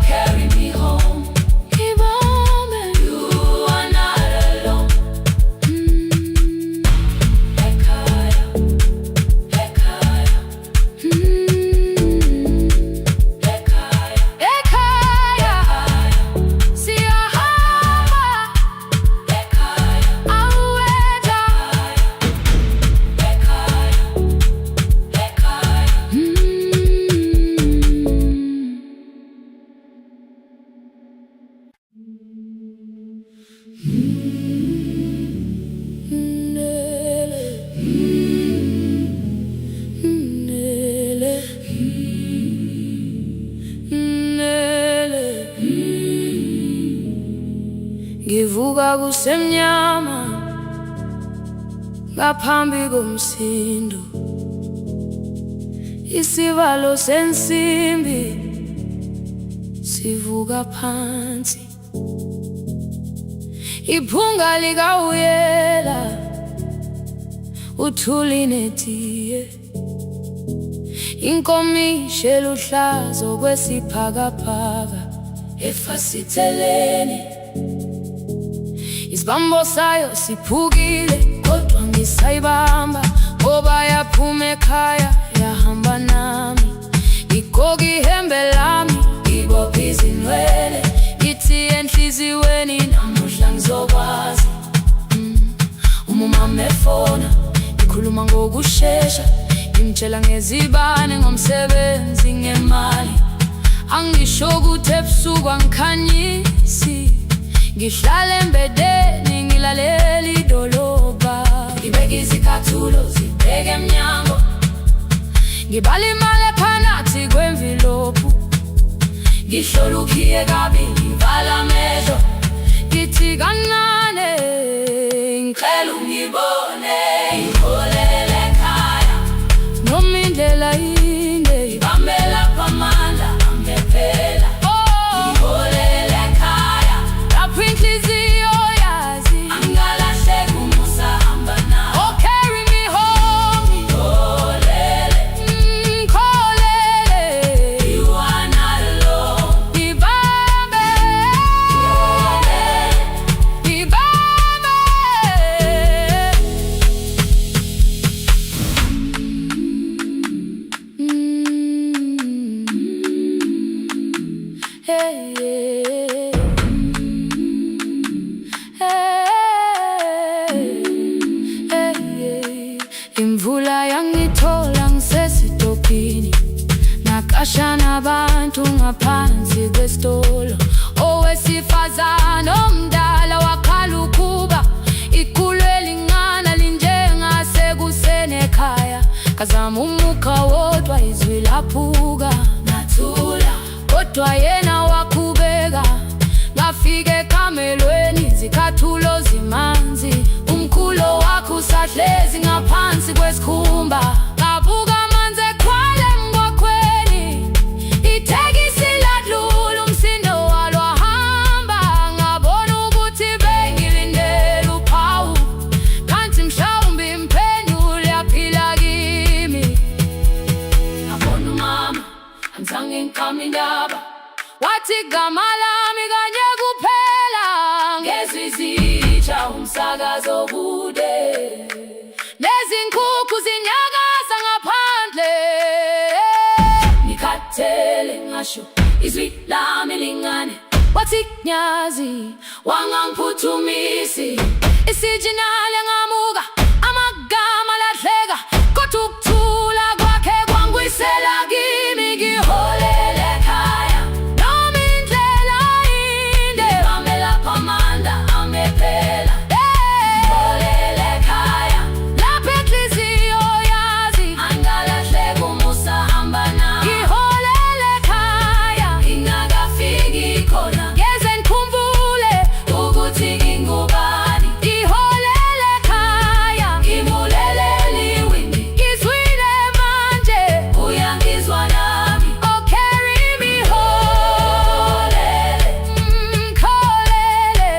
carry me home. Ngibambe, you are not alone. Ekhaya, ekhaya, ekhaya, ekhaya, siyahamba. Ekhaya, awuwedwa. Ekhaya, ekhaya. Nele, nele, nele. Ngivuka kusemnyama, ngaphambi komsindo, isivalo sensimbi sivuka phansi. Iphunga likawuyela, uthuli netiye, inkomishi eluhlaza okwesiphakapaka efasiteleni. Isibambo sayo siphukile, kodwa ngisayibamba, ngoba yaphuma ekhaya yahamba nami. Igqoka ihembe lami, ibophe izinwele, ithi enhliziyweni namuhla ngizokwazi. Umama efona, ikhuluma ngokushesha, imtshela ngezibane, ngomsebenzi, ngemali. Angisho ukuthi ebusuku angikhanyisi, ngihlala embedeni ngilalela idolobha. Ngibeka izicathulo zibheke emnyango, ngibala imali ephakathi kwemvilophu. Ngihlola ukhiye kabili, ngivala amehlo, ngithi kancane ngicela ungibone. Ngiholele ekhaya noma indlela inde, ibambe lapha amandla angephela. Ngiholele ekhaya lapho inhliziyo yazi, bashana abantu ngaphansi kwesitolo, owesifazane omdala wakhala ukuba ikhulu elingana linjengasekuseni ekhaya. Kazama umukha wodwa izwi laphuka, ngathula kodwa yena waqhubeka. Ngafika ekamelweni zikhathulo zimanzi, umkhulo wakhe usahlezi ngaphansi kwesikhumba. Ngabuka amanzi ekhwale emgwaqweni, itekisi ladlula umsindo walo wahamba. Ngabona ukuthi bengilindele uphawu, kanti mhlawumbe impendulo yaphila kimi. Ngabona umama angizange ngiqame indaba, wathi igama lami kanye kuphela. Ngezwi zitsha umsakazo kude, nezinkukhu zinyakaza ngaphandle. Ngikhathele ngasho izwi lami lingane, wathi nyazi wangangiphuthumisi. Isijinali ngamuka, amagama lahleka, kodwa ukuthula kwakhe kwangwisela kimi. Ngiholele ekhaya noma indlela inde, ngihambela phamanda amephela. Ngiholele ekhaya lapho inhliziyo yazi angalahleka umusa hamba nami. Ngiholele ekhaya ingakafiki khona, ngeze ngikhumbule ukuthi ngingubani. Ngiholele ekhaya ngimulelele iwindi, ngizwile manje uyangizwa nami. Oh carry me holele, kholele,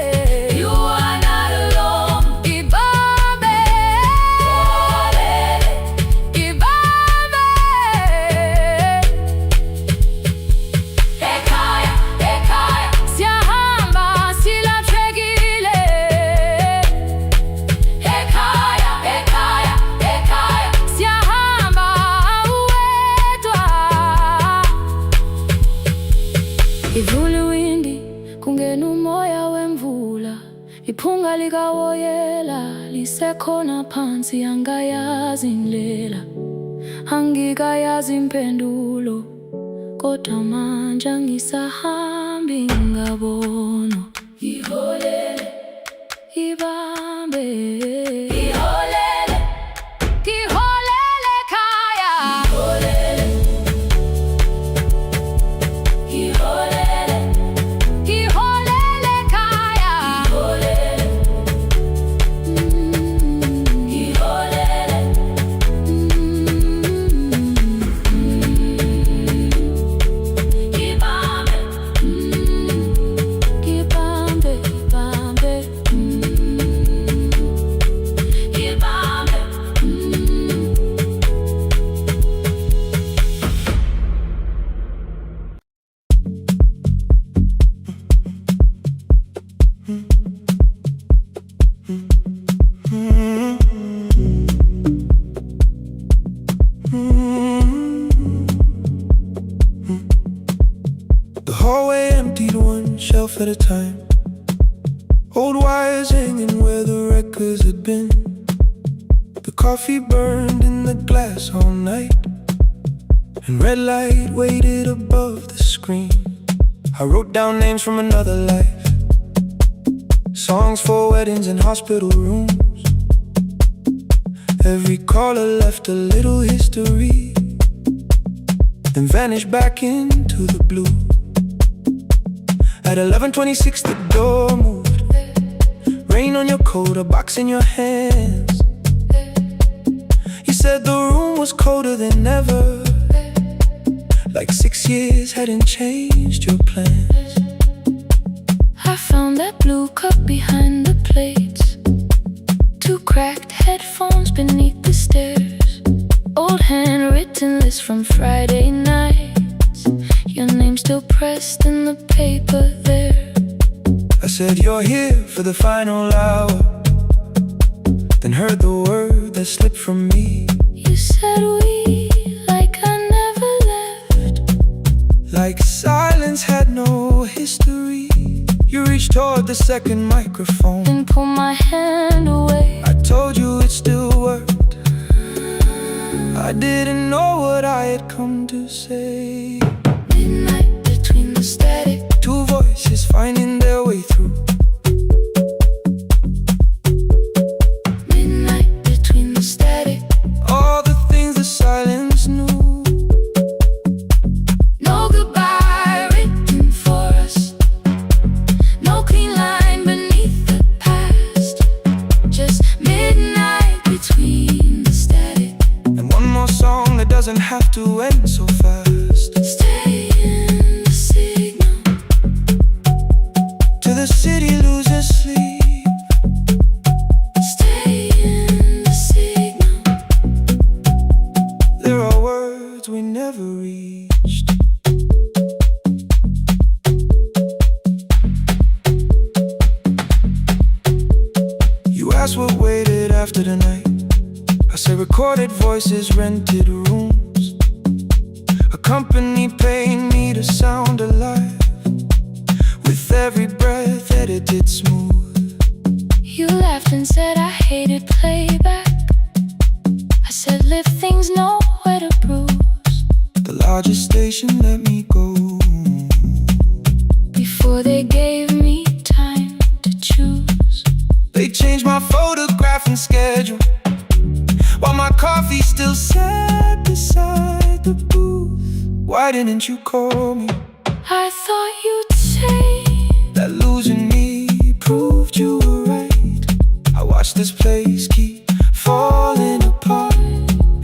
you are not alone. Ibambe holele, ibambe. Ekhaya, ekhaya siyahamba silahlekile. Ekhaya, ekhaya, ekhaya siyahamba uwedwa. Ivule iwindi kungena umoya wemvula, iphunga likawoyela lisekhona phansi. Angayazi indlela, angikayazi impendulo, kodwa manje angisahambi ngabona. Ngiholele, ibambe, ngiholele, ngiholele ekhaya. Ngiholele, ngiholele, ngiholele ekhaya. Ngiholele, ngiholele, ibambe, ibambe, ibambe, ibambe. The hallway emptied one shelf at a time, old wires hanging where the records had been. The coffee burned in the glass all night, and red light waited above the screen. I wrote down names from another life, songs for weddings and hospital rooms. Every caller left a little history, then vanished back into the blue. At 11:26 the door moved, rain on your coat, a box in your hands. You said the room was colder than ever, like 6 years hadn't changed your plans. I found that blue cup behind the plates, 2 cracked headphones beneath the stairs, old handwritten list from Friday nights, your name still pressed in the paper there. I said you're here for the final hour, then heard the word that slipped from me. You said we, like I never left, like silence had no history. You reached toward the second microphone, then pulled my hand away. I told you it still worked. I didn't know what I had come to say. Midnight between the static. Two voices finding their way through. Midnight between the static. All the things the silence knew. No goodbye written for us. No clean line beneath the past. Just midnight between the static. And one more song that doesn't have to end so fast. Stay in the signal. Till the city loses sleep. Stay in the signal. There are words we never reached. You asked what waited after the night. I say recorded voices, rented rooms. A company paying me to sound alive. With every breath edited smooth. You laughed and said I hated playback. I said live things nowhere to bruise. The largest station let me go. Before they gave me time to choose. They changed my photograph and schedule, while my coffee still sat beside the booth. Why didn't you call me? I thought you'd say That losing me proved you were right. I watched this place keep falling apart,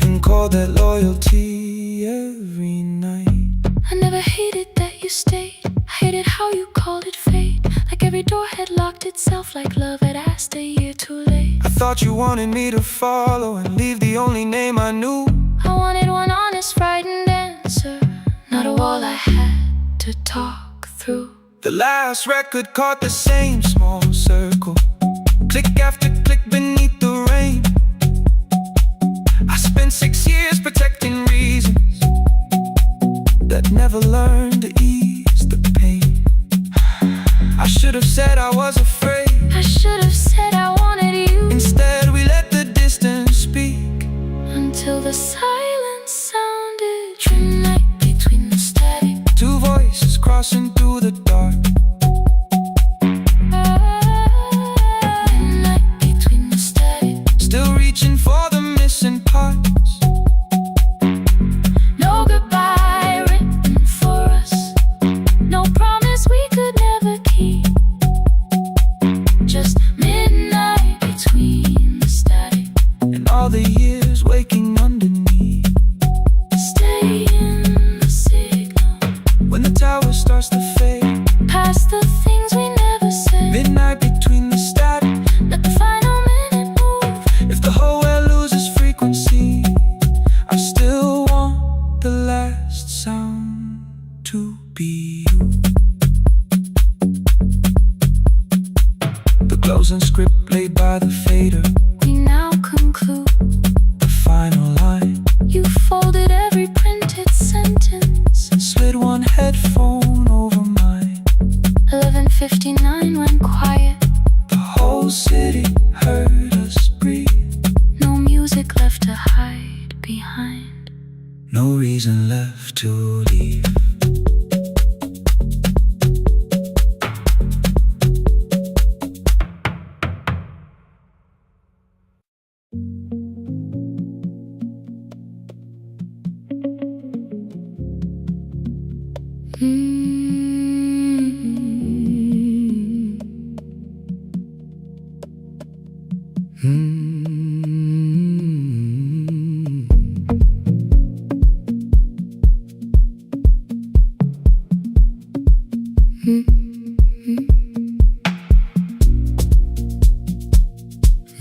and called that loyalty every night. I never hated that you stayed. I hated how you called it fate. Like every door had locked itself, like love had asked a year too late. I thought you wanted me to follow and leave the only name I knew. I wanted one honest, frightened answer, not a wall I had to talk through. The last record caught the same small circle, click after click beneath the rain. I spent 6 years protecting reasons that never learned to ease the pain. I should have said I was afraid. I should have said I wanted you. Instead we let the distance speak. Until the silence sounded. Midnight between the static. Two voices crossing through the dark. Midnight between the static. Still reaching for the missing parts. No goodbye written for us. No promise we could never keep. Just midnight between the static. And all the years waking underneath. Stay in the signal. When the tower starts to fade. Past the things we never said. Midnight between the static. Let the final minute move. If the whole world loses frequency, I still want the last sound to be you. The closing script laid by the fader. We now conclude. The final line. You folded every printed sentence. Slid one headphone over mine. 11:59 went quiet. The whole city heard us breathe. No music left to hide behind. No reason left to leave.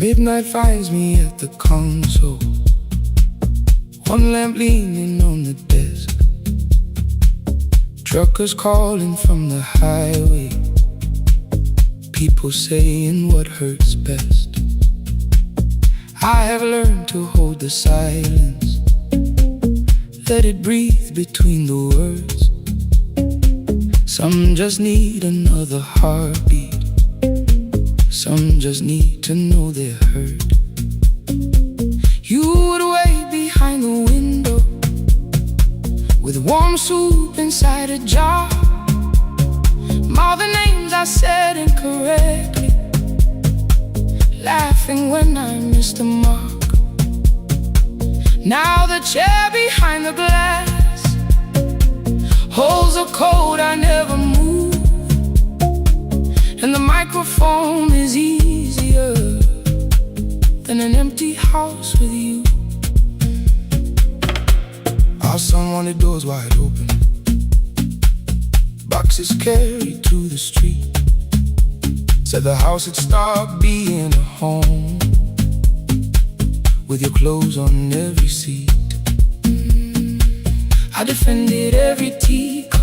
Midnight finds me at the console, one lamp leaning on the desk. Truckers calling from the highway, people saying what hurts best. I have learned to hold the silence, let it breathe between the words. Some just need another heartbeat, some just need to know they're hurt. You would wait behind the window with warm soup inside a jar. All the names I said incorrectly, laughing when I missed the mark. Now the chair behind the glass holds a code I never moved, and the microphone is easier than an empty house with you. Our son wanted doors wide open, boxes carried to the street. Said the house had stopped being a home, with your clothes on every seat. I defended every teacup,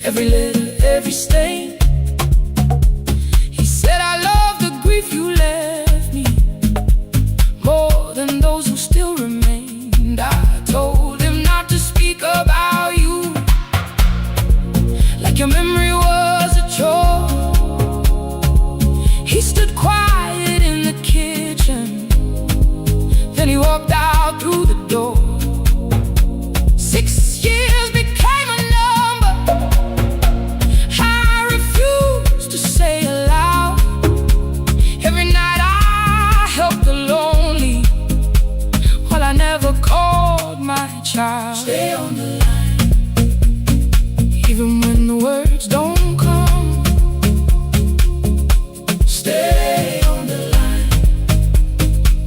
every letter, every stain. He said I love the grief you left me more than those who still remained. I told him not to speak about you like your memory was a chore. He stood quiet in the kitchen, then he walked out through the door. 6 years became a number I refused to say aloud. Every night I helped the lonely, while I never called my child. Stay on the line, even when the words don't come. Stay on the line,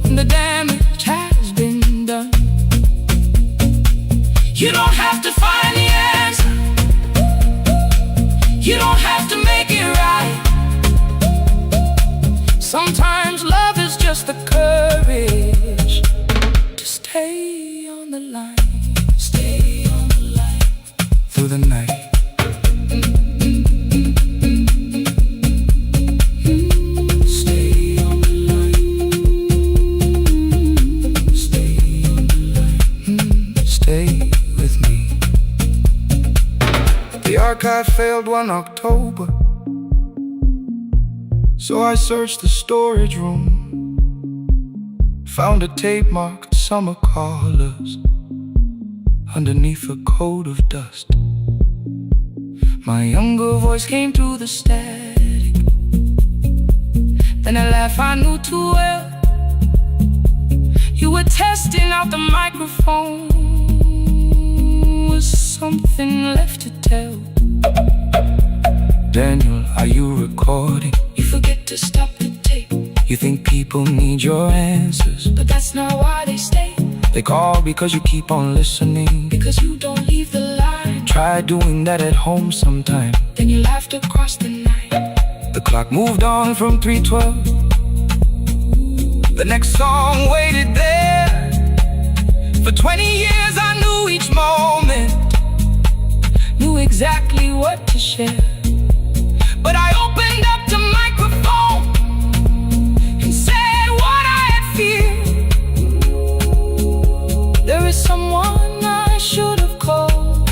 when the damage has been done. You don't have to find the answer, you don't have to make it right. Sometimes love is just the courage to stay on the line. Stay on the line through the night. Stay on the line. Stay on the line. Stay with me. The archive failed one October, so I searched the storage room, found a tape marked Summer Callers underneath a coat of dust. My younger voice came through the static, then a laugh I knew too well. You were testing out the microphone, was something left to tell? Daniel, are you recording? You forget to stop the tape. You think people need your answers, but that's not why they stay. They call because you keep on listening, because you don't leave the line. Try doing that at home sometime, then you laughed across the night. The clock moved on from 3:12. The next song waited there. For 20 years I knew each moment, knew exactly what to share. But I opened up the microphone and said what I had feared. There is someone I should have called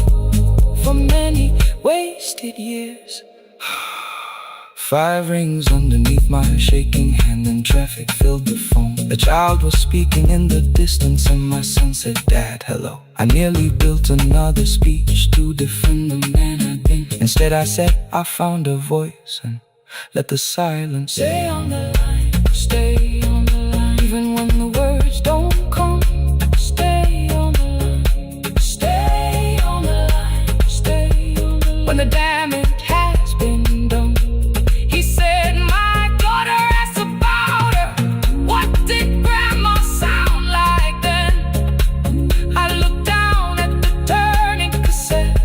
for many wasted years. 5 rings underneath my shaking hand, and traffic filled the phone. A child was speaking in the distance, and my son said, "Dad, hello." I nearly built another speech to defend the man I'd been. Instead I said, I found a voice, and let the silence stay on the line. Stay on the line, even when the words don't come. Stay on the line. Stay on the line. Stay on the line. When the damage has been done. He said, my daughter asked about her. What did grandma sound like then? I looked down at the turning cassette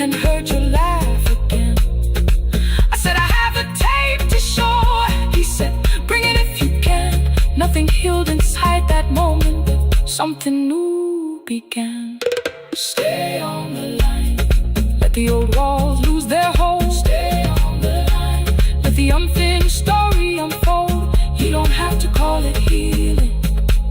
and heard you laugh again. I said, I have a tape to show. He said, bring it if you can. Nothing healed inside that moment, but something new began. Stay on the line, let the old walls lose their hold. Stay on the line, let the unfinished story unfold. You don't have to call it healing,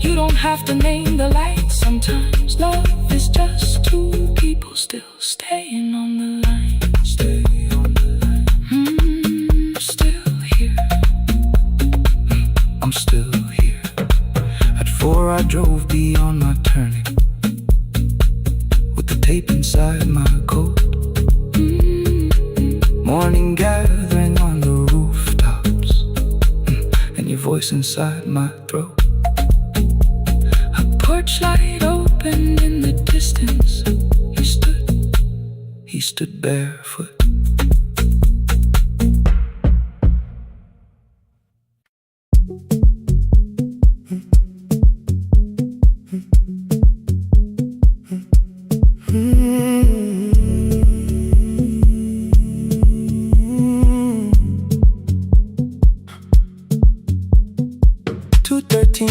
you don't have to name the light. Sometimes love is just two people still staying on the line. Stay on the line. I'm still here. I'm still here. At 4 I drove beyond my turning, tape inside my coat. Morning gathering on the rooftops, and your voice inside my throat. A porch light opened in the distance. He stood barefoot.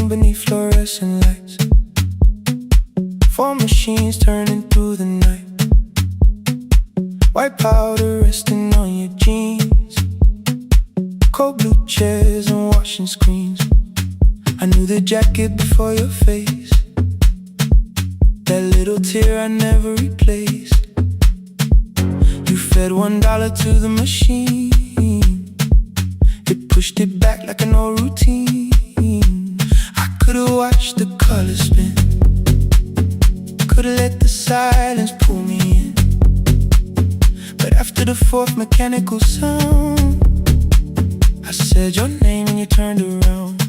Beneath fluorescent lights, 4 machines turning through the night. White powder resting on your jeans, cold blue chairs and washing screens. I knew the jacket before your face, that little tear I never replaced. You fed $1 to the machine, it pushed it back like an old routine. Could've watched the colors spin, could've let the silence pull me in. But after the 4th mechanical sound, I said your name and you turned around.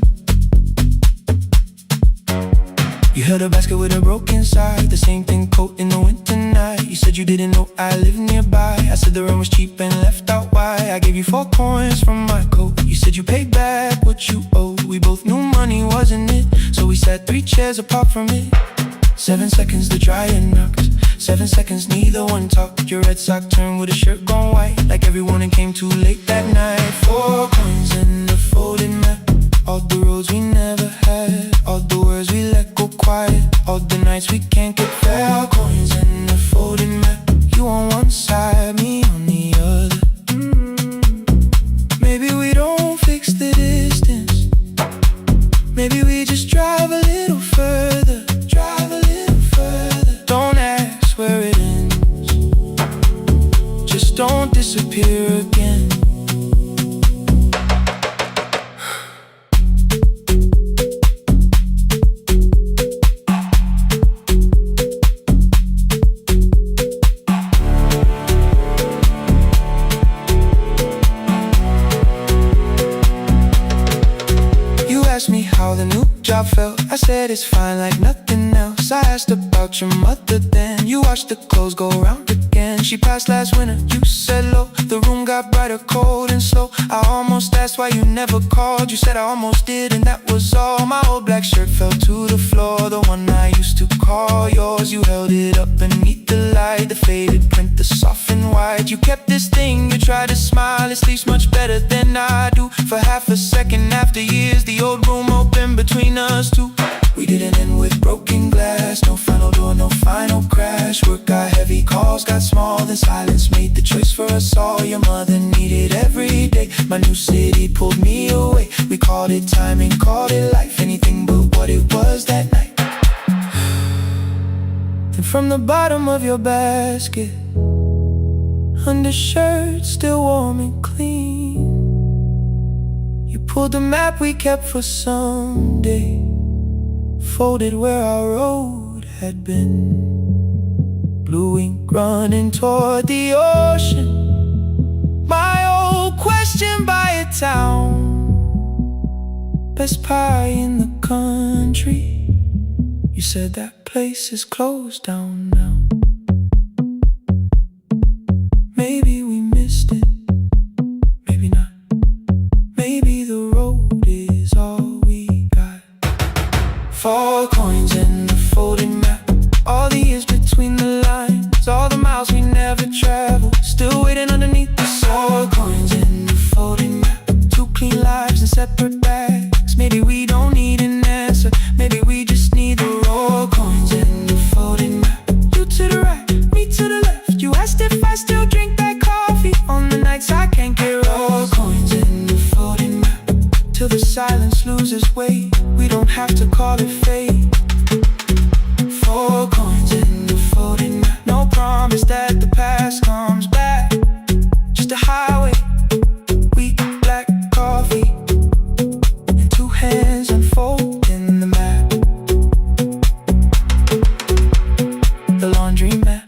You held a basket with a broken side, the same thing coat in the winter night. You said you didn't know I lived nearby. I said the rent was cheap and left out why. I gave you 4 coins from my coat. You said you paid back what you owed. We both knew money wasn't it, so we sat 3 chairs apart from it. 7 seconds the dryer knocked, 7 seconds neither one talked. Your red sock turned with a shirt gone white, like everyone and came too late that night. 4 coins and a folded map, all the roads we never had, all the words we let go quiet, all the nights we can't get back. Coins and a folded map, you on one side, me on the other. Maybe we don't fix the distance, maybe we just drive a little further, drive a little further. Don't ask where it ends, just don't disappear again. Asked me how the new job felt, I said it's fine like nothing else. I asked about your mother then, you watched the clothes go round again. She passed last winter, you said low, the room got brighter, cold and slow. I almost asked why you never called, you said I almost did and that was all. My old black shirt fell to the floor, the one I used to call yours. You held it up beneath the light, the faded print, the soft and white. You kept this thing, you tried to smile, it sleeps much better than I do. For half a second after years, the old room open between us two. We didn't end with broken glass, no final door, no final crash. Work got heavy, calls got small, then silence made the choice for us all. Your mother needed every day, my new city pulled me away. We called it timing, called it life, anything but what it was that night. And from the bottom of your basket, undershirt still warm and clean, you pulled the map we kept for someday, folded where our road had been. Blue ink running toward the ocean, my old question by a town. Best pie in the country, you said that place is closed down now. Maybe we missed it, maybe not. Maybe the road is all we got. 4 coins and a folded map, all the years between the lines, all the miles we never traveled, still waiting underneath the soil. Coins and a folded map, 2 clean lives in separate bags. Maybe we don't need an answer, maybe we just need the raw. Coins and a folded map, you to the right, me to the left. You asked if I still drink that coffee on the nights I can't get raw. Coins and a folded map, till the silence loses weight, we don't have to call it fate. 4 coins and a folded map, no promise that the past comes back, just a highway, weak black coffee, and 2 hands unfolding the map. The laundry mat,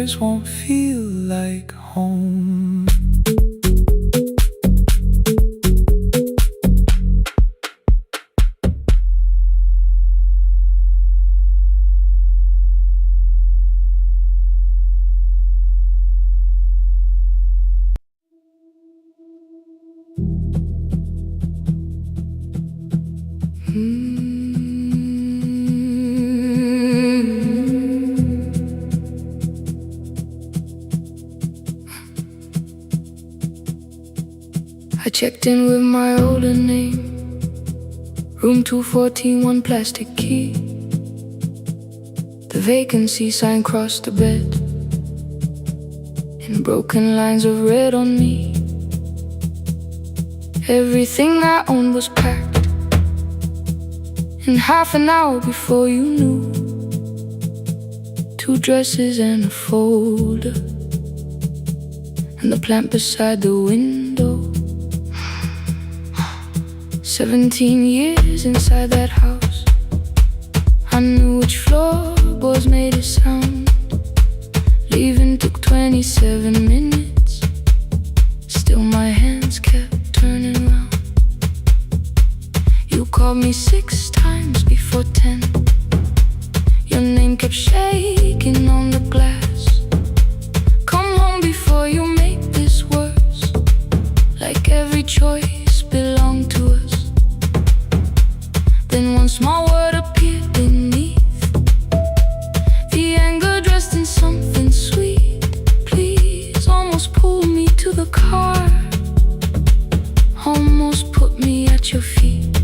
stairs won't feel like home. I checked in with my older name, room 214, one plastic key. The vacancy sign crossed the bed in broken lines of red on me. Everything I owned was packed in half an hour before you knew. 2 dresses and a folder, and the plant beside the window. 17 years inside that house, I knew which floorboards made a sound. Leaving took 27 minutes, still my hands kept turning round. You called me 6 times before 10. Your name kept shaking on the glass. Come home before you make this worse, like every choice belonged to us. Then one small word appeared beneath, the anger dressed in something sweet. Please, almost pulled me to the car, almost put me at your feet.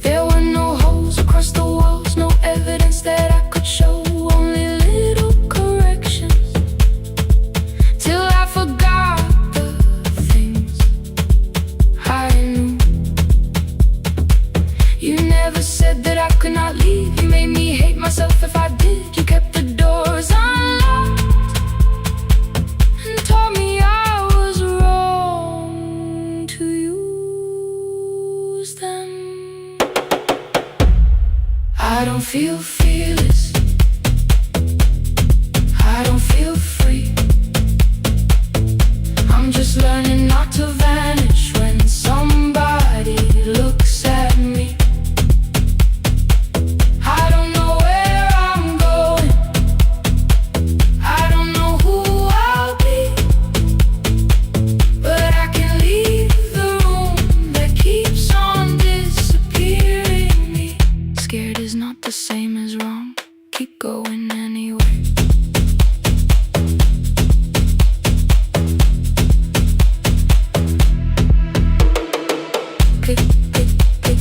There were no holes across the walls, no evidence that I could show, only little corrections, till I forgot the things I knew. You never said that I could not leave. You made me hate myself if I did. You kept the doors unlocked and told me I was wrong to use them. I don't feel fearless, I don't feel free. I'm just learning not to vanish when somebody looks at me. I don't know where I'm going, I don't know who I'll be, but I can leave the room that keeps on disappearing me. Scared is not the same as wrong, keep going anyway. Click, click, click, click,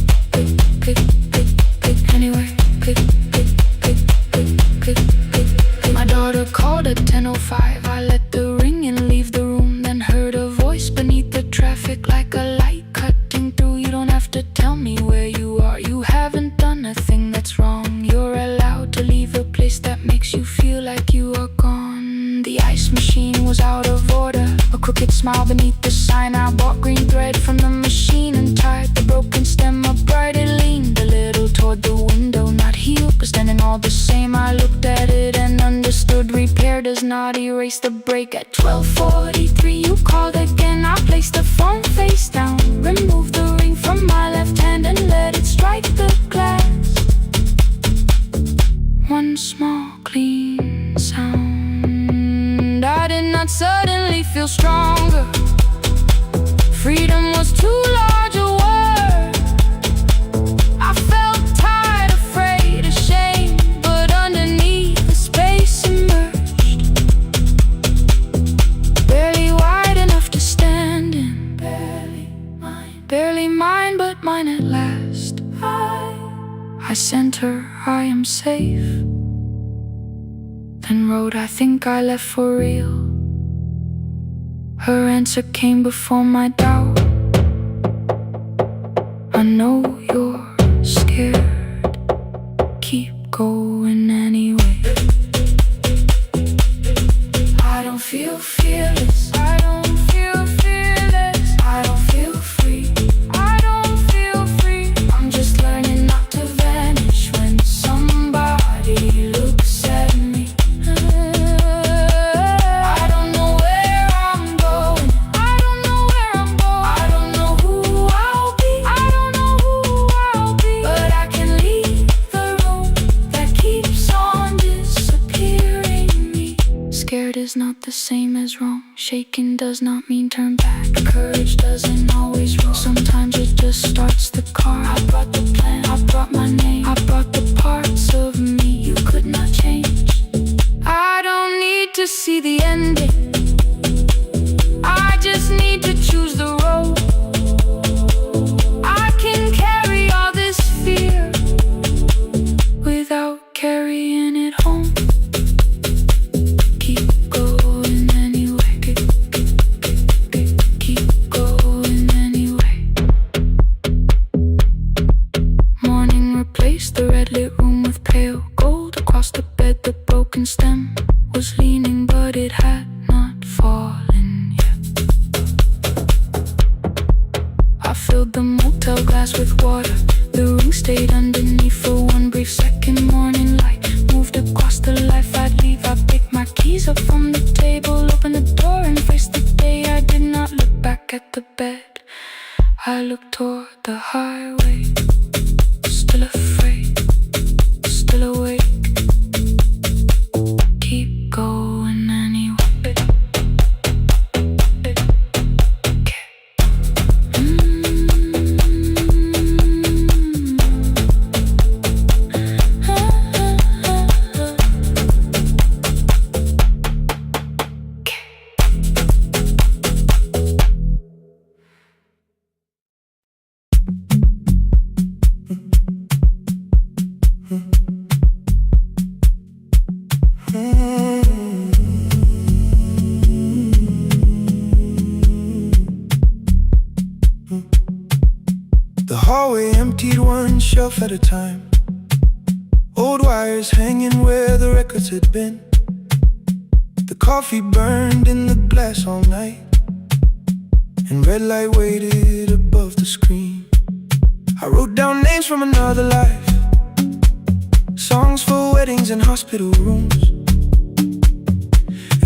click, click, click, anyway. Click, click, click, click, click, click, click. My daughter called at 10:05. I let the ring and leave the room, then heard a voice beneath the traffic like a light cutting through. You don't have to tell me where you are, you haven't done a thing that's wrong. You're allowed to leave a place that makes you feel like you are gone. The ice machine was out of order, a crooked smile beneath the sign. I bought green thread from the machine and tied the broken stem upright. It leaned a little toward the window, not healed but standing all the same. I looked at it and understood repair does not erase the break. At 12:43 you called again. I placed the phone face down, removed the ring from my left hand and let it strike the glass. One small clean sound. I did not suddenly feel stronger. Freedom was too large a word. I felt tired, afraid, ashamed, but underneath the space emerged, barely wide enough to stand in. Barely mine, but mine at last. I sent her, I am safe, then wrote, I think I left for real. Her answer came before my doubt. I know you're scared, keep going anyway. I don't feel fearless, I don't feel fearless, I don't feel free, I don't feel free. I'm just learning not to vanish when somebody looks at me. same as wrong. Shaking does not mean turn back. Courage doesn't always roll. Sometimes it just starts the car. I brought the plan, I brought my name, I brought the parts of me you could not change. I don't need to see the ending, I just need to choose the road. I can carry all this fear without carrying it home. Keep going anyway. Keep going anyway. Morning replaced the red lit room with pale gold. Across the bed the broken stem was leaning, but it had not fallen yet. I filled the motel glass with water. The ring stayed underneath for one brief second. Morning light moved across the life I'd leave. I picked my keys up from the table, opened the door and faced the day. I did not look back at the bed, I looked toward the highway. Still afraid, still awake. Keep going anyway. The hallway emptied one shelf at a time. Old wires hanging where the records had been. The coffee burned in the glass all night, and red light waited above the screen. I wrote down names from another life, songs for weddings and hospital rooms.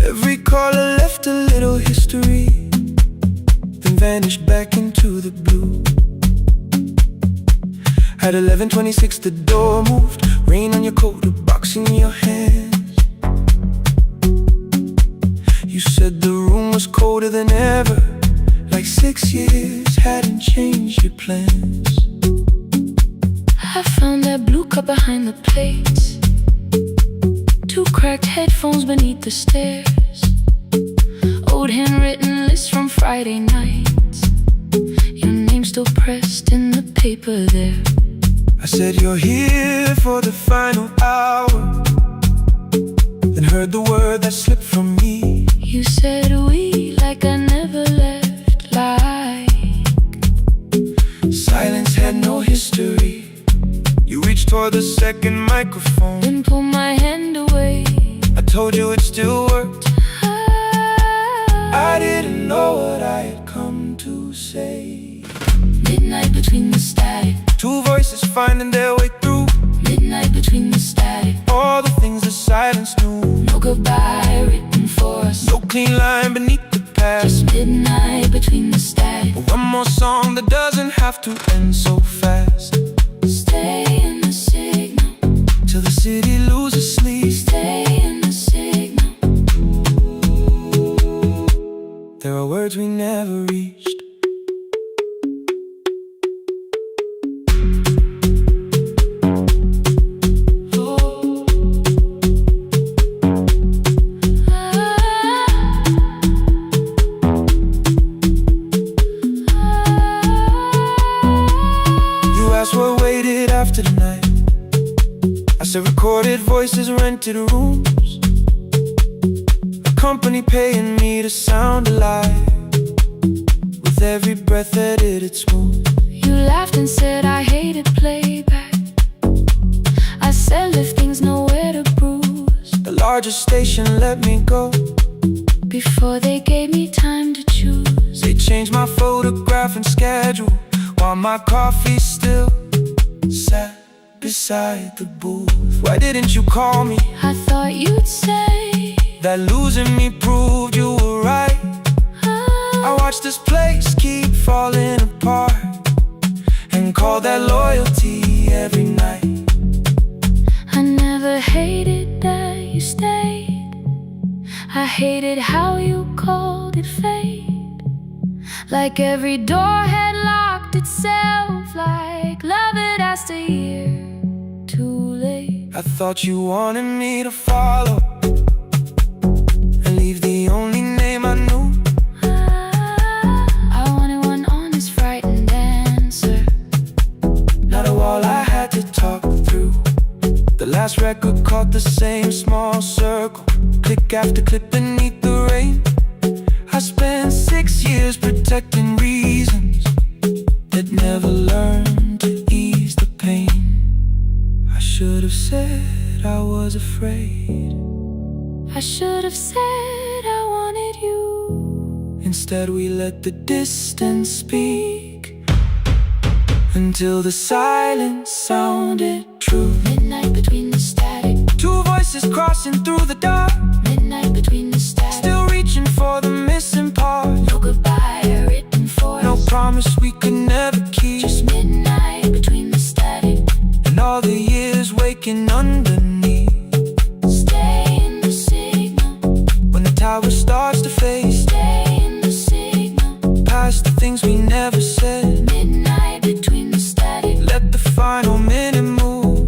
Every caller left a little history, then vanished back into the blue. At 11:26 the door moved, rain on your coat, a box in your hands. You said the room was colder than ever, like 6 years hadn't changed your plans. I found that blue cup behind the plates, 2 cracked headphones beneath the stairs, old handwritten lists from Friday nights, your name still pressed in the paper there. I said you're here for the final hour, then heard the word that slipped from me. You said we like I never left, like silence had no history. You reached toward the second microphone, then pulled my hand away. I told you it still worked. I didn't know what I had come to say. Midnight between the static, 2 voices finding their way through. midnight between the static, All the things the silence knew. no goodbye written for us, No clean line beneath the past. just midnight between the static. One more song that doesn't have to end so fast. Stay in the signal, Till the city loses sleep. stay in the signal. There are words we never reached. After the night, I said recorded voices, rented rooms, a company paying me to sound alive. With every breath edited smooth. You laughed and said I hated playback. I said if things nowhere to bruise. The largest station let me go before they gave me time to choose. They changed my photograph and schedule, while my coffee still sat beside the booth. Why didn't you call me? I thought you'd say that losing me proved you were right. I watched this place keep falling apart, and call that loyalty every night. I never hated that you stayed, I hated how you called it fate. Like every door had locked itself, like love had asked a year too late. I thought you wanted me to follow and leave the only name I knew. I wanted one honest, frightened answer, not a wall I had to talk through. The last record caught the same small circle, click after click beneath the rain. I spent 6 years protecting reasons that never learned to ease the pain. I should have said I was afraid. I should have said I wanted you. Instead we let the distance speak until the silence sounded true. Midnight between the static, two voices crossing through the dark. midnight between the static, Still reaching for the missing part. no goodbye written for us, No promise we could never keep. just midnight between the static. And all the years waking underneath. Stay in the signal, When the tower starts to fade, stay in the signal. past the things we never said. Midnight between the static, Let the final minute move.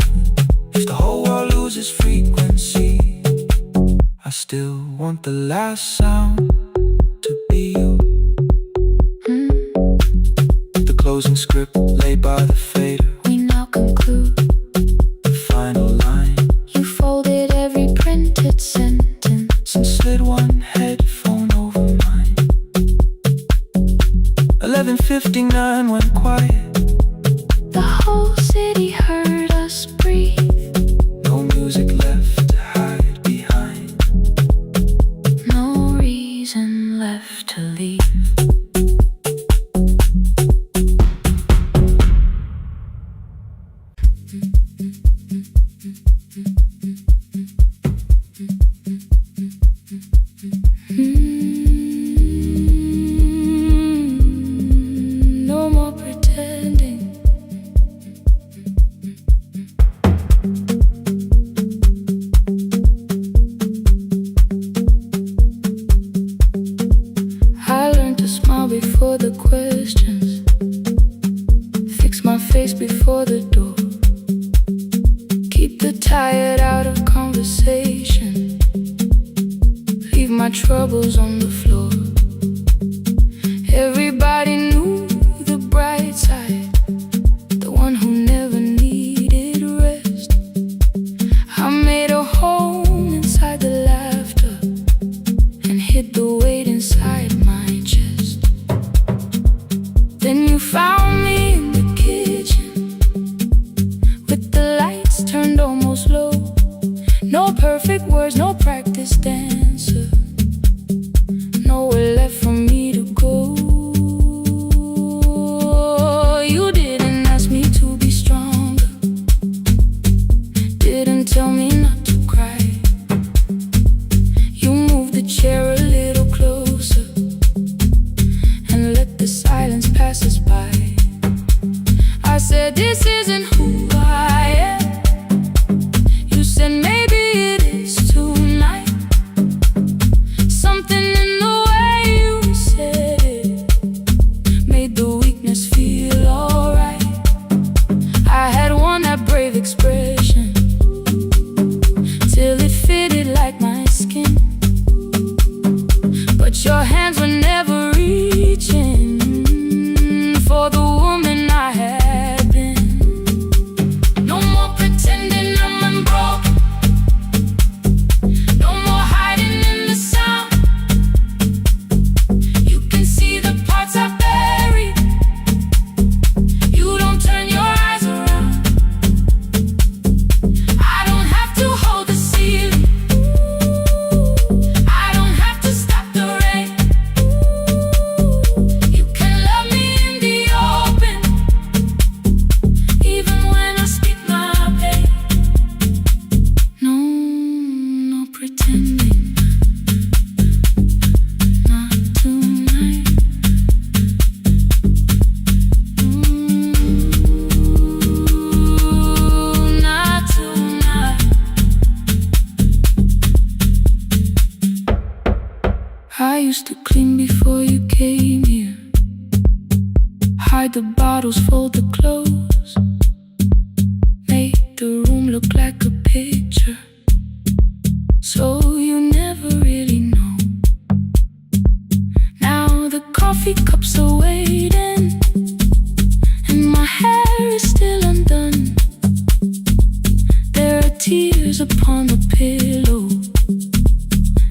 If the whole world loses frequency, I still want the last sound to be you. The closing script laid by the fader, we now conclude. the final line, You folded every printed sentence, and slid one headphone over mine. 11:59 went quiet. the whole city heard us breathe. No music left to hide behind. No reason left to leave. No more pretending. I learned to smile before the questions, fix my face before the door, keep the tired out of conversation, leave my troubles on the floor. Everybody knew the bright side, the one who never needed rest. I made a home inside the laughter and hid the weight inside my chest. Then you found me in the kitchen with the lights turned almost low. No perfect words, no practice dancer, nowhere left for me to go. You didn't ask me to be stronger, didn't tell me not to cry. You moved the chair a little closer and let the silence pass us by. I said, this isn't who I am. You said, maybe it is tonight. Something in the way you said it made the weakness feel alright. I had worn that brave expression till it fitted like my skin, but your hands were never reaching for the woman I had been. No more pretending I'm unbroken, no more hiding in the sound. You can see the parts I buried, you don't turn your eyes around. I don't have to hold the ceiling, I don't have to stop the rain. I used to clean before you came here, hide the bottles, fold the clothes, make the room look like a picture, so you never really know. Now the coffee cups are waiting, and my hair is still undone. There are tears upon the pillow,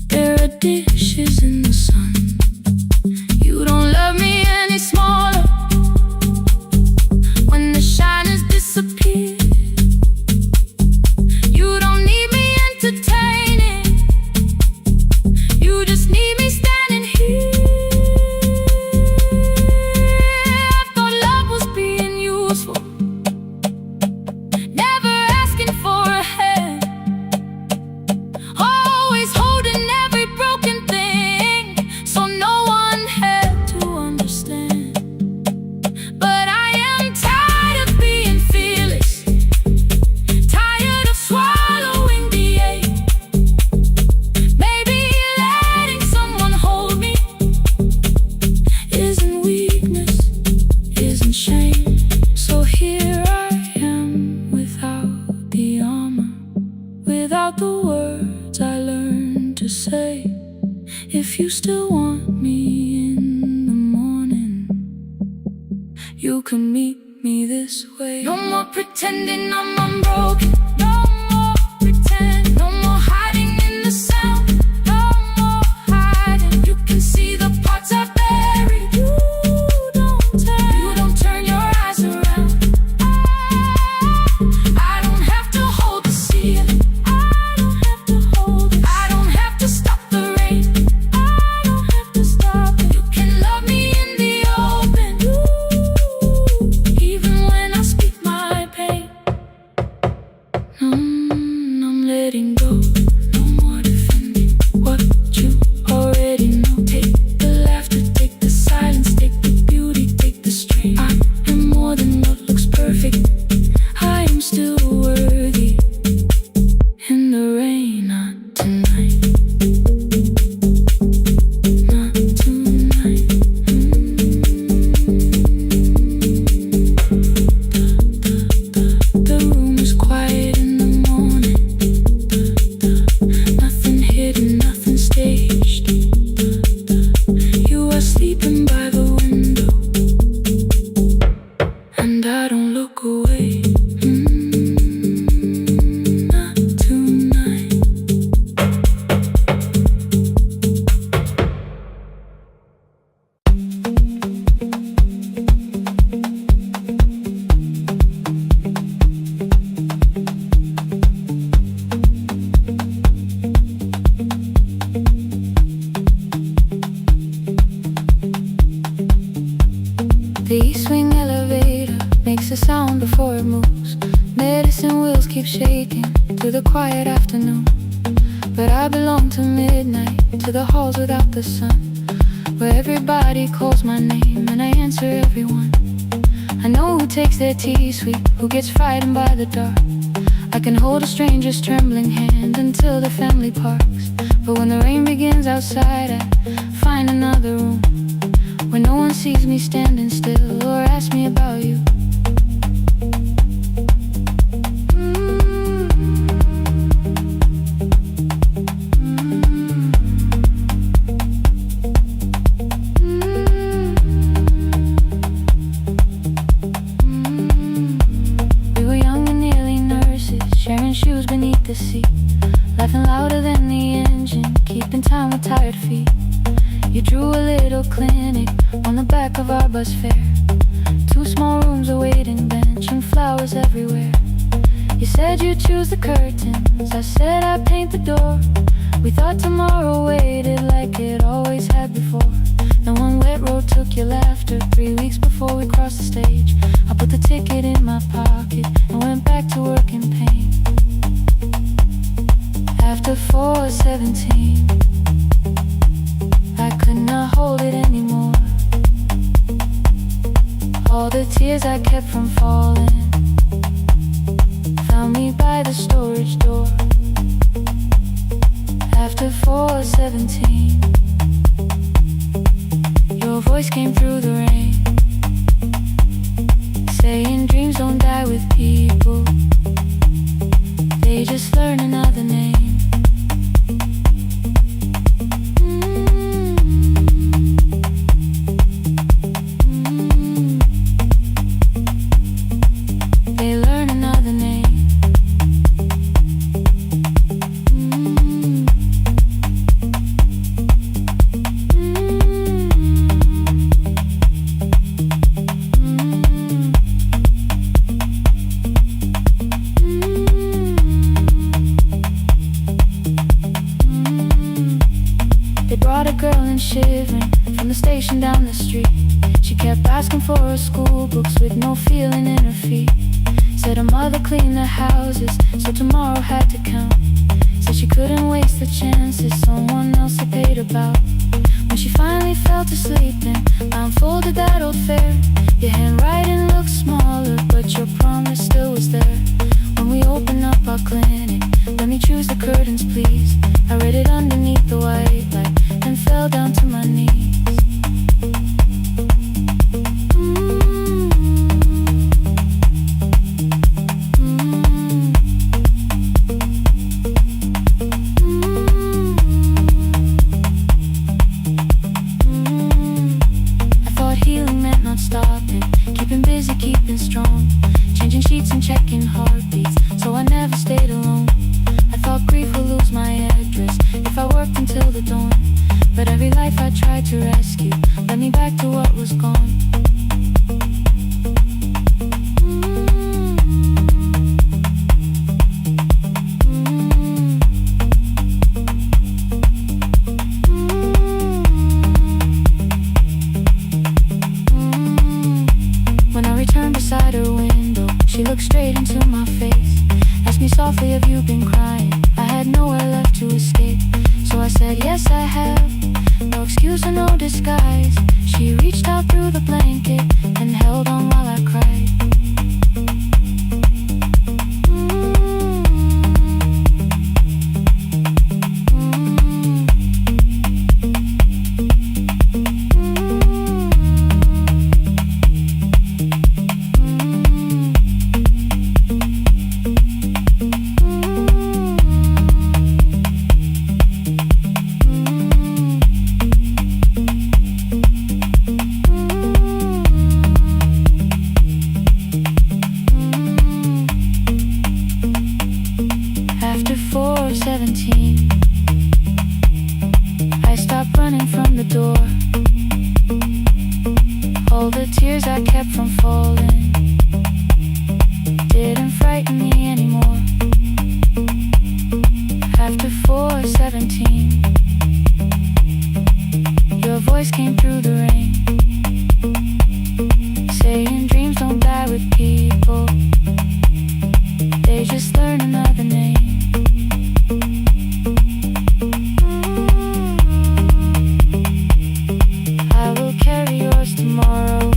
there are dishes in the sun. You don't love me any smaller when the shine has disappeared. You don't need me entertaining, you just need me standing here. I thought love was being useful, never asking for a hand, always holding every broken thing, so no one had to understand. But I am tired of being fearless, tired of swallowing the ache. Maybe letting someone hold me isn't weakness, isn't shame. So here I am without the armor, without the words I learned to say. If you still want me in the morning, you can meet me this way. No more pretending I'm unbroken, no more pretend, no more hiding in the sound, no more hiding. You can see the parts I buried. You don't turn your eyes around. I don't have to hold the ceiling, I don't have to hold it, I don't have to stop the rain, I don't have to stop it. You can love me in the open, even when I speak my pain. I'm letting go, no more defending what you already know. Take the laughter, take the silence, take the beauty, take the strain. I am more than what looks perfect, I am still worthy. In the rain, not tonight, not tonight. The room is quiet in the morning, nothing hidden, nothing staged. You are sleeping by the window, and I don't look away. Not tonight. The east wing elevator makes a sound before it moves. Medicine wheels keep shaking through the quiet afternoon. But I belong to midnight, to the halls without the sun, where everybody calls my name and I answer everyone. I know who takes their tea sweet, who gets frightened by the dark. I can hold a stranger's trembling hand until the family parks. But when the rain begins outside, I find another room where no one sees me standing still or asks me about you. We were young and nearly nurses, sharing shoes beneath the seat, laughing louder than the engine, keeping time with tired feet. You drew a little clinic on the back of our bus fare, 2 small rooms, a waiting bench, and flowers everywhere. You said you'd choose the curtains, I said I'd paint the door. We thought tomorrow waited like it always had before. Then one wet road took your laughter, 3 weeks before we crossed the stage. I put the ticket in my pocket and went back to work in pain. After 4:17, I could not hold it anymore. All the tears I kept from falling found me by the storage door. After 4:17, voice came through the rain, saying dreams don't die with people, they just learn another name. They learn another name. They brought a girl in shivering from the station down the street. She kept asking for her school books with no feeling in her feet. Said her mother cleaned the houses, so tomorrow had to count. Said she couldn't waste the chances someone else had paid about. When she finally fell to sleep and unfolded that old fare, your handwriting looked smaller, but your promise still was there. When we opened up our clinic, let me choose the curtains please. I read it underneath the white light, then fell down to my knees. Stopping, keeping busy, keeping strong, changing sheets and checking heartbeats, so I never stayed alone. I thought grief would lose my address if I worked until the dawn, but every life I tried to rescue led me back to what was gone. Beside her window, she looked straight into my face, asked me softly, have you been crying? I had nowhere left to escape, so I said, yes I have, no excuse or no disguise. She reached out through the blanket and held on while I cried. After 4:17, I stopped running from the door. All the tears I kept from falling didn't frighten me anymore. After 4:17, your voice came through the rain, saying dreams don't die with people, they just learn another name. I will carry yours tomorrow.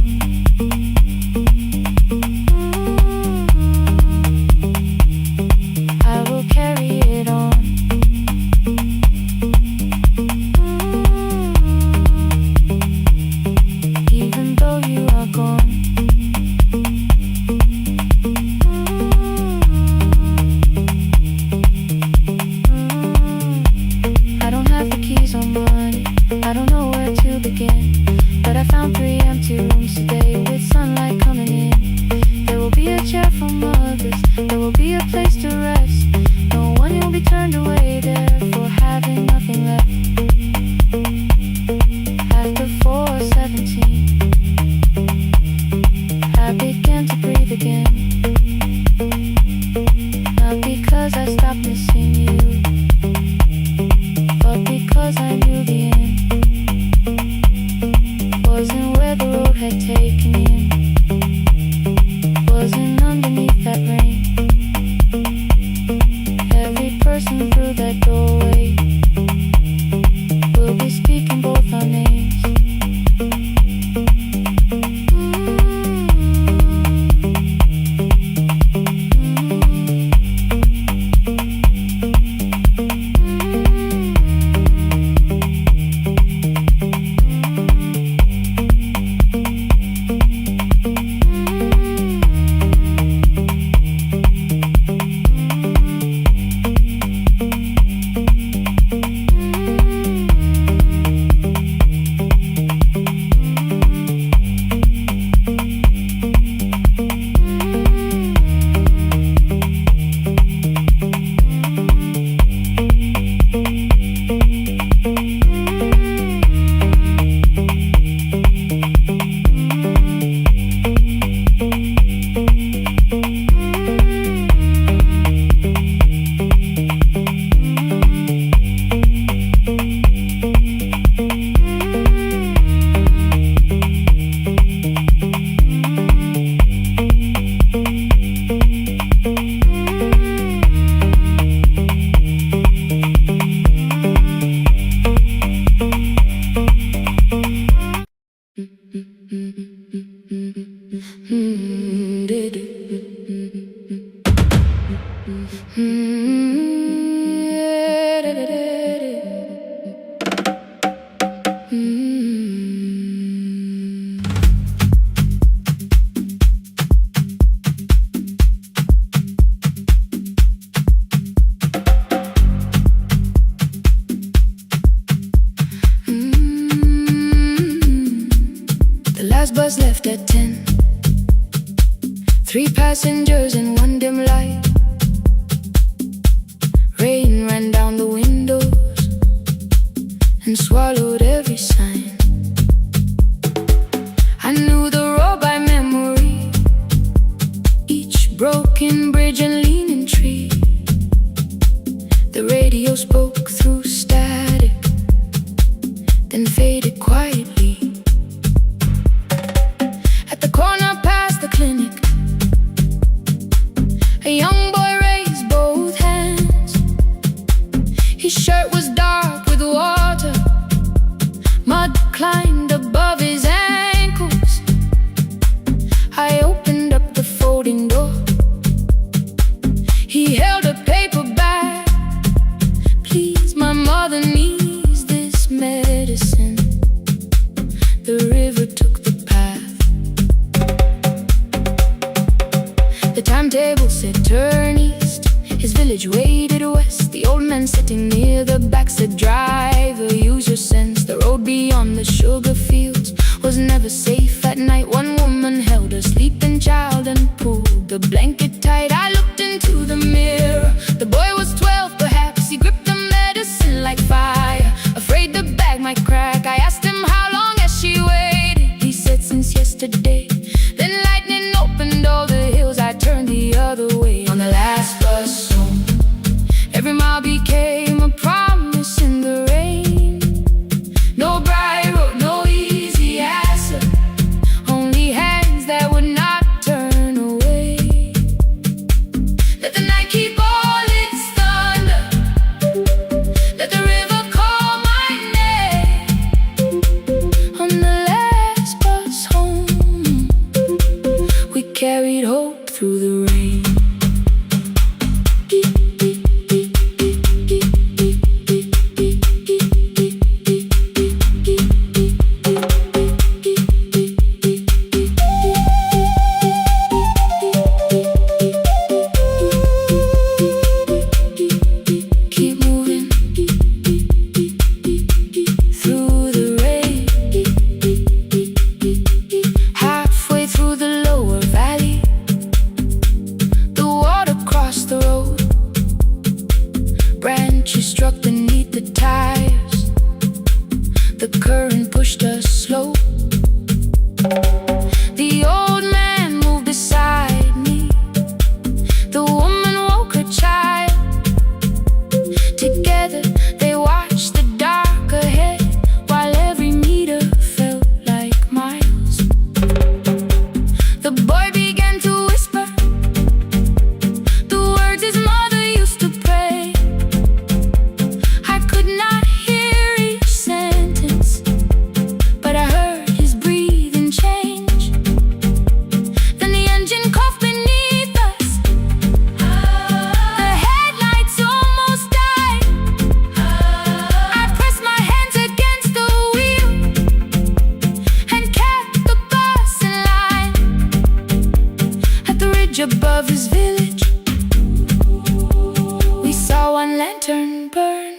I will carry it on. Even though you are gone. I don't have the keys or money, I don't know where to begin, but I found 3 empty rooms today with sunlight coming in. There will be a chair for mothers, there will be a place to rest. No one will be turned away there for having nothing left. After 4:17, I began to breathe again. Not because I stopped missing you, but because I knew the end wasn't where the road had taken you, wasn't underneath that rain. Every person through that doorway will be speaking both our names. bus left at 10. 3 passengers in one dim light. Rain ran down the windows and swallowed every sign. I knew the road by memory, each broken bridge and leaning tree. The radio spoke through static, then faded quietly. At the corner past the clinic, a young boy raised both hands. His shirt was dark with water, mud climbed above his ankles. I opened up the folding door. He held a paper bag. Please, my mother needs this medicine. The river took the path. The timetable said turn east. His village waded west. The old man sitting near the back said, driver, use your sense. The road beyond the sugar fields was never safe at night. One woman held her sleeping child and pulled the blanket tight. I looked into the mirror. The boy was 12 perhaps. He gripped the medicine like fire, afraid the bag might crack. I asked him how long has she waited. He said since yesterday. Then lightning opened all the hills. I turned the other way on the last bus home. Every mile became a promise in the rain. No bright road, no easy answer, only hands that would not turn away. Let the night keep all its thunder, let the river call my name. On the last bus home, we carried hope through the rain. Keep moving through the rain. Halfway through the lower valley, the water crossed the road. Branches struck beneath the tires. The current pushed us slow. The old man moved beside me. The woman woke her child. Together they watched the dark ahead, while every meter felt like miles. The boy began to whisper the words his mother used to pray. I could not hear each sentence, but I heard his breathing change. Then the engine coughed beneath us. The headlights almost died. I pressed my hands against the wheel and kept the bus in line. At the ridge above his village, we saw one lantern burn.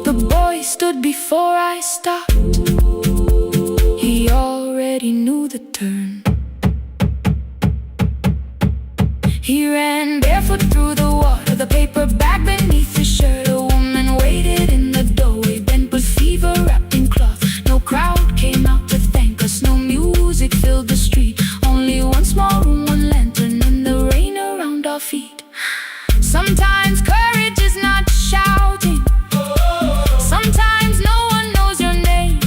The boy stood before I stopped. He already knew the turn. He ran barefoot through the water, the paper bag beneath his shirt. A woman waited in the doorway, bent with fever wrapped in cloth. No crowd came out to thank us, no music filled the street. Only one small room, one lantern, and the rain around our feet. Sometimes courage is not shouting. Sometimes no one knows your name.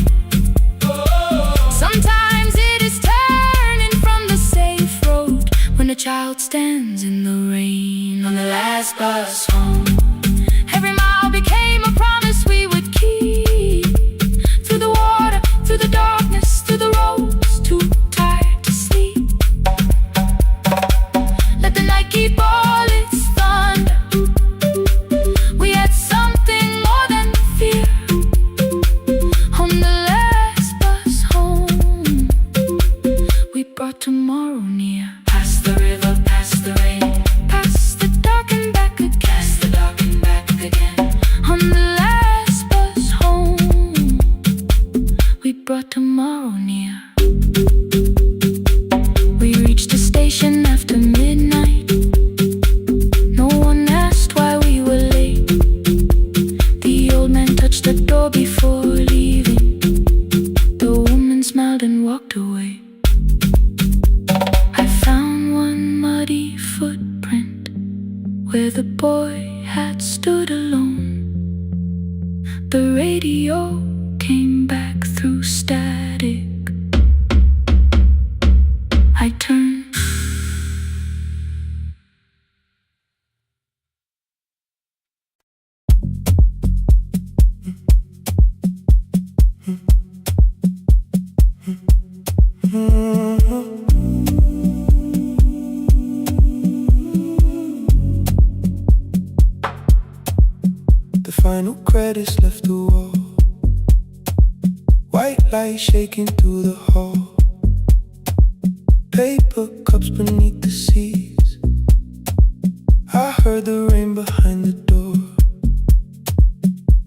Sometimes it is turning from the safe road when a child stands in the rain. On the last bus home, every mile became a promise we would keep. Through the water, through the darkness, through the roads too tired to sleep. Let the night keep all its thunder. We had something more than fear. On the last bus home, we brought tomorrow near. Past the river, past the rain, past the dark and back again. we brought tomorrow near. We reached the station after midnight. No one asked why we were late. The old man touched the door before leaving. The woman smiled and walked away. I found one muddy footprint where the boy had stood alone. The radio came back through static. I turned. The final credits left the wall. White light shaking through the hall. Paper cups beneath the seats. I heard the rain behind the door.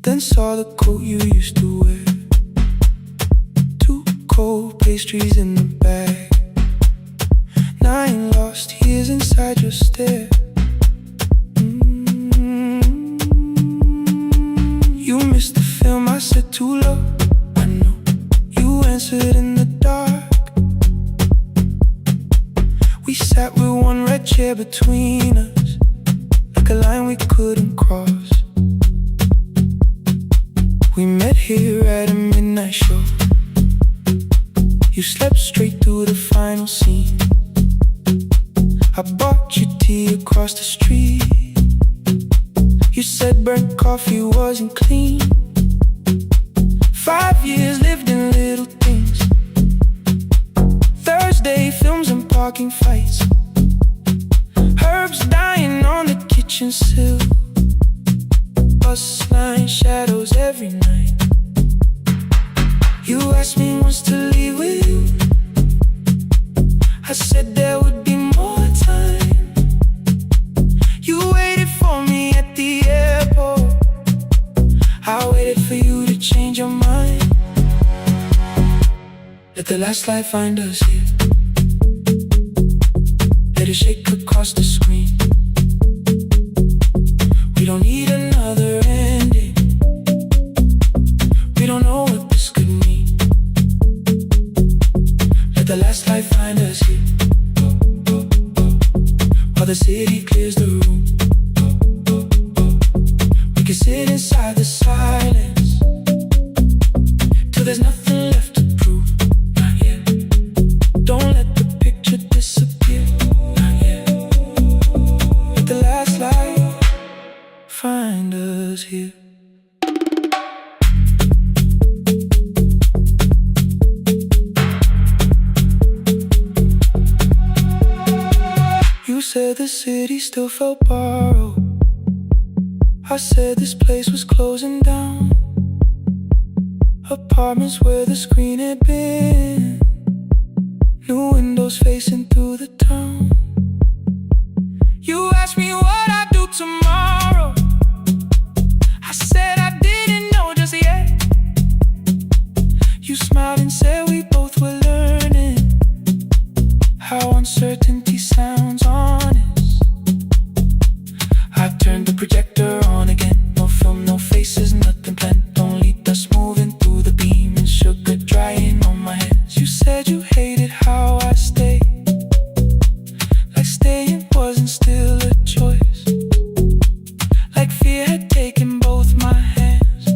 Then saw the coat you used to wear. 2 cold pastries in the bag. 9 lost years inside your stare. You missed the film, I said too low. I know you answered in the dark. We sat with one red chair between us, like a line we couldn't cross. We met here at a midnight show. You slept straight through the final scene. I bought you tea across the street. You said burnt coffee wasn't clean. 5 years lived in little things. Thursday films and parking fights. Herbs dying on the kitchen sill. Bus line shadows every night. You asked me once to leave with you. I said there would be more time. You waited for me at the airport. I waited for you to change your mind. Let the last light find us here. Let it shake across the screen. We don't need another ending. We don't know what this could mean. Let the last light find us here. While the city clears the room, we can sit inside the silence till there's nothing left to prove. Not yet. Don't let the picture disappear. Not yet. Let the last light find us here. You said the city still felt borrowed. I said this place was closing down. Apartments where the screen had been. New windows facing through the town. You asked me what I'd do tomorrow. I said I didn't know just yet. You smiled and said we both were learning how uncertainty sounds honest. I turned the projector on again. No film, no faces, nothing planned. Only dust moving through the beam and sugar drying on my hands. You said you hated how I stayed, like staying wasn't still a choice. Like fear had taken both my hands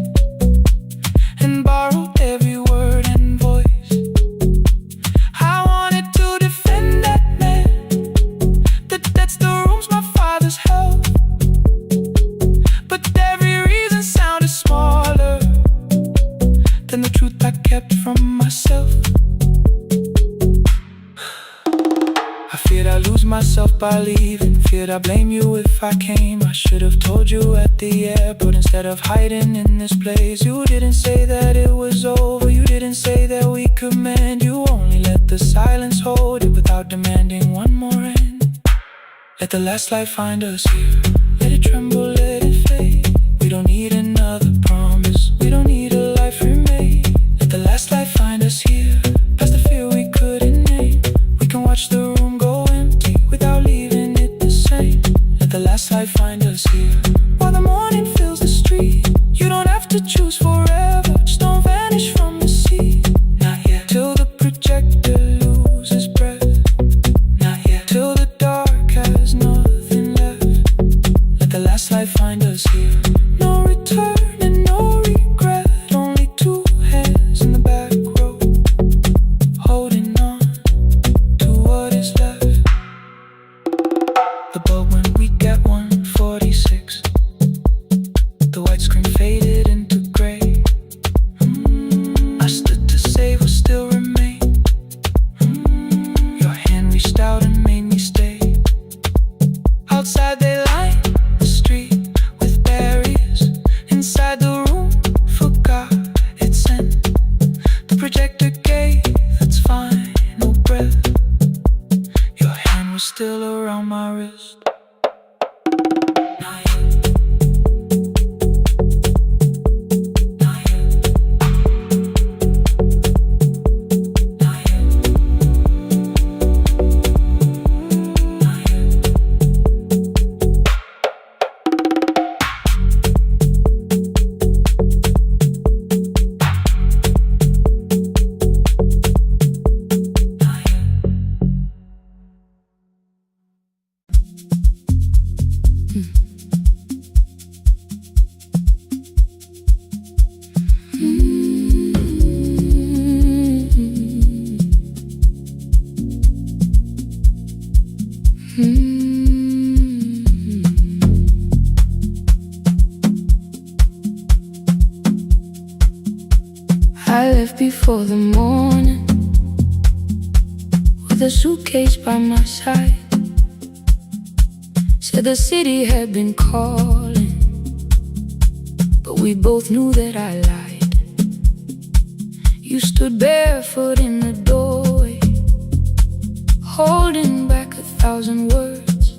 and borrowed every word and voice. I wanted to defend that man, that's the rooms my father's held. But every reason sounded smaller than the truth I kept from myself. I feared I'd lose myself by leaving. Feared I'd blame you if I came. I should have told you at the airport instead of hiding in this place. You didn't say that it was over. You didn't say that we could mend. You only let the silence hold it without demanding one more end. Let the last light find us here. Let it tremble, let it fade. We don't need another promise. We don't need a life remade. Let the last light us here, past the fear we couldn't name. We can watch the room go empty without leaving it the same. Let the last light find us here, while the morning fills the street. You don't have to choose forever, just don't vanish from the sea. Not yet, till the projector loses breath. Not yet, till the dark has nothing left. Let the last light find us here. No return and no regret, only two hands in the back row, holding on to what is left. The bulb when we get 146. The white screen faded into gray. I stood to save what still remained. Your hand reached out and made me stay. Outside they lined the street with barriers. Inside the room forgot its scent. The projector gave its final breath. Your hand was still around my wrist. Not yet. Not yet. Not yet. Not yet. I left before the morning, with a suitcase by my side. Said the city had been calling, but we both knew that I lied. You stood barefoot in the doorway, holding back 1,000 words.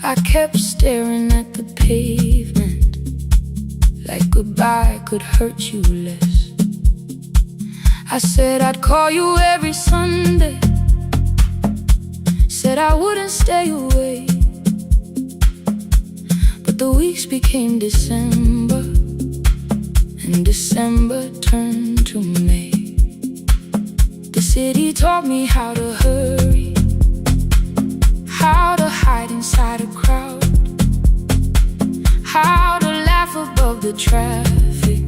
I kept staring at the pavement, like goodbye could hurt you less. I said I'd call you every Sunday, said I wouldn't stay away. But the weeks became December, and December turned to May. The city taught me how to hurry, how to hide inside a crowd, how to laugh above the traffic,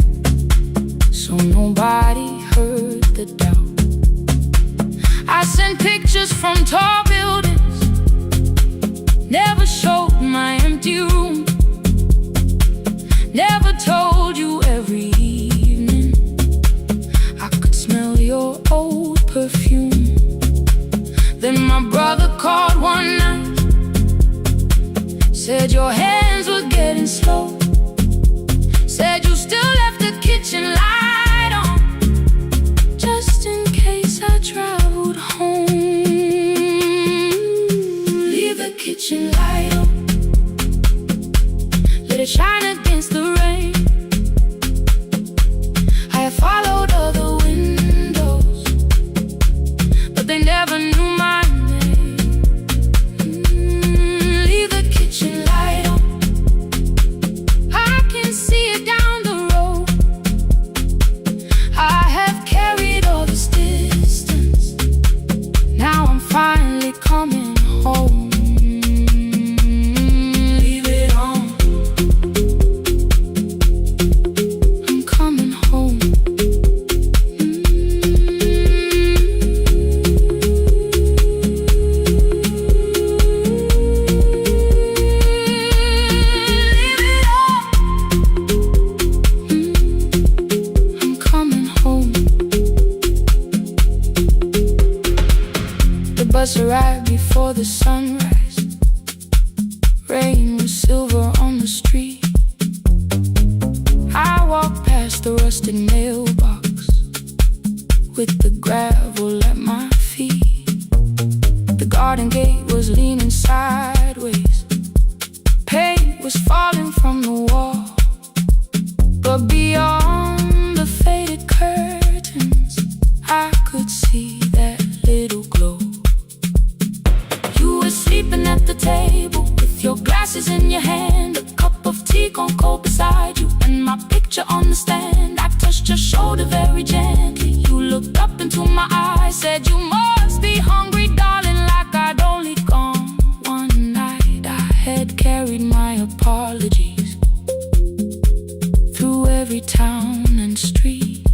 so nobody heard the doubt. I sent pictures from tall buildings, never showed my empty room, never told you every evening I could smell your old perfume. Then my brother called one night, said your hands were getting slow, said you still left the kitchen light on, just in case I traveled home. Leave the kitchen light on, let it shine against the rain. I have followed other windows, but they never knew my name. Leave the kitchen light on, I can see it down the road. I have carried all this distance, now I'm finally coming home. Leave it on, I'm coming home. Leave it on, I'm coming home. The bus arrived before the sunrise. Rain was silver on the street. I walked past the rusted mailbox with the gravel at my feet. The garden gate was leaning sideways, paint was falling from the wall. But beyond the faded curtain, shoulder very gently. You looked up into my eyes, said you must be hungry, darling, like I'd only gone one night. I had carried my apologies through every town and street,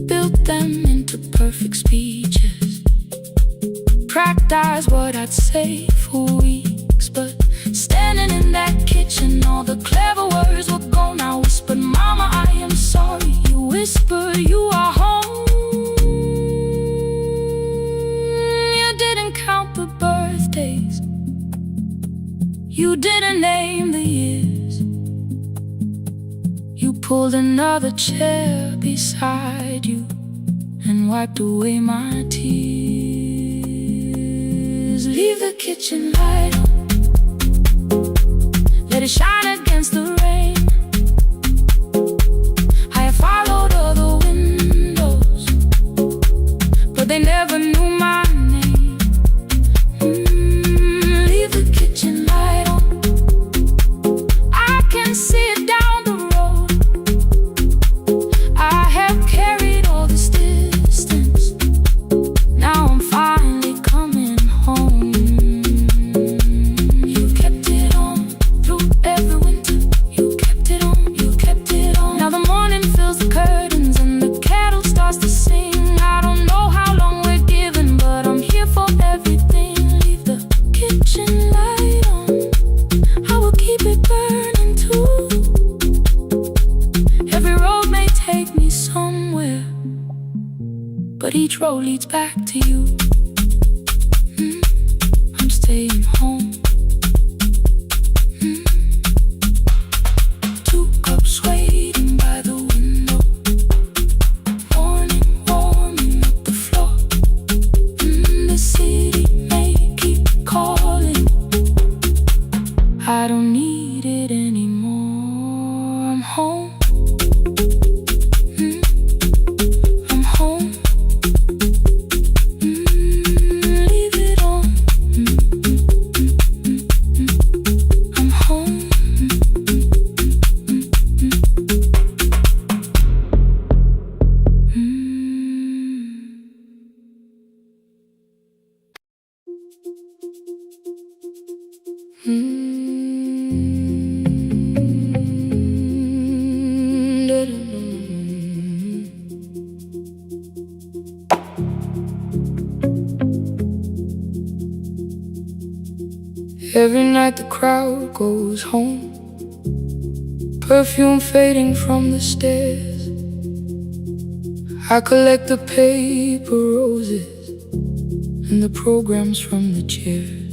built them into perfect speeches, practiced what I'd say for weeks. But standing in that kitchen, all the clever words were gone. I whispered, Mama, I am sorry. You whispered, you are home. You didn't count the birthdays, you didn't name the years. You pulled another chair beside you and wiped away my tears. Leave the kitchen light on, let it shine against the rain. I have followed other windows, but they never knew my name. Leave the kitchen light on, I can see it down the road. I have carried all this distance, now I'm finally coming home. You kept it on through every winter, you kept it on, you kept it on. Now the morning fills the curtains and the kettle starts to sing. I don't know how long we're given, but I'm here for everything. Leave the kitchen light on, I will keep it burning too. Every road may take me somewhere, but each road leads back to you. I'm staying home. 2 cups waiting by the window, morning warming up the floor. The city may keep calling, I don't need it anymore. I'm home. I'm home. Leave it on. I'm home. Every night the crowd goes home, perfume fading from the stairs. I collect the paper roses and the programs from the chairs.